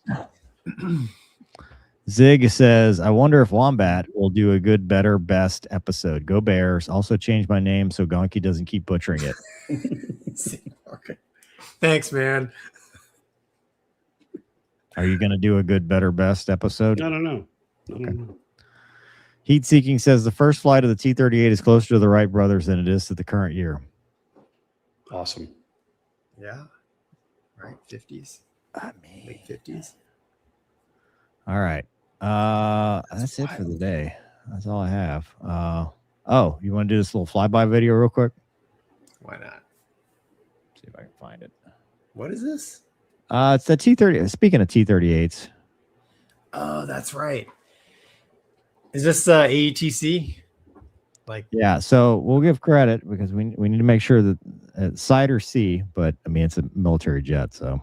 Zig says, I wonder if Wombat will do a good, better, best episode. Go Bears. Also change my name so Gonky doesn't keep butchering it. Okay. Thanks, man. Are you going to do a good, better, best episode? I don't know. Heat Seeking says the first flight of the T-38 is closer to the Wright brothers than it is to the current year. Awesome. Yeah. Right. 50s. I mean, big 50s. All right. That's it for the day. That's all I have. You want to do this little flyby video real quick? Why not? See if I can find it. What is this? It's the T-30. Speaking of T-38s. Oh, that's right. Is this AETC? Yeah, so we'll give credit because we need to make sure that side or C, but I mean it's a military jet, so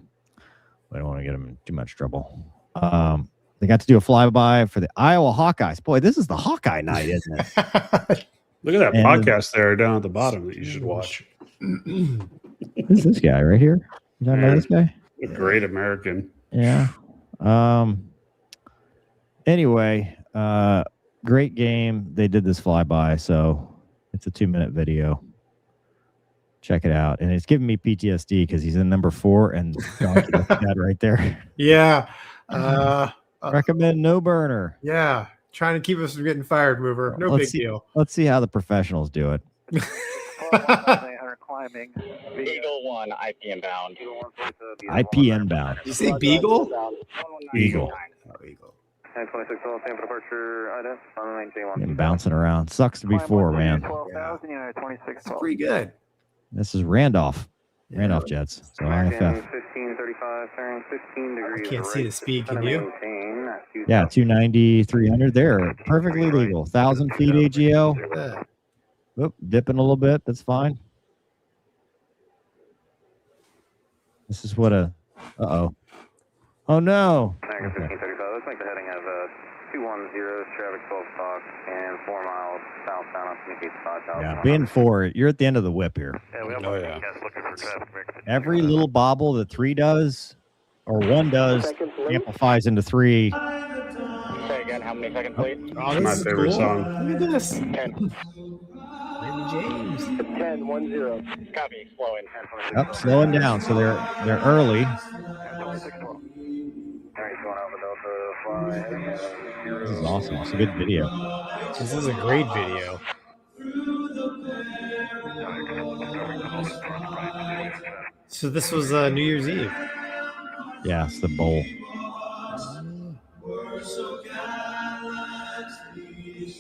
we don't want to get them in too much trouble. They got to do a flyby for the Iowa Hawkeyes. Boy, this is the Hawkeye night, isn't it? Look at that podcast there down at the bottom that you should watch. Who's this guy right here? You talking about this guy? A great American. Yeah. Anyway, great game. They did this flyby, so it's a 2-minute video. Check it out. And it's giving me PTSD because he's in number 4 and that right there. Yeah. Recommend no burner. Yeah. Trying to keep us from getting fired, Mover. No big deal. Let's see how the professionals do it. Climbing. Eagle 1, IP inbound. IP inbound. Did you say Beagle? Eagle. Oh, Eagle. 26 stand for departure. Been bouncing around. Sucks to be 4, man. Yeah. That's pretty good. This is Randolph. Randolph Jets. So IFF. 1535, turning 15 degrees. I can't see the speed, can you? Yeah, 290, 300. They're perfectly legal. 1,000 feet AGL. Oop, dipping a little bit. That's fine. This is what a... Uh-oh. Oh, no. Okay. 1535. Let's make the heading of 210, traffic 12 o'clock, and 4 miles southbound on Communicate 5,000. Yeah, being 4, you're at the end of the whip here. Yeah, we have looking for traffic mix. Every little bobble that 3 does, or 1 does, amplifies into 3. Say again, how many seconds late? Oh, It's my this is favorite cool. song. Look at this. 10. Raymond James. 10, 1-0. Copy, slowing. 10, Up, slowing down, so they're early. 26, 12. Alright, going over Delta, fly. This is awesome. It's a good video. This is a great video. So this was New Year's Eve. Yeah, it's the bowl.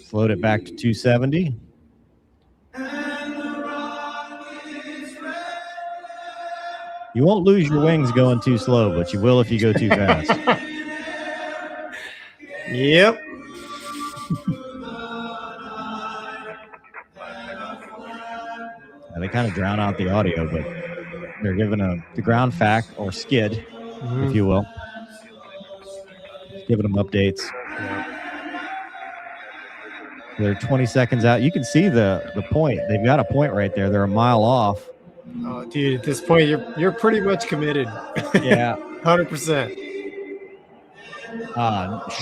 Float it back to 270. You won't lose your wings going too slow, but you will if you go too fast. Yep. And they kind of drown out the audio, but they're giving the ground fact or skid, if you will. Giving them updates. They're 20 seconds out. You can see the point. They've got a point right there. They're a mile off. Oh, dude, at this point, you're pretty much committed. Yeah. 100%.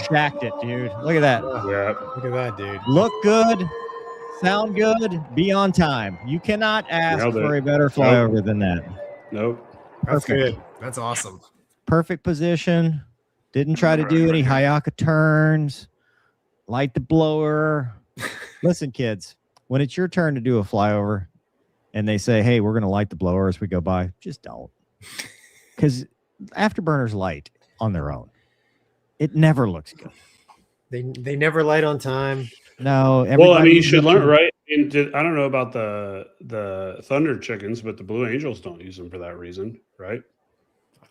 Shacked it, dude. Look at that. Yeah. Look at that, dude. Look good. Sound good. Be on time. You cannot ask for a better flyover than that. Nope. That's good. That's awesome. Perfect position. Didn't try to do any Hayaka turns. Light the blower. Listen, kids, when it's your turn to do a flyover and they say, hey, we're going to light the blower as we go by, just don't. Because afterburners light on their own. It never looks good. They never light on time. No. Well, I mean, you should learn, right? I don't know about the Thunder Chickens, but the Blue Angels don't use them for that reason, right?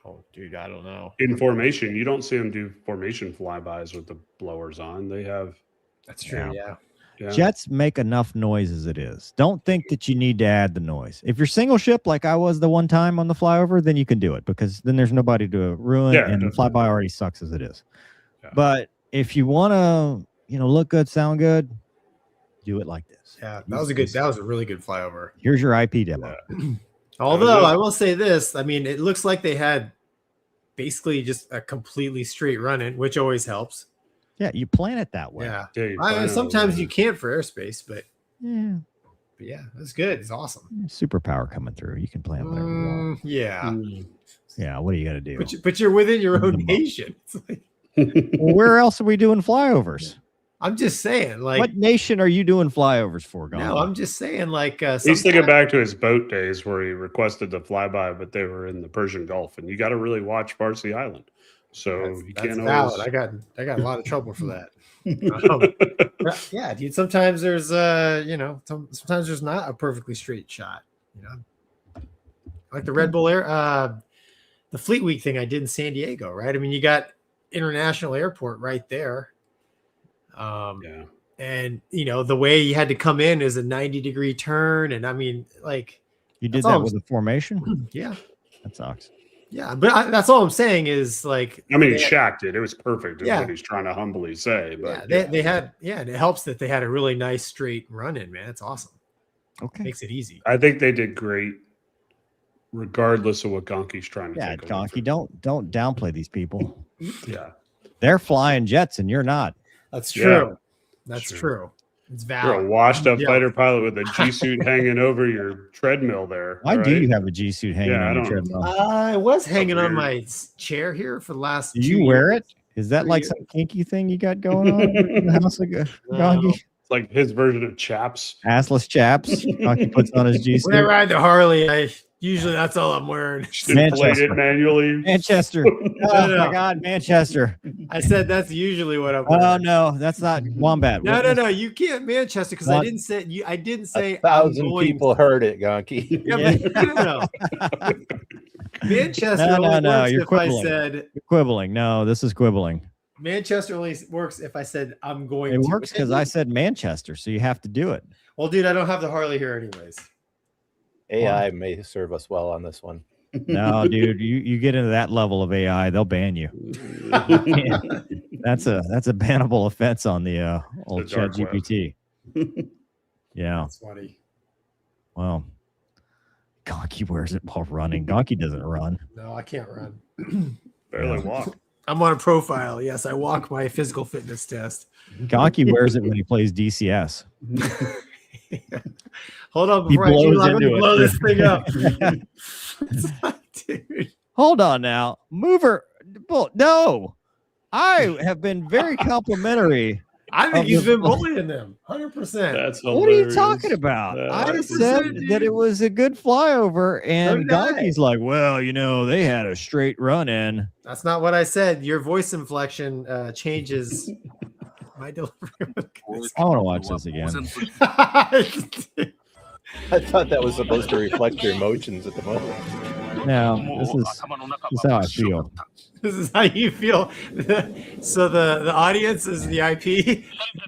Oh, dude, I don't know. In formation, you don't see them do formation flybys with the blowers on. They have. That's true. Yeah. Jets make enough noise as it is. Don't think that you need to add the noise. If you're single ship, like I was the one time on the flyover, then you can do it because then there's nobody to ruin, and the flyby already sucks as it is. Yeah. But if you want to, look good, sound good, do it like this. Yeah, that was a really good flyover. Here's your IP demo. Yeah. Although I will say this, I mean, it looks like they had basically just a completely straight run in, which always helps. Yeah, you plan it that way. Yeah. Sometimes you can't for airspace, but yeah, that's good. It's awesome. Superpower coming through. You can plan whatever you want. Yeah. Yeah, what are you going to do? But you're within your own nation. It's like, well, where else are we doing flyovers? I'm just saying, like, what nation are you doing flyovers for, Gonky? No, I'm just saying, like, he's thinking back to his boat days where he requested the flyby, but they were in the Persian Gulf, and you got to really watch Parsi Island. So you can't always. I got a lot of trouble for that. Yeah, dude. Sometimes there's sometimes there's not a perfectly straight shot. Like the Red Bull Air, the Fleet Week thing I did in San Diego, right? I mean, you got International Airport right there. And the way you had to come in is a 90-degree turn, and I mean, like, you did that with the formation. Yeah, that sucks. Yeah, but that's all I'm saying is, like, I mean, Shaq did. It was perfect. Is what he's trying to humbly say. But they had, and it helps that they had a really nice straight run in, man. It's awesome. Okay, makes it easy. I think they did great, regardless of what Gonky's trying to. Yeah, Gonky, don't downplay these people. Yeah, they're flying jets, and you're not. That's true. Yeah, that's true. It's valid. You're a washed-up fighter pilot with a G suit hanging over your treadmill there. Why do you have a G suit hanging on your treadmill? I was hanging on my chair here for the last. Do you wear it? Is that like some kinky thing you got going on in the house? Gonky? It's like his version of chaps. Assless chaps. Gonky puts on his G suit. When I ride the Harley, usually that's all I'm wearing. Manchester. Manually. Manchester. Oh my God, Manchester. I said that's usually what I'm wearing. Oh no, that's not Wombat. No. You can't Manchester because I didn't say 1,000 people heard it, Gonky. Yeah, but Manchester only works you're if quibbling. I said you're quibbling. No, this is quibbling. Manchester only works if I said I'm going to. It works because I said Manchester, so you have to do it. Well, dude, I don't have the Harley here anyways. AI may serve us well on this one. No, dude, you get into that level of AI, they'll ban you. That's a bannable offense on the old The dark ChatGPT. Yeah. That's funny. Well, Gonky wears it while running. Gonky doesn't run. No, I can't run. Barely walk. I'm on a profile. Yes, I walk my physical fitness test. Gonky wears it when he plays DCS. Hold on, He before I blows I'm into gonna it. blow this thing up. It's like, dude. Hold on now. Mover. No. I have been very complimentary. I think he's been bullying them. 100%. That's hilarious. What are you talking about? I said that it was a good flyover, and Gonky's like, well, they had a straight run in. That's not what I said. Your voice inflection changes my delivery. I want to watch this again. I thought that was supposed to reflect your emotions at the moment. Now, this is how I feel. This is how you feel. So the audience is the IP.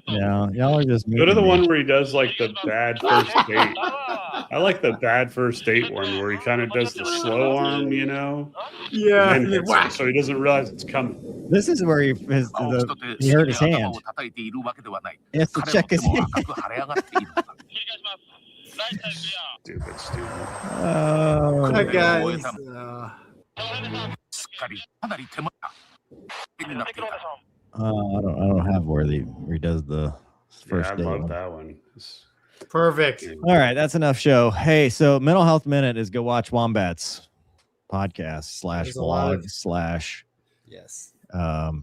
Yeah, y'all are just Go to the one where he does like the bad first date. I like the bad first date one where he kind of does the slow arm, Yeah. and then hits it, so he doesn't realize it's coming. This is where he hurt his hand. He has to check his hand. Stupid. Oh, Hi, guys. I don't have where he does the first I date love one. that one. Perfect. All right, that's enough show. Hey, so Mental Health Minute is go watch Wombats podcast /blog/ Yes.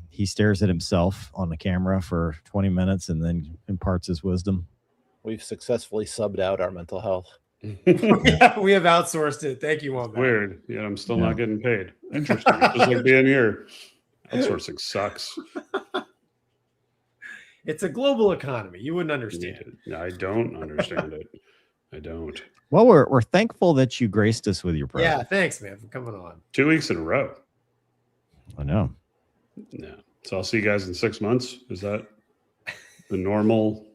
He stares at himself on the camera for 20 minutes and then imparts his wisdom. We've successfully subbed out our mental health. Yeah, we have outsourced it. Thank you, Wombat. Weird. Yeah, I'm still not getting paid. Interesting. Just like being here. Outsourcing sucks. It's a global economy. You wouldn't understand. Yeah, I don't understand it. I don't. Well, we're thankful that you graced us with your presence. Yeah, thanks, man, for coming on. 2 weeks in a row. I know. Yeah. So I'll see you guys in 6 months. Is that the normal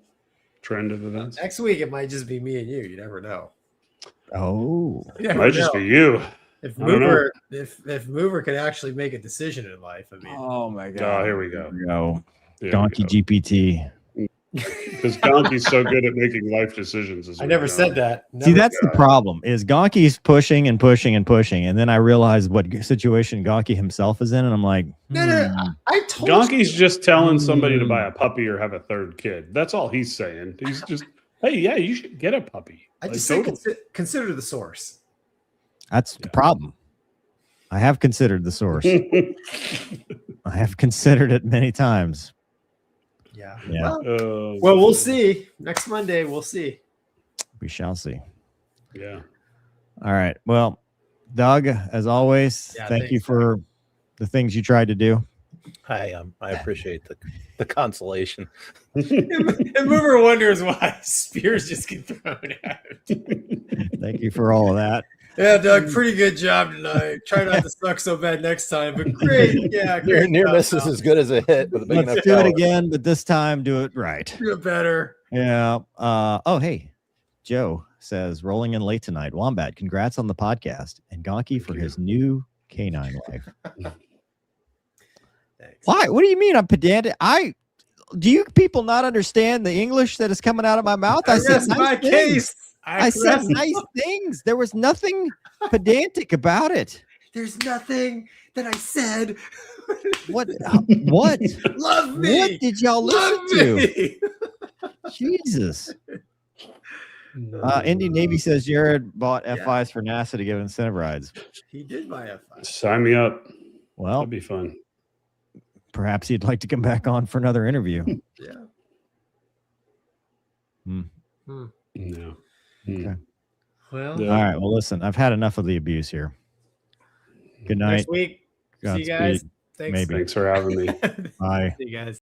trend of events? Next week, it might just be me and you. You never know. Oh, it might just be you. If Mover could actually make a decision in life, I mean. Oh my God! Oh, here we go. Gonky GPT. Because Gonky's so good at making life decisions. I never said that. See, that's the problem. Is Gonky's pushing and pushing and pushing, and then I realize what situation Gonky himself is in, and I'm like, No, I told Gonky's just telling somebody to buy a puppy or have a third kid. That's all he's saying. He's just, hey, yeah, you should get a puppy. I just say consider the source. That's the problem. I have considered the source. I have considered it many times. Yeah. Yeah. Well, we'll see. Next Monday, we'll see. We shall see. Yeah. All right. Well, Doug, as always, thank you for the things you tried to do. I appreciate the consolation. And Mover wonders why spears just get thrown out. Thank you for all of that. Yeah, Doug, pretty good job tonight. Try not to suck so bad next time, but great. Yeah, great. Near miss is as good as a hit with a big Let's do it again, but this time do it right. Do it better. Yeah. Oh, hey, Joe says rolling in late tonight. Wombat, congrats on the podcast, and Gonky for his new canine life. Thanks. Why? What do you mean I'm pedantic? Do you people not understand the English that is coming out of my mouth? I said nice things. I said nice things. There was nothing pedantic about it. There's nothing that I said. What? What? Love me. What did y'all listen to? Jesus. Indian Navy says Jared bought F5s for NASA to give incentive rides. He did buy F5. Sign me up. Well, that'd be fun. Perhaps he'd like to come back on for another interview. Yeah. No. Okay. Well, all right. Well, listen, I've had enough of the abuse here. Good night. Next week. See you guys. Maybe. Thanks for having me. Bye. See you guys.